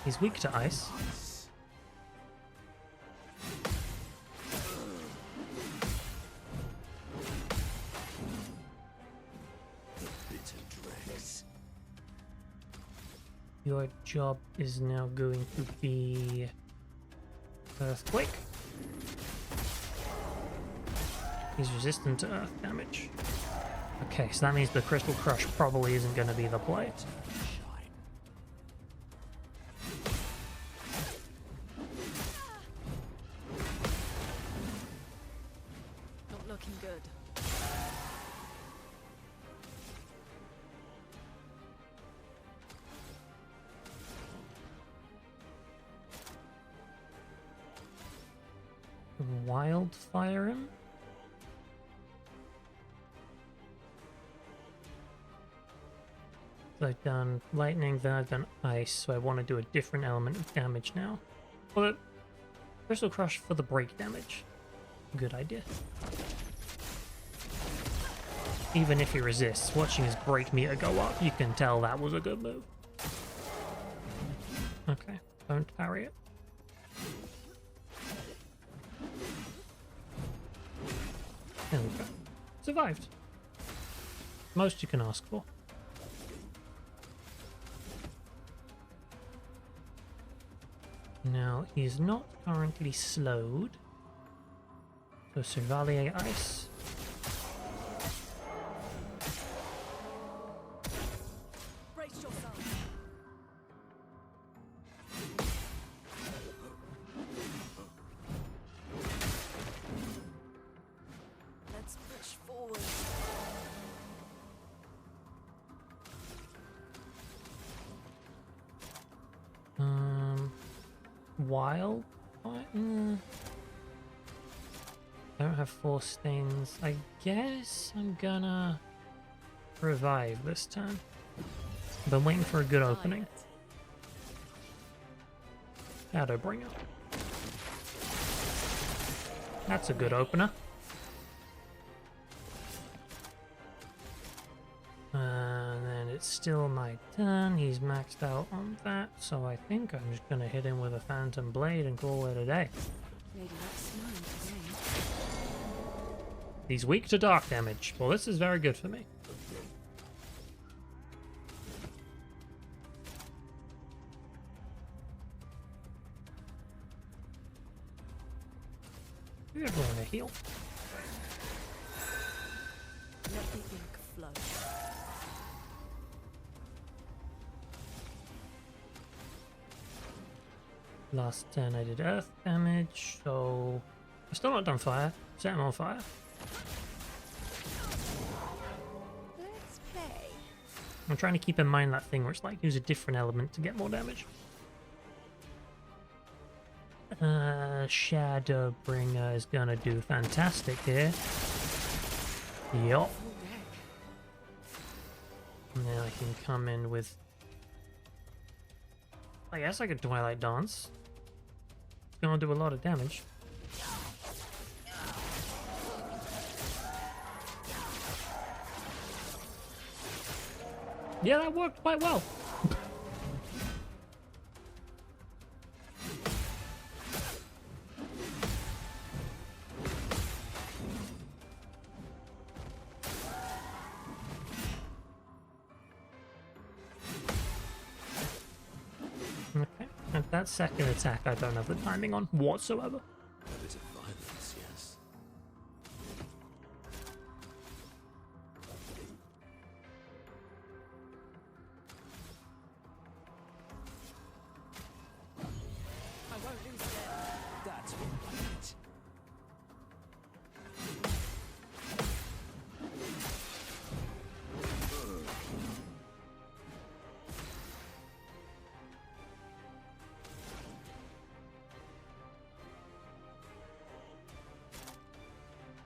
He's weak to ice. Your job is now going to be Earthquake. He's resistant to earth damage. Okay, so that means the Crystal Crush probably isn't going to be the play. Not looking good. Wildfire him? So I've done lightning, then I've done ice, so I want to do a different element of damage now. Well, Crystal Crush for the break damage. Good idea. Even if he resists, watching his break meter go up, you can tell that was a good move. Okay, don't parry it. There we go. Survived. Most you can ask for. Now, he's not currently slowed. So Chevalier Ice. Brace yourself. Let's push forward. Wild? I don't have 4 stains. I guess I'm gonna revive this turn. Been waiting for a good opening. Shadowbringer. That's a good opener. And then it's still my turn. He's maxed out on that, so I think I'm just gonna hit him with a Phantom Blade and call it a day. Lady Luck's smiling today. He's weak to dark damage. Well, this is very good for me. Give everyone a heal. Let the ink flow. Last turn I did earth damage, so I've still not done fire. Set him on fire. Let's play. I'm trying to keep in mind that thing where it's like use a different element to get more damage. Shadowbringer is gonna do fantastic here. Yup. Full deck. Now I can come in with, I guess I could Twilight Dance. It's gonna do a lot of damage. Yeah, that worked quite well. Okay, and that second attack I don't have the timing on whatsoever. A bit of violence, yes. I won't lose it. That's what I meant.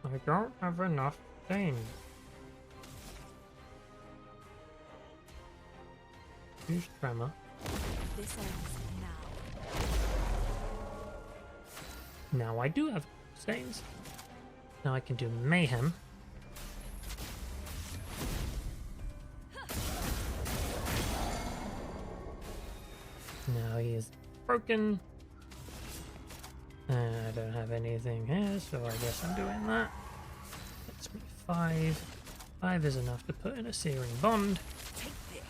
I don't have enough pain. Use Tremor. This ends now. Now I do have stains. Now I can do Mayhem. Now he is broken. I don't have anything here, so I guess I'm doing that. That's me 5. 5 is enough to put in a Searing Bond. Take this.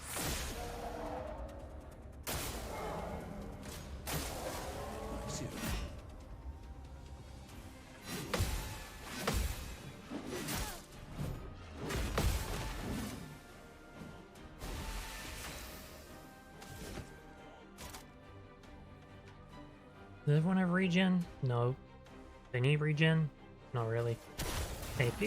Zero. Does everyone have regen? No. They need regen? Not really. AP.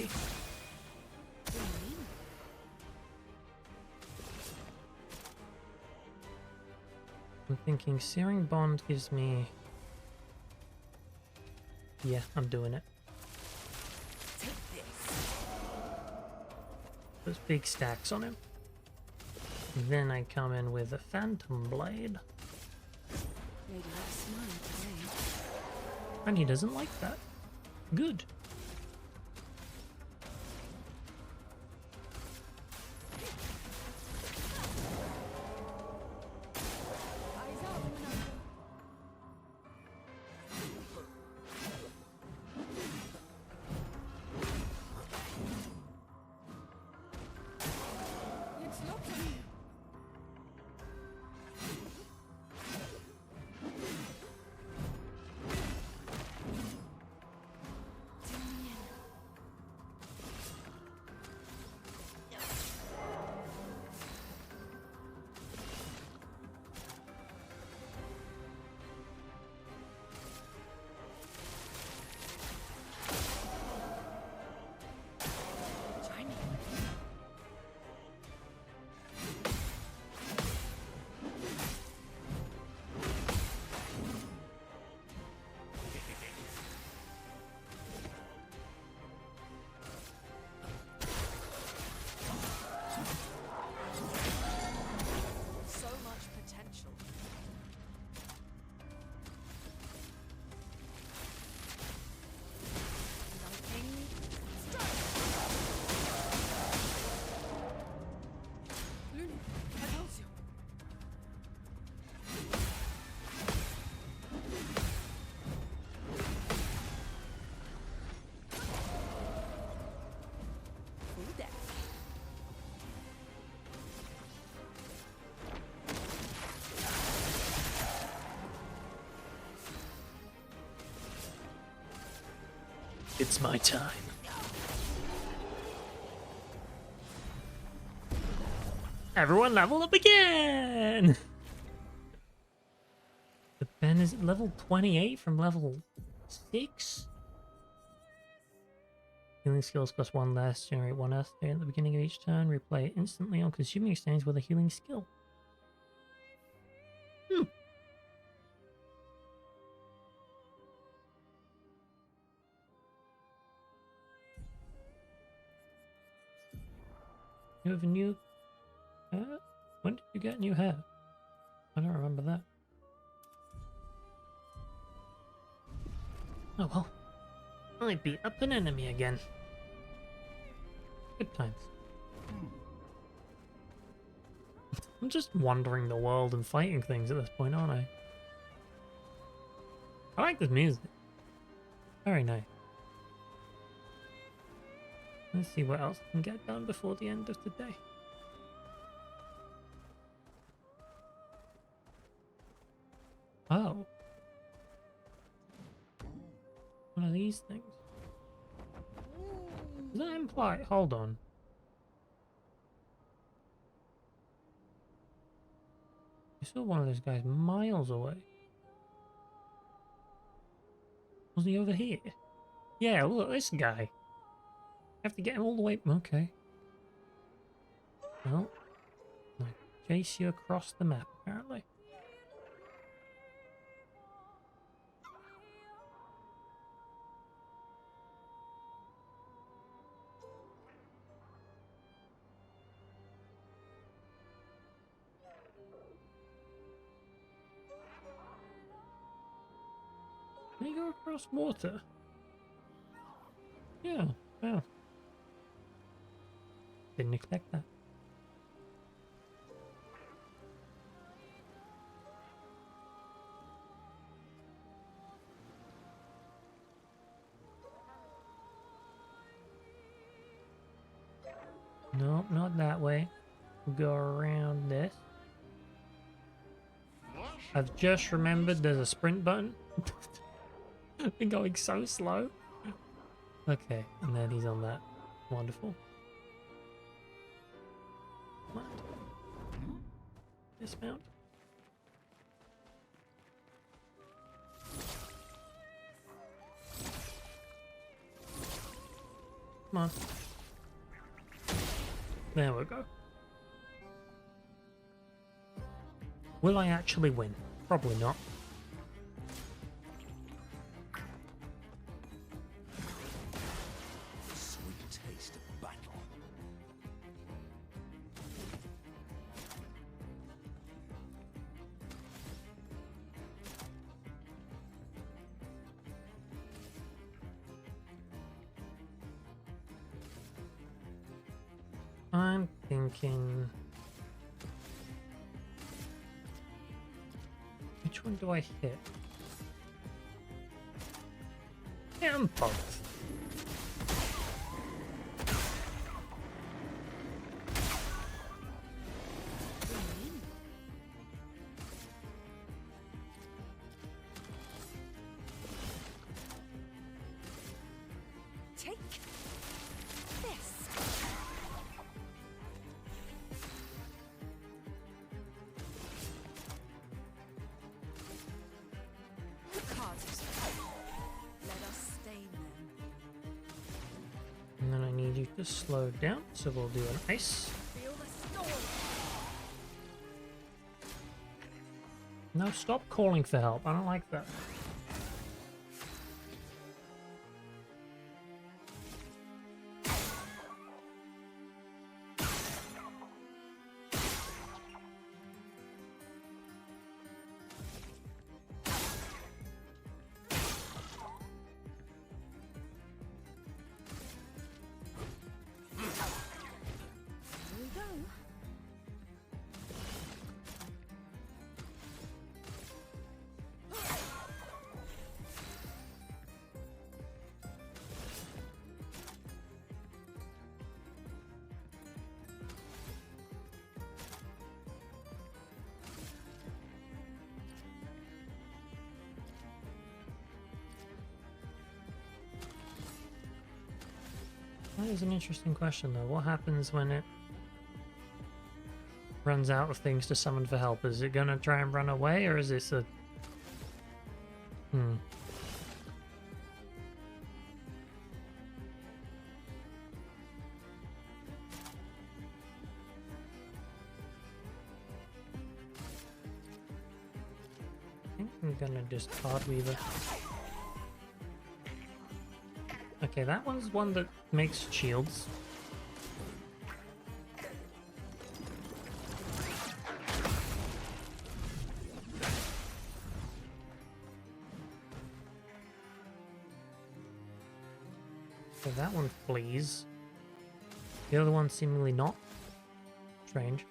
I'm thinking Searing Bond gives me... Yeah, I'm doing it. Take this. Those big stacks on him. Then I come in with a Phantom Blade. Lady with a smile today. And he doesn't like that. Good. Eyes up, Monaco. It's lovely. Join me. So much potential. Lightning. Luni, Excelsior. Full death. It's my time. Everyone level up again! The Ben is level 28 from level 6? Healing skills cost 1 less, generate 1 earth day at the beginning of each turn, replay it instantly on consuming exchange with a healing skill. You have a new hair? When did you get new hair? I don't remember that. Oh well. I beat up an enemy again. Good times. I'm just wandering the world and fighting things at this point, aren't I? I like this music. Very nice. Let's see what else I can get done before the end of the day. Oh. What are these things? Does that imply... Hold on. I saw one of those guys miles away. Was he over here? Yeah, look, this guy. I have to get him all the way... Okay. Well, I chase you across the map, apparently. Can you go across water? Yeah, wow. Didn't expect that. No, not that way. We'll go around this. I've just remembered there's a sprint button. Been going so slow. Okay, and then he's on that. Wonderful. What? Dismount. Come on. There we go. Will I actually win? Probably not. The sweet taste of battle. I'm thinking... Which one do I hit? Yeah, I'm both. Take this. The cards are spread. Let us stain them. And then I need you to slow down, so we'll do an ice. Feel the storm. No, stop calling for help. I don't like that. Here we go. That is an interesting question, though. What happens when it runs out of things to summon for help? Is it gonna try and run away, or is this a... I think I'm gonna just Card Weaver. Okay, that one's one that makes shields. So that one flees. The other one seemingly not. Strange.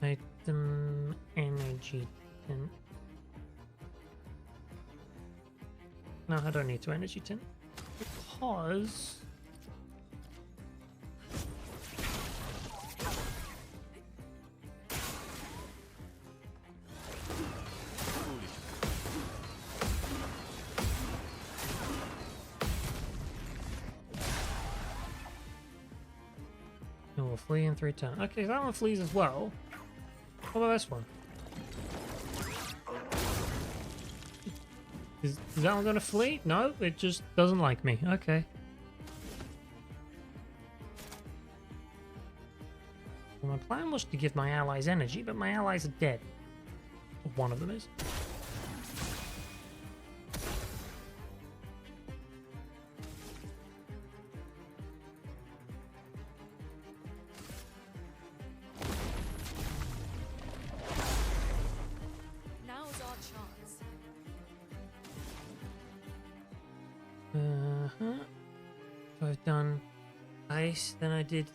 Item energy tin. No, I don't need to energy tin because it will flee in 3 turns. Okay, that one flees as well. What about this one? Is that one gonna flee? No, it just doesn't like me. Okay. Well, my plan was to give my allies energy, but my allies are dead. Or one of them is. Now's our chance. Uh-huh. So I've done ice, then I did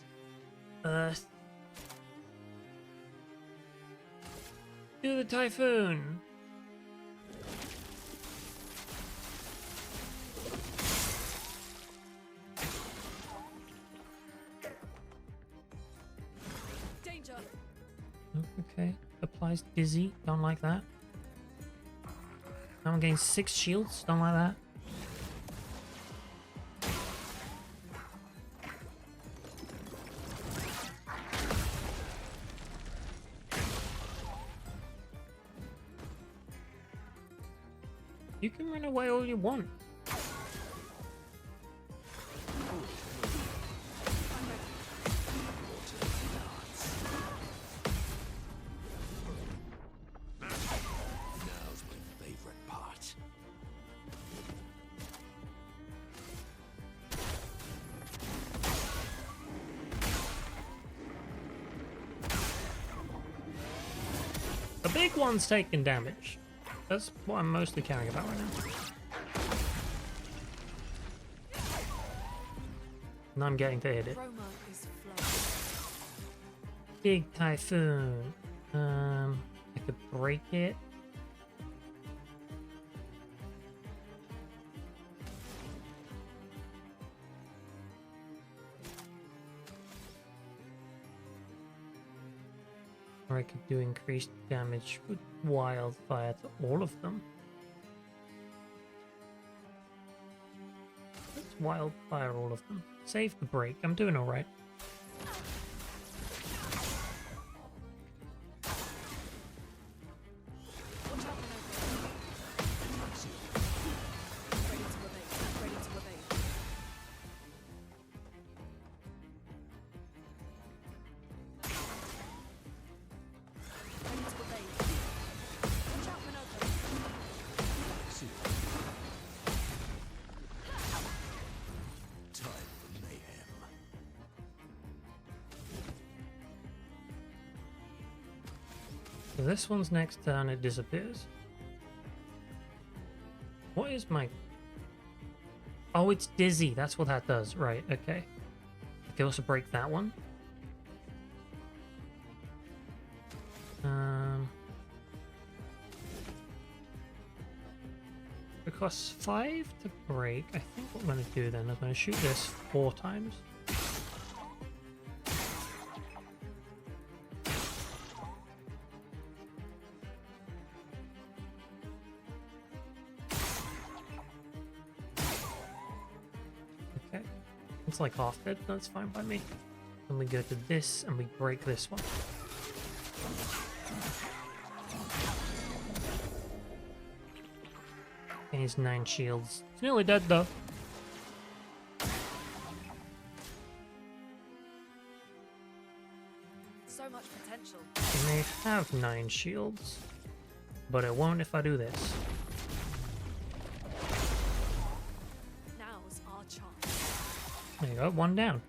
earth. Do the typhoon. Danger! Oh, okay. Applies dizzy. Don't like that. Now I'm getting 6 shields. Don't like that. You can run away all you want. Now's my favorite part. The big one's taking damage. That's what I'm mostly caring about right now. And I'm getting to hit it. Chroma is flowing. Big typhoon. I could break it. Or I could do increased damage with wildfire to all of them. Let's wildfire all of them. Save the break. I'm doing alright. Watch out, Manova. Ready to evade. Ready to evade. Ready to evade. Watch out, Manova. Time for mayhem. So this one's next turn, it disappears. What is my... Oh, it's dizzy. That's what that does. Right, okay. I can also break that one. It costs 5 to break. I think what I'm going to do then, I'm going to shoot this 4 times. Okay. It's like half dead. That's fine by me. Then we go to this and we break this one. He's 9 shields. It's nearly dead though. So much potential. It may have 9 shields, but it won't if I do this. Now's our chance. There you go, 1 down.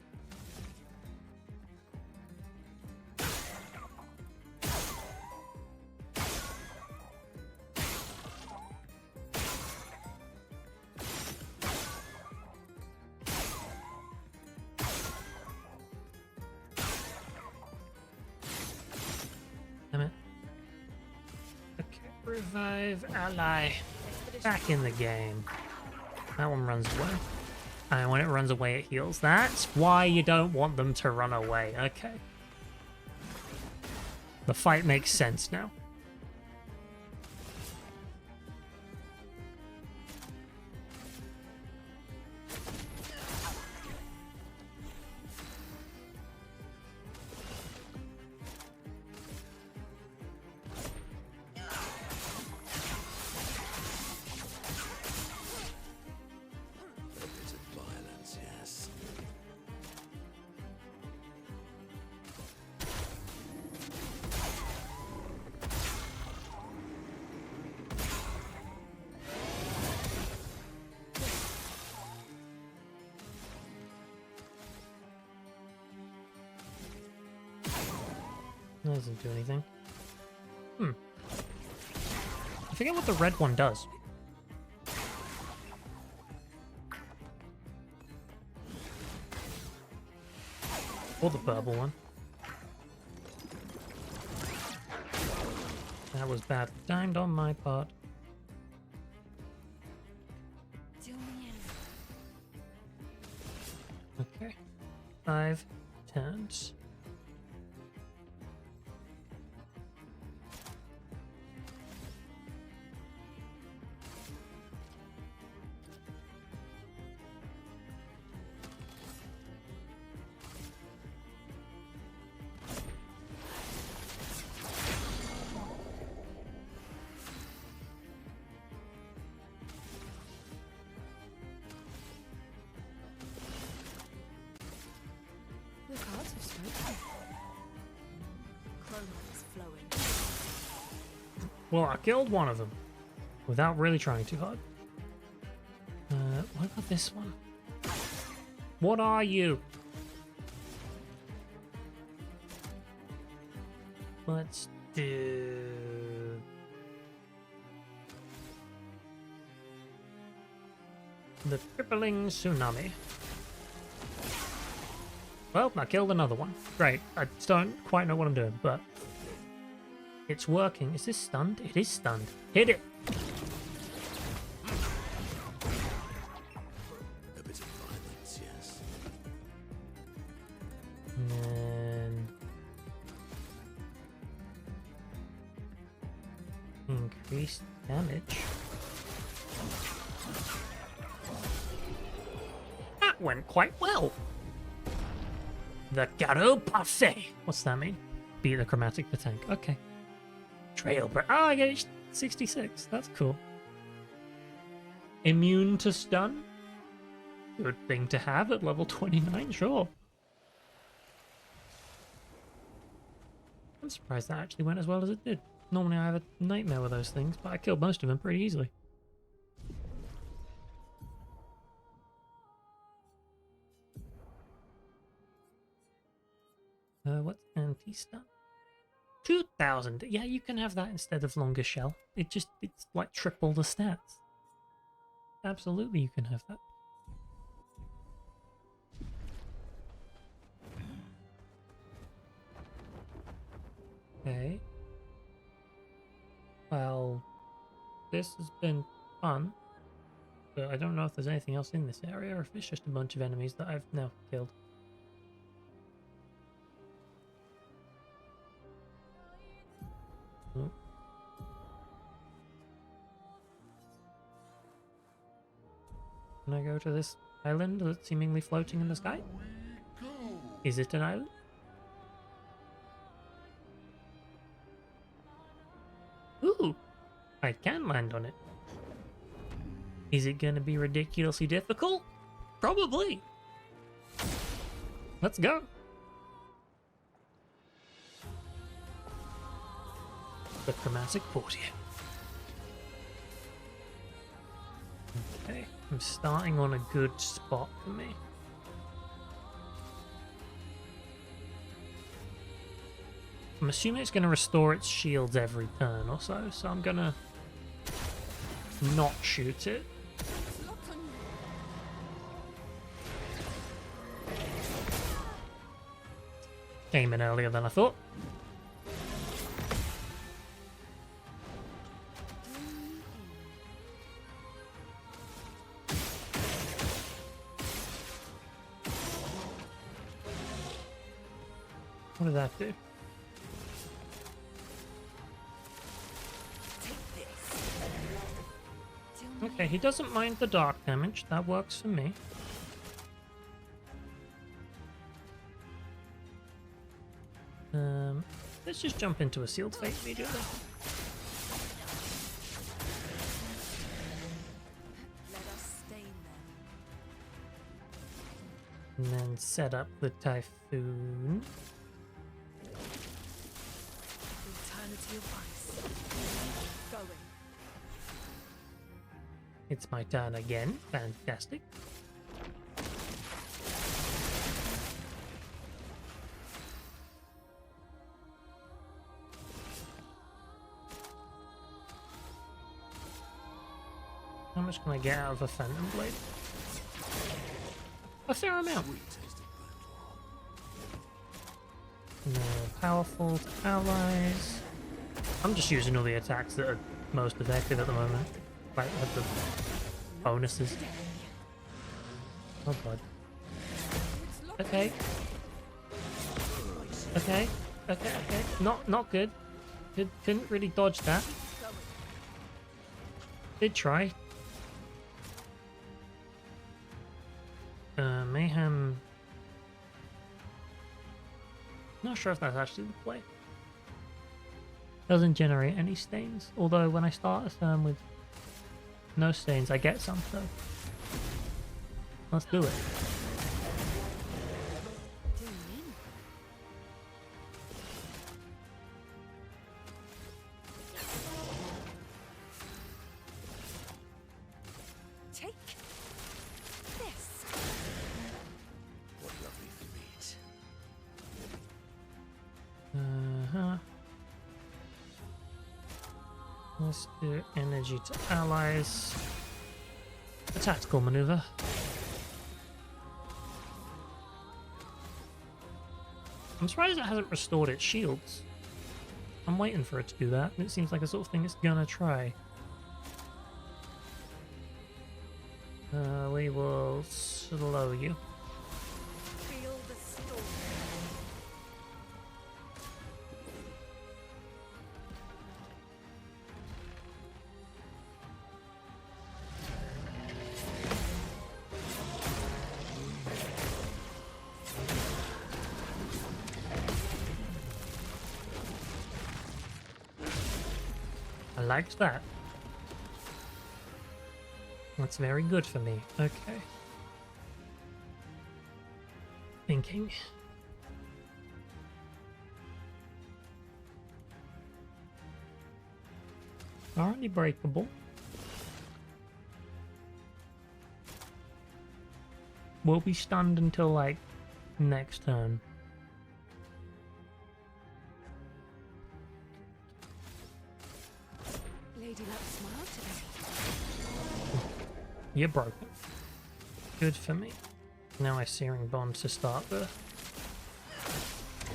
Damn it. Okay, revive ally. Back in the game. That one runs away. And when it runs away, it heals. That's why you don't want them to run away. Okay. The fight makes sense now. A bit of violence, yes. That doesn't do anything. I forget what the red one does. Or the purple one. That was bad timed on my part. Do me in. Okay. 5 turns. the cards have spoken. Chroma is flowing. Well, I killed one of them without really trying too hard. What about this one? What are you? Let's do... the crippling tsunami. Well, I killed another one. Great. I don't quite know what I'm doing, but it's working. Is this stunned? It is stunned. Hit it. A bit of violence, yes. And then increased damage. That went quite well. The Garo Passe. What's that mean? Beat the chromatic per tank. Okay. Trail break. Oh, I get 66. That's cool. Immune to stun. Good thing to have at level 29, sure. I'm surprised that actually went as well as it did. Normally I have a nightmare with those things, but I killed most of them pretty easily. What's anti-stun? 2,000. Yeah, you can have that instead of longer shell. It's like triple the stats. Absolutely, you can have that. Okay. Well, this has been fun, but I don't know if there's anything else in this area or if it's just a bunch of enemies that I've now killed. Oh. Can I go to this island that's seemingly floating in the sky? Go. Is it an island? Ooh! I can land on it. Is it gonna be ridiculously difficult? Probably. Let's go. The chromatic portier. Okay, I'm starting on a good spot for me. I'm assuming it's going to restore its shields every turn or so, so I'm going to not shoot it. Came in earlier than I thought. What did that do? Okay, he doesn't mind the dark damage. That works for me. Let's just jump into a sealed fate immediately. Let us stain them. And then set up the typhoon. Eternity of ice. Going. It's my turn again. Fantastic. How much can I get out of a Phantom Blade? A fair amount. Sweet taste of burnt No, powerful to allies. I'm just using all the attacks that are most effective at the moment. Like with the bonuses. Oh god. Okay. Okay. Okay. Okay. Not good. Couldn't really dodge that. Did try. Mayhem. Not sure if that's actually the play. Doesn't generate any stains. Although when I start a turn with no stains, I get some, so let's do it. Let's do energy to allies. A tactical maneuver. I'm surprised it hasn't restored its shields. I'm waiting for it to do that, and it seems like a sort of thing it's gonna try. We will slow you. Feel the storm. I liked that. That's very good for me. Okay. Thinking. Already breakable. We'll be stunned until, like, next turn. Lady Luck smiled today. You're broken. Good for me. Now I Searing Bombs to start the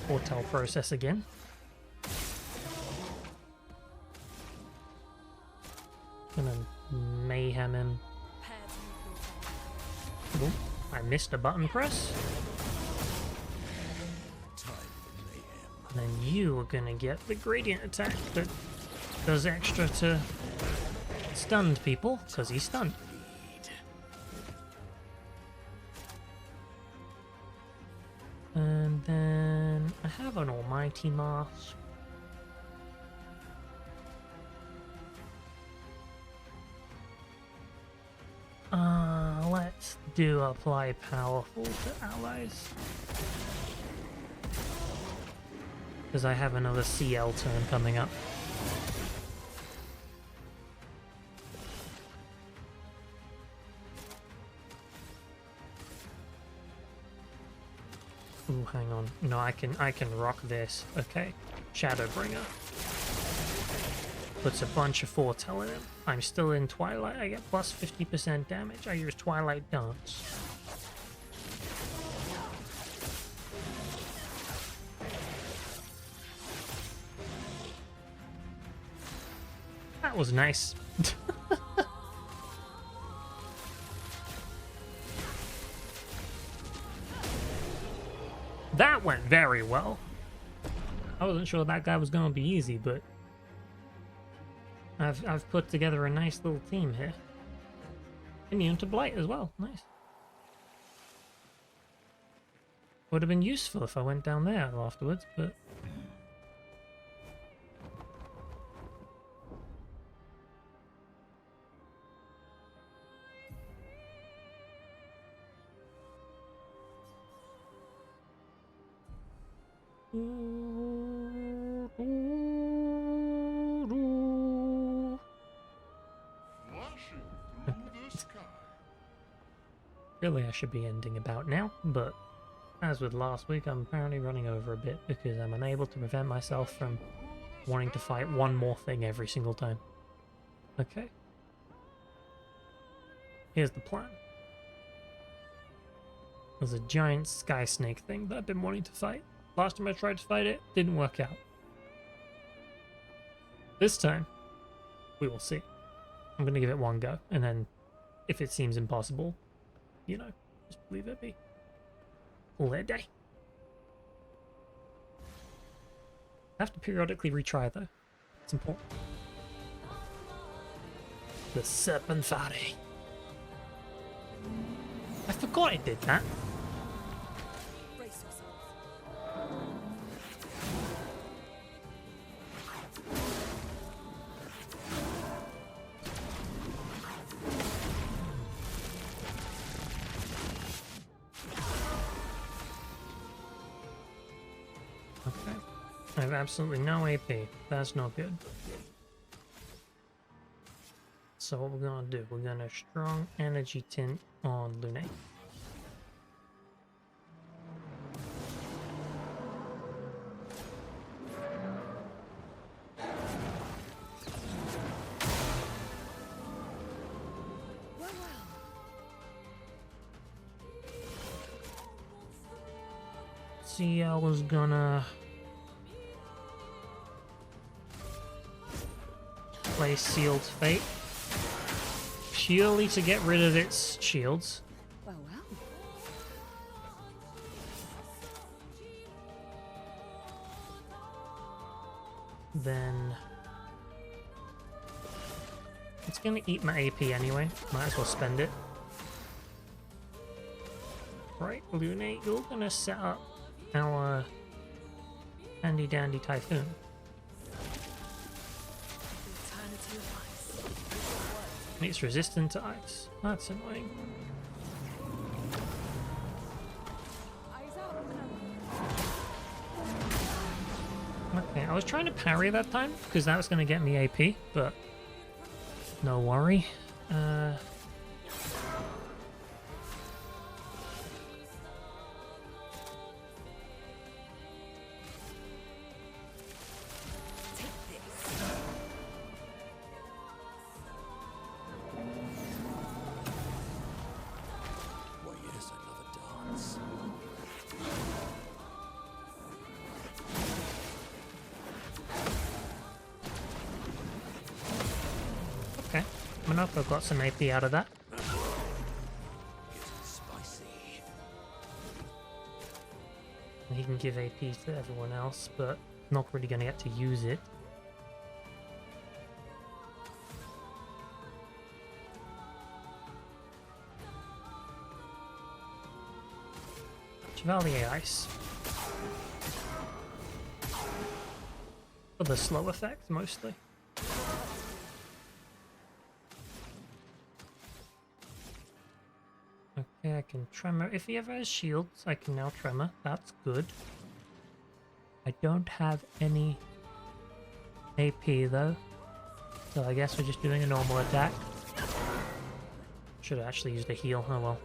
Foretell process again. Gonna mayhem him. Prepare to move Ooh, I missed a button press. Time for mayhem. And then you are gonna get the gradient attack that does extra to stunned people, because he's stunned. And then I have an Almighty Mask. Let's do apply powerful to allies. Because I have another Ciel turn coming up. Ooh, hang on. No, I can rock this. Okay. Shadowbringer. Puts a bunch of foretell in him. I'm still in Twilight. I get plus 50% damage. I use Twilight Dance. That was nice. That went very well. I wasn't sure that guy was going to be easy, but I've put together a nice little team here. Immune to Blight as well. Nice. Would have been useful if I went down there afterwards, but... Flashing through the sky. Really, I should be ending about now, but as with last week, I'm apparently running over a bit because I'm unable to prevent myself from wanting to fight one more thing every single time. Okay. Here's the plan. There's a giant sky snake thing that I've been wanting to fight. Last time I tried to fight it, didn't work out. This time, we will see. I'm going to give it one go, and then if it seems impossible, you know, just leave it be. All it day. I have to periodically retry though. It's important. The Serpentari. I forgot it did that. brace yourself. Okay. I have absolutely no AP. That's not good. So what we're gonna do, we're gonna strong energy tint on Lune. Sciel was gonna play Sealed Fate purely to get rid of its shields. Well, well. Then it's gonna eat my AP anyway. Might as well spend it. Right, Lune, you're gonna set up our handy dandy typhoon. Eternity of ice. And it's resistant to ice. That's annoying. Eyes up. Okay, I was trying to parry that time because that was gonna get me AP, but no worry. Take this. Why, yes, I love a dance. Okay, I'm enough. I've got some AP out of that. Getting spicy. And he can give AP to everyone else, but not really gonna get to use it. Chevalier Ice. For the slow effect, mostly. Okay, I can tremor. If he ever has shields, I can now tremor. That's good. I don't have any AP though, so I guess we're just doing a normal attack. Should have actually used a heal. Oh well.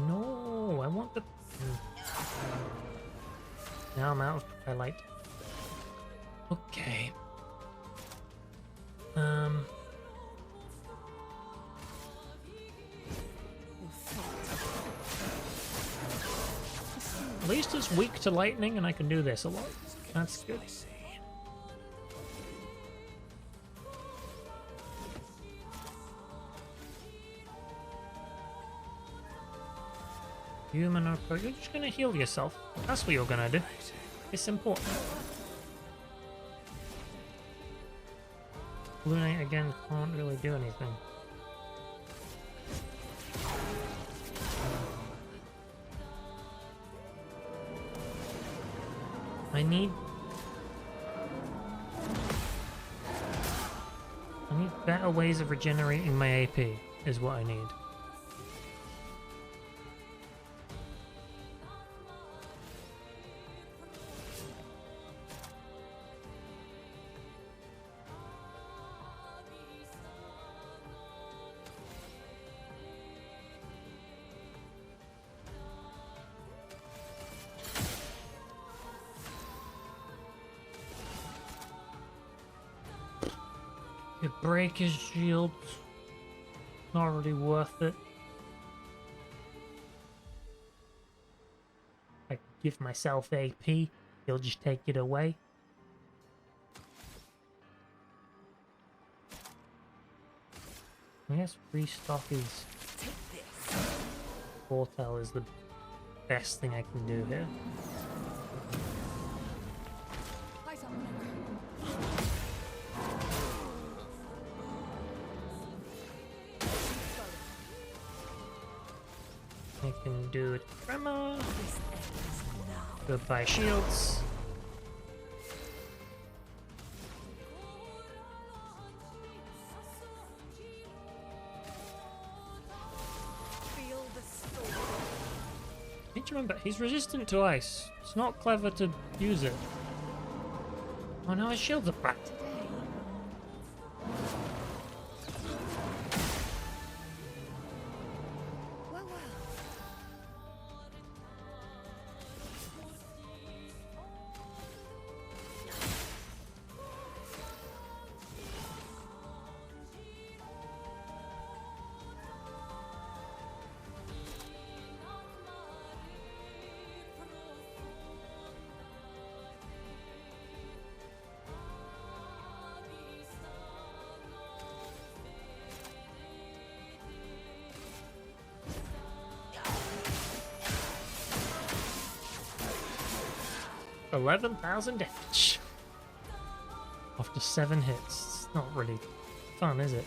No, I want the... Now I'm out of Twilight. Okay. At least it's weak to lightning and I can do this a lot. That's good. Human or you're just gonna heal yourself. That's what you're gonna do. It's important. Lunate again can't really do anything. I need better ways of regenerating my AP is what I need. Could break his shield. Not really worth it. I could give myself AP. He'll just take it away. I guess restock is... Foretell is the best thing I can do here. Eyes up. I can do a tremor. This ends now. Goodbye shields. Feel the storm. Need to remember, he's resistant to ice. It's not clever to use it. Oh no, his shields are back. Well, well. 11,000 damage. After 7 hits. It's not really fun, is it?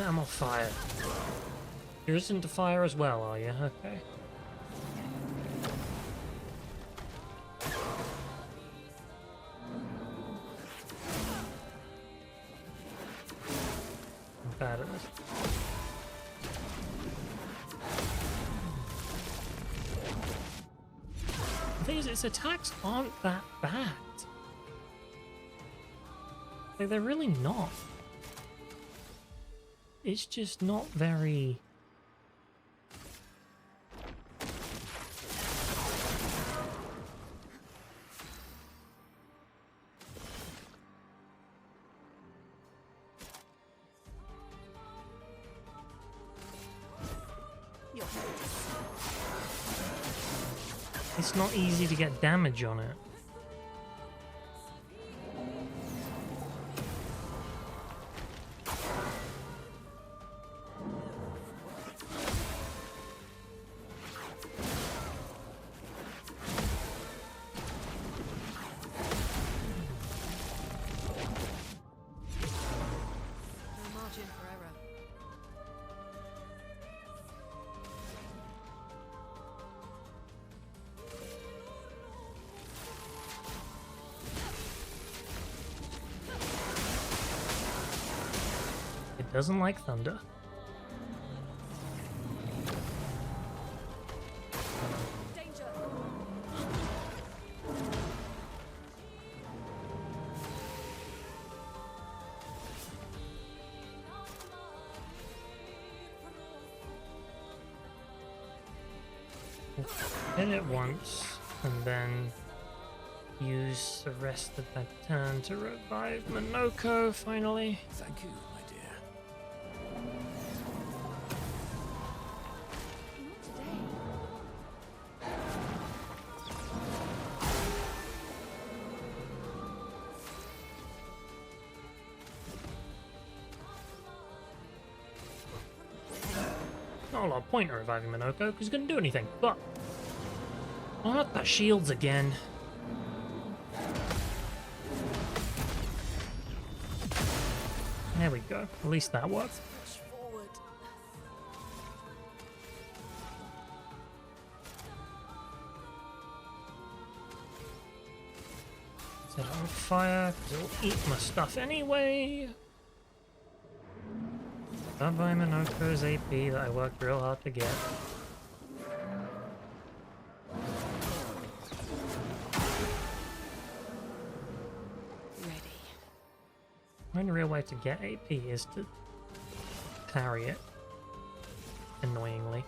I'm on fire. You're into fire as well, are you? Okay. I'm bad at this. The thing is, its attacks aren't that bad. Like, they're really not. It's just not very... It's not easy to get damage on it. No margin for error. It doesn't like thunder. Danger! Hit it once, and then use the rest of that turn to revive Minoko, finally. Thank you, my dear. Not today. Not a lot of point in reviving Minoko, because he's going to do anything, but... Oh, not the shields again. There we go. At least that worked. Push forward. Set it on fire, because it'll eat my stuff anyway. Don't buy Minoko's AP that I worked real hard to get. Ready. The only real way to get AP is to parry it. Annoyingly.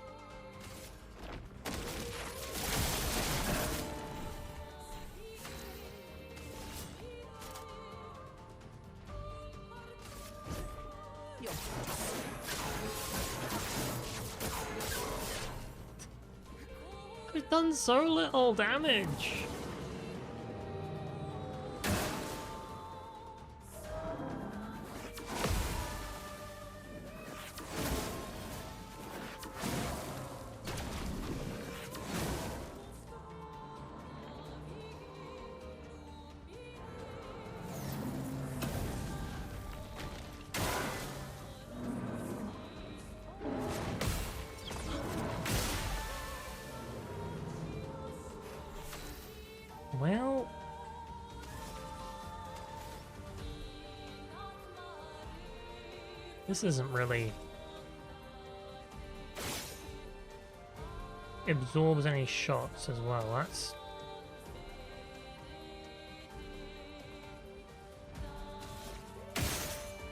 I've done so little damage. Well... This isn't really... absorbs any shots as well, that's...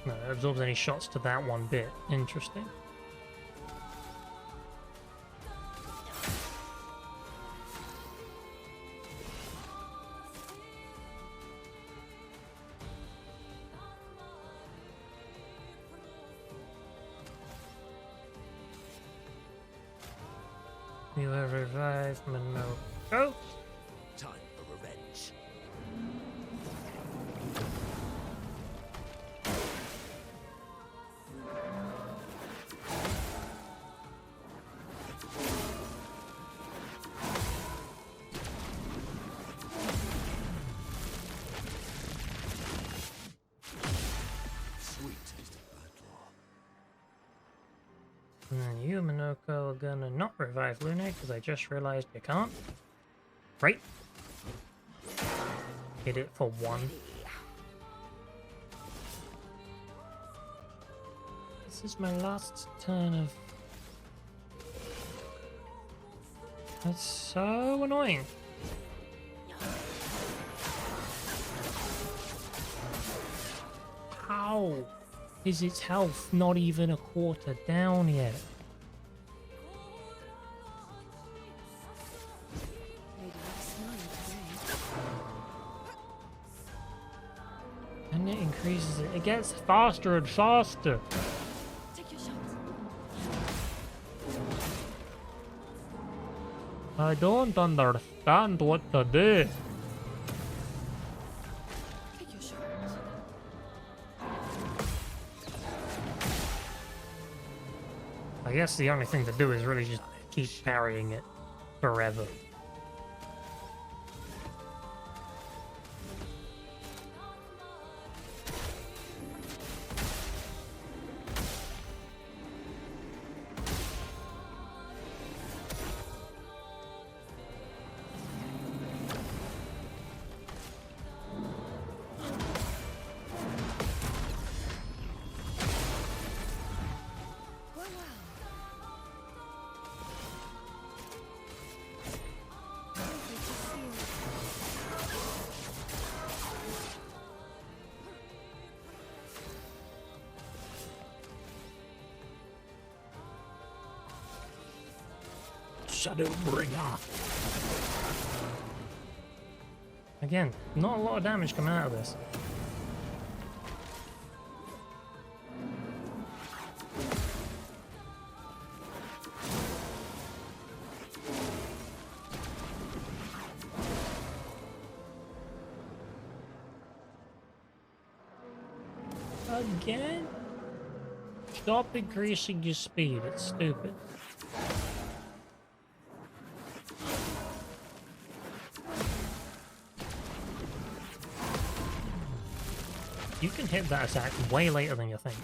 No, it absorbs any shots to that one bit. Interesting. You have revived Minoko. Time for revenge. And then you, Minoko, are gonna not revive Lune, because I just realized you can't. Right? Hit it for one. This is my last turn of... That's so annoying. How is its health not even a quarter down yet? And it increases it. It gets faster and faster. Take your shot. I don't understand what to do. Take your shot. I guess the only thing to do is really just keep parrying it forever. Shadowbringer. Again, not a lot of damage coming out of this. Again? Stop increasing your speed, it's stupid. You can hit that attack way later than you think.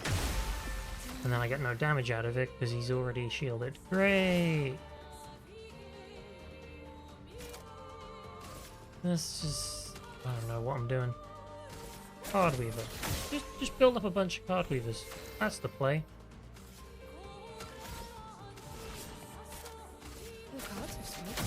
And then I get no damage out of it because he's already shielded. Great! This is... I don't know what I'm doing. Card Weaver. Just build up a bunch of Card Weavers. That's the play. Your cards are smoking.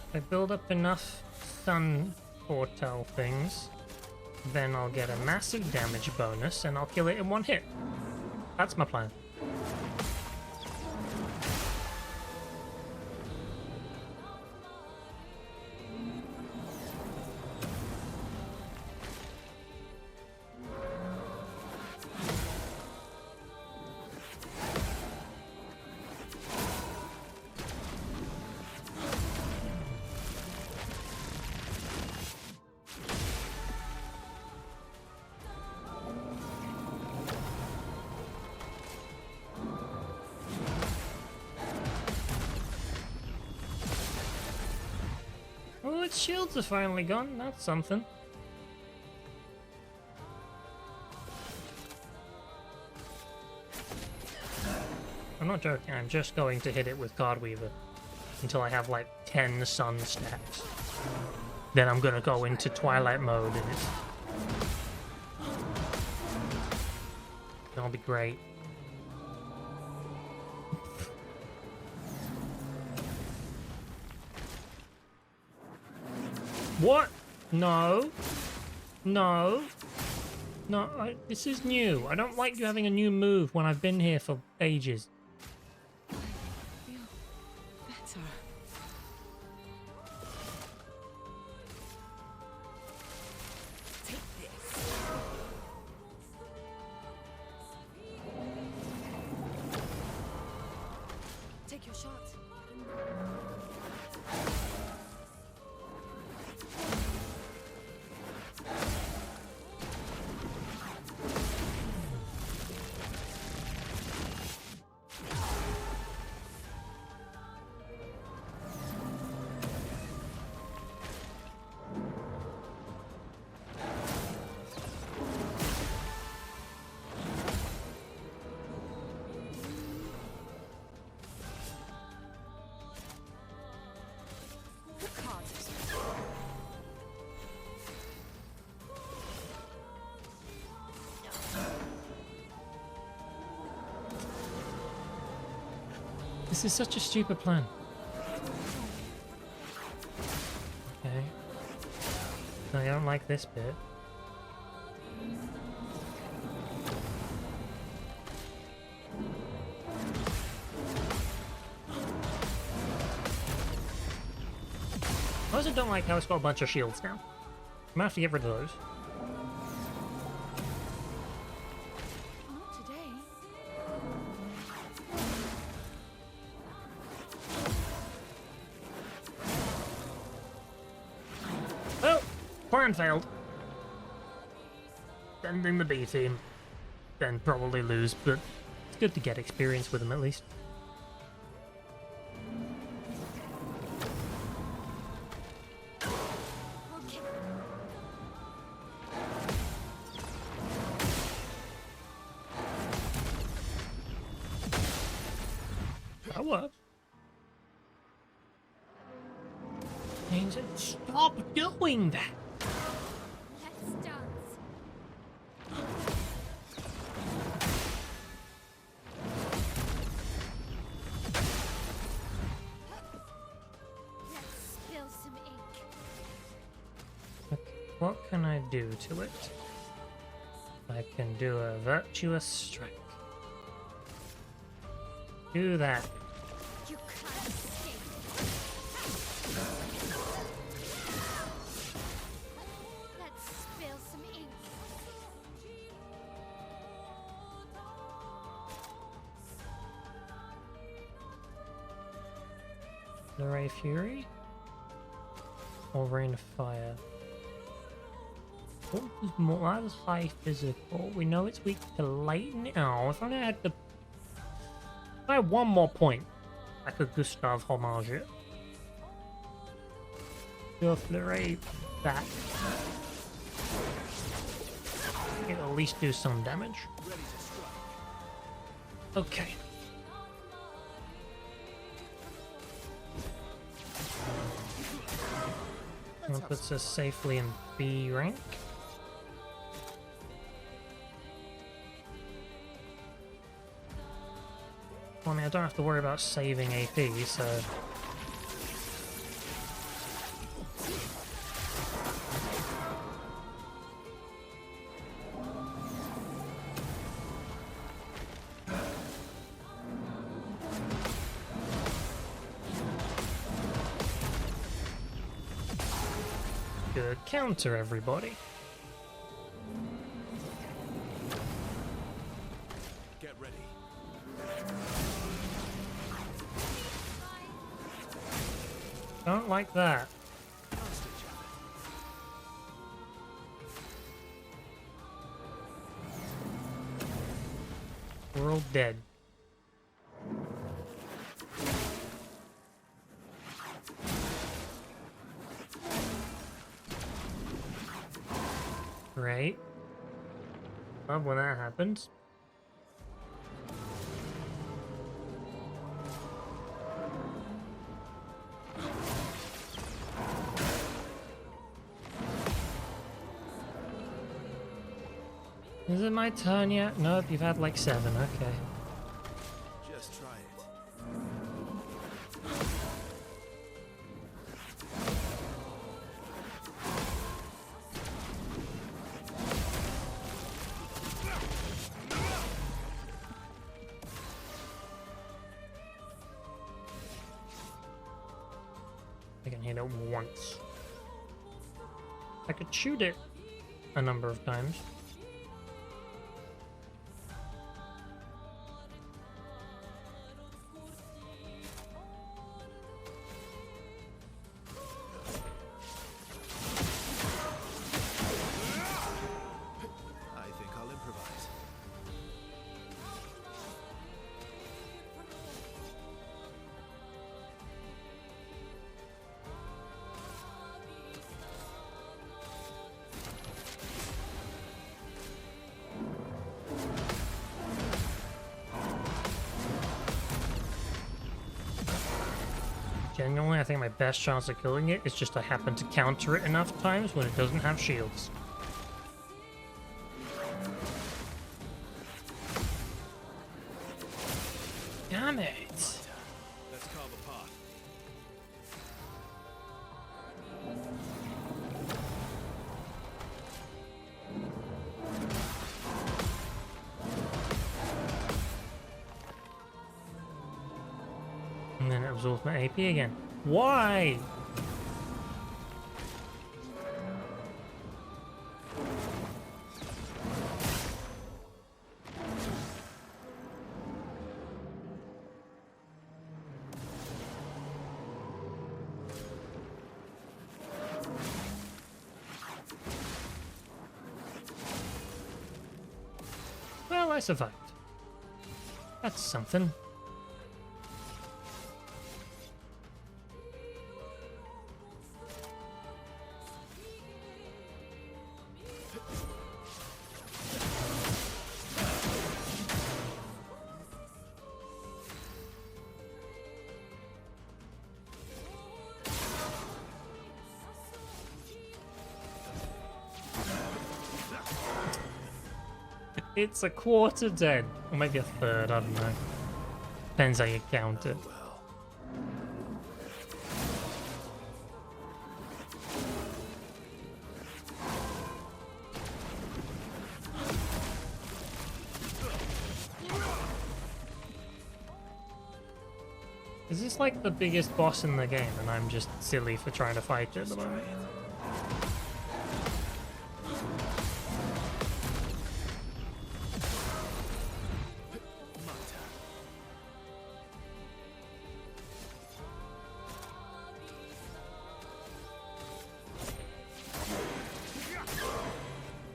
If I build up enough Sun Foretell things, then I'll get a massive damage bonus and I'll kill it in one hit. That's my plan. Oh, its shields are finally gone. That's something. I'm not joking. I'm just going to hit it with Card Weaver until I have like 10 sun stacks. Then I'm gonna go into Twilight mode and it's... That'll be great. What? No. No. No, this is new. I don't like you having a new move when I've been here for ages. Feel better. Take this. Take your shot. This is such a stupid plan. Okay. I don't like this bit. I also don't like how it's got a bunch of shields now. I'm gonna have to get rid of those. Not today. Oh! Plan failed. Sending the B team. Then probably lose, but it's good to get experience with them at least. Okay. That works. Means it stop doing that. Let's dance. Let's spill some ink. Okay, what can I do to it? I can do a virtuous strike. Do that. You can't escape. Let's spill some ink. The Ray Fury? Or Rain of Fire? What was more? That was high physical. We know it's weak to lightning. Oh, if I had the. If I had one more point, I could Gustav homage it. Your flurry back. It'll at least do some damage. Okay. That puts us safely in B rank. Well, I mean, I don't have to worry about saving AP, so... Good counter, everybody. Get ready. Don't like that. We're all dead. Great. Love when that happens. Is it my turn yet? Nope, you've had like 7, okay. Just try it. I can hit it once. I could shoot it a number of times. I think I'll improvise. Genuinely, I think my best chance of killing it is just I happen to counter it enough times when it doesn't have shields. Damn it! path. And then it absorbs my AP again. Why? Well, I survived. That's something. It's a quarter dead. Or maybe a third, I don't know. Depends how you count it. Is this like the biggest boss in the game and I'm just silly for trying to fight it at the moment?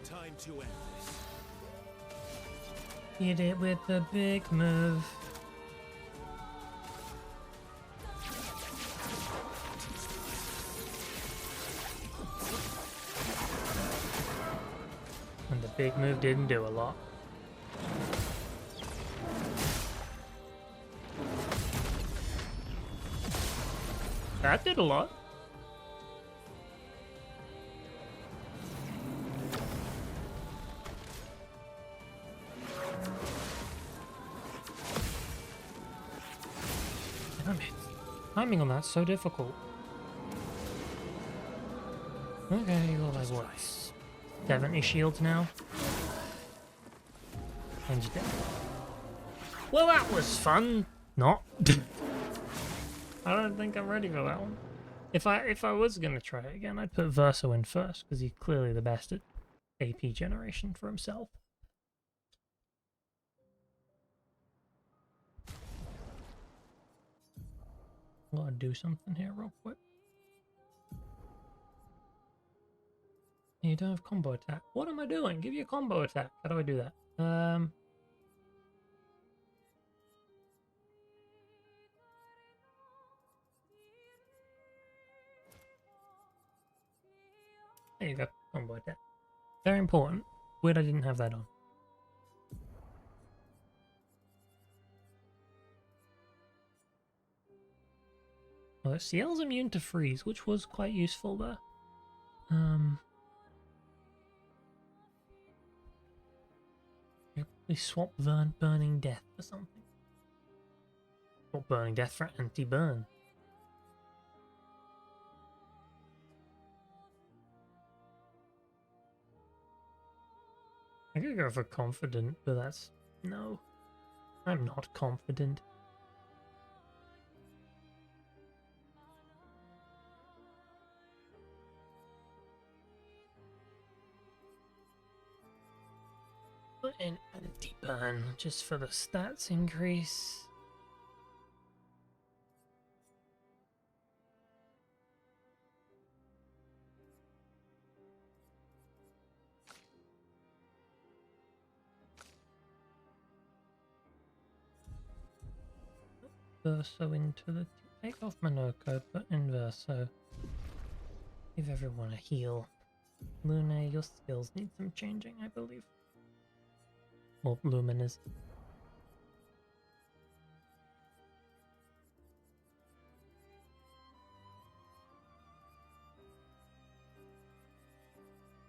Time to end this. Hit it with the big move. And the big move didn't do a lot. That did a lot. Damn it. Timing on that's so difficult. Okay, well, like what? 70 shields now? And you're dead. Well, that was fun. Not. I don't think I'm ready for that one. If I was gonna try it again, I'd put Verso in first because he's clearly the best at AP generation for himself. I'm gonna do something here real quick. You don't have combo attack. What am I doing? Give you a combo attack. How do I do that? There you go. Combo attack. Very important. Weird I didn't have that on. Well, Ciel's immune to freeze, which was quite useful there. We swap Burning Death for something. Swap Burning Death for anti-burn. I could go for confident, but that's... no. I'm not confident. Put in anti-burn just for the stats increase. Verso into the... take off Monoko, put in Verso. Give everyone a heal. Luna, your skills need some changing, I believe. Well, Luminous.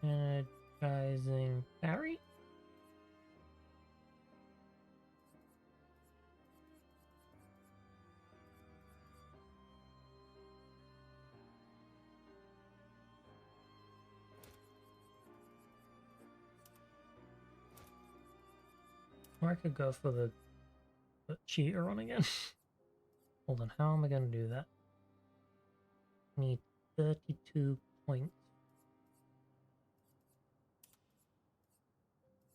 Energizing Barry? Or I could go for the cheater on again. Hold on, how am I going to do that? I need 32 points.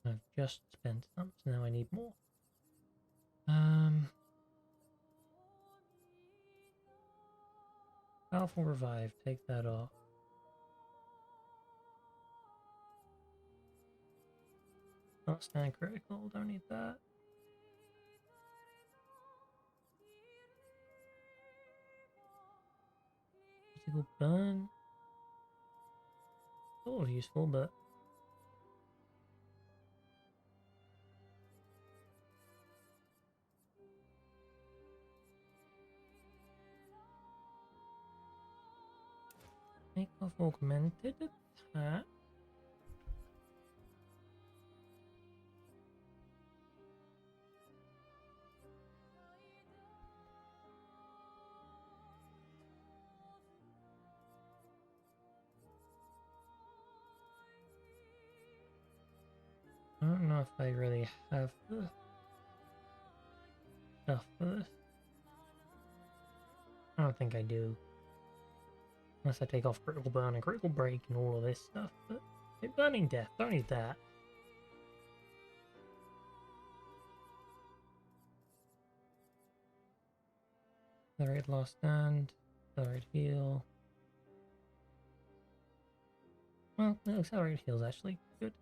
I've just spent some, so now I need more. Powerful revive, take that off. Not stand critical, don't need that. Physical burn. Sort of useful, but make off augmented attack. I don't know if I really have the stuff for this. I don't think I do. Unless I take off critical burn and critical break and all of this stuff, but burning death, don't need that. Accelerate last stand, accelerate heal. Well, no, accelerate heal's actually good.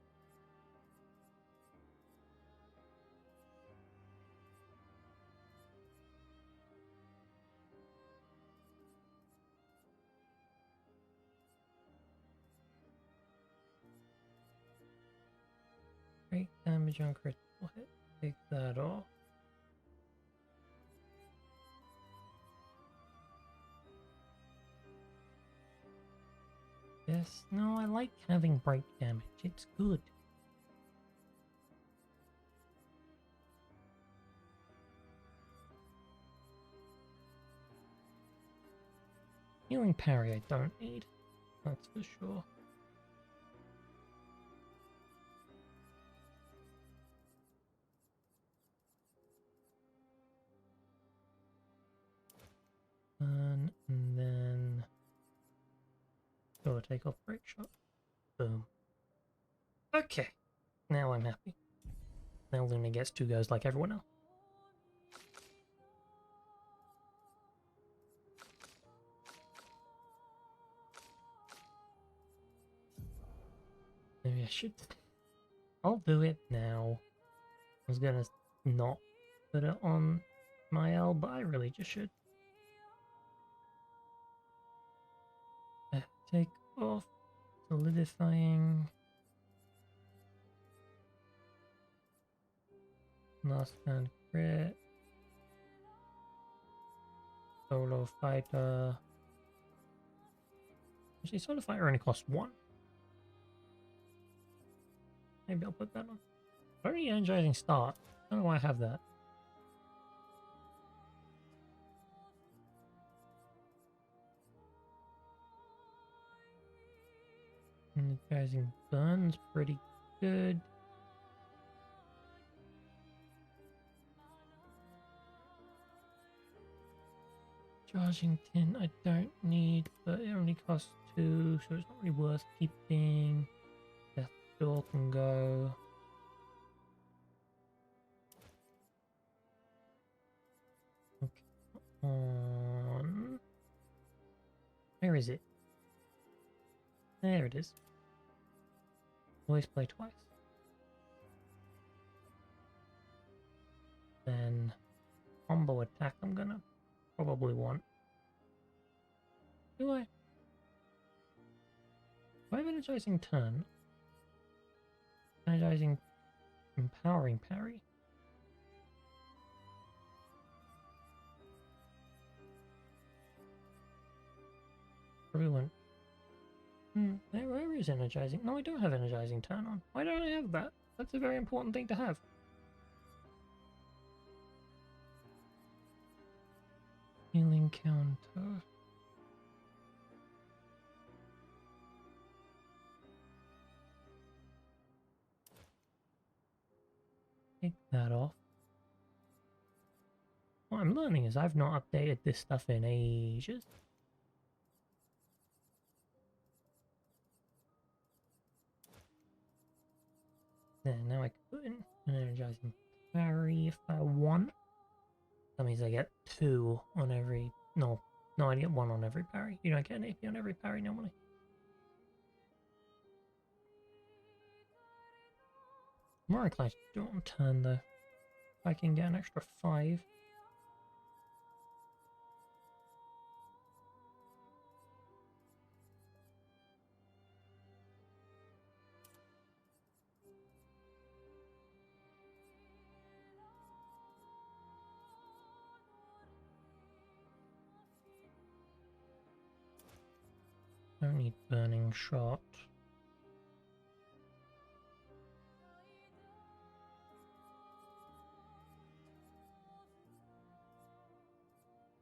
Great damage on critical hit. Take that off. Yes, no, I like having break damage. It's good. Healing parry I don't need. That's for sure. And then go take off break shot. Boom. Okay. Now I'm happy. Now Luna gets 2 goes like everyone else. Maybe I should. I'll do it now. I was gonna not put it on my L, but I really just should. Take off solidifying. Last stand crit. Solo fighter. Actually, solo fighter only costs 1. Maybe I'll put that on. Very energizing start. I don't know why I have that. Energizing burn's pretty good. Charging tin I don't need, but it only costs 2, so it's not really worth keeping. Death door can go. Okay, on. Where is it? There it is. Always play twice. Then combo attack I'm gonna probably want. Do I? Do I have energizing turn? Energizing empowering parry? Everyone. Where is energizing? No, I don't have energizing turn on. Why don't I have that? That's a very important thing to have. Healing counter. Take that off. What I'm learning is I've not updated this stuff in ages. There, now I can put in an energizing parry if I want. That means I get 2 on every... No, I get 1 on every parry. You don't get an AP on every parry normally. More inclined to do it on turn though. If I can get an extra 5. Don't need burning shot.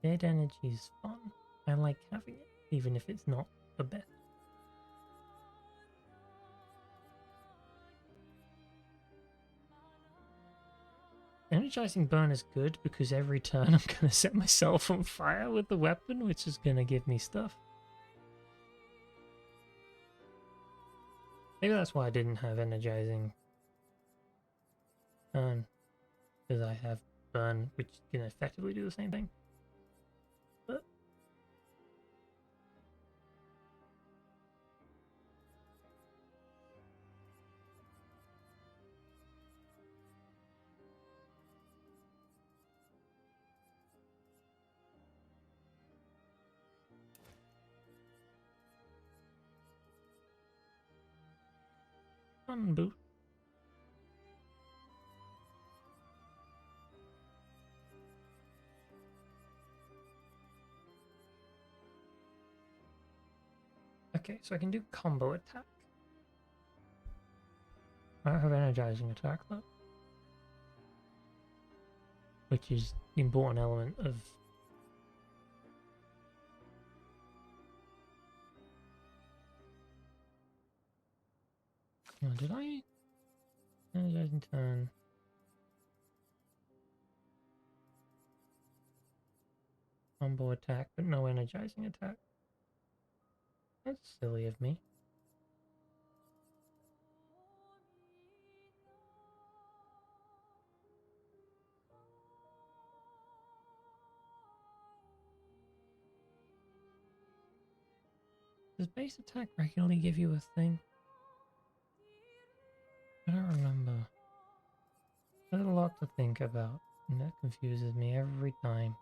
Dead energy is fun. I like having it, even if it's not the best. Energizing burn is good because every turn I'm going to set myself on fire with the weapon, which is going to give me stuff. Maybe that's why I didn't have energizing burn, because I have burn, which can effectively do the same thing. But fun boost. Okay, so I can do combo attack. I don't have energizing attack though, which is the important element of... Oh, did I? Energizing turn. Combo attack, but no energizing attack. That's silly of me. Does base attack regularly give you a thing? I don't remember. There's a lot to think about, and that confuses me every time.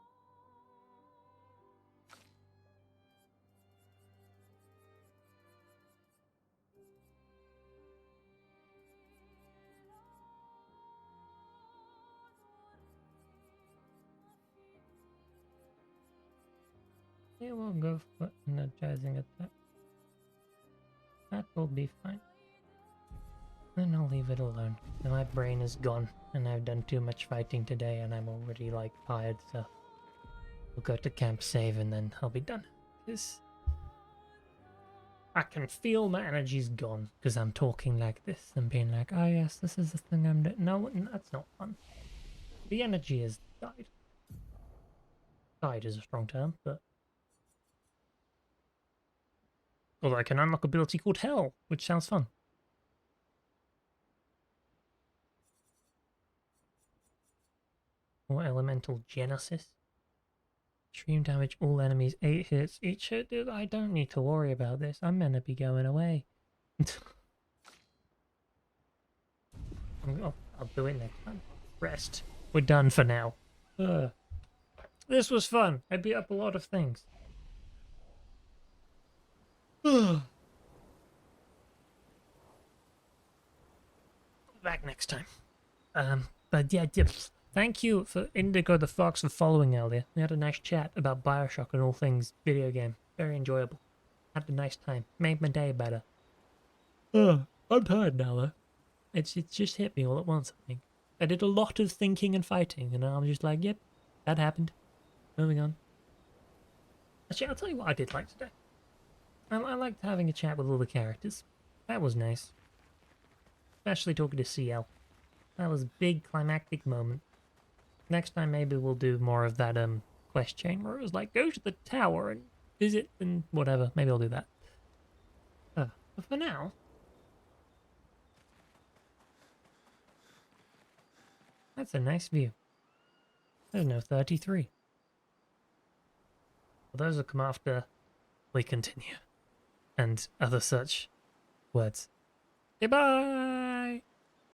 Yeah, we'll go for energizing attack. That will be fine. Then I'll leave it alone. And my brain is gone, and I've done too much fighting today, and I'm already like tired, so we'll go to camp save and then I'll be done. Because I can feel my energy's gone because I'm talking like this and being like, oh yes, this is the thing I'm doing. No, that's not fun. The energy has died. Died is a strong term, but... Although I can unlock an ability called Hell, which sounds fun. Or Elemental Genesis. Extreme damage, all enemies, 8 hits. Each hit, dude, I don't need to worry about this. I'm meant to be going away. I'll do it next time. Rest. We're done for now. This was fun. I beat up a lot of things. Back next time. But yeah, thank you for Indigo the Fox for following earlier. We had a nice chat about Bioshock and all things video game. Very enjoyable. Had a nice time. Made my day better. I'm tired now though. It's just hit me all at once, I think. I did a lot of thinking and fighting, and I'm just like, yep, that happened. Moving on. Actually, I'll tell you what I did like today. I liked having a chat with all the characters. That was nice. Especially talking to Ciel. That was a big climactic moment. Next time maybe we'll do more of that quest chain where it was like, go to the tower and visit and whatever. Maybe I'll do that. But for now, that's a nice view. There's no 33. Well, those will come after we continue. And other such words. Goodbye!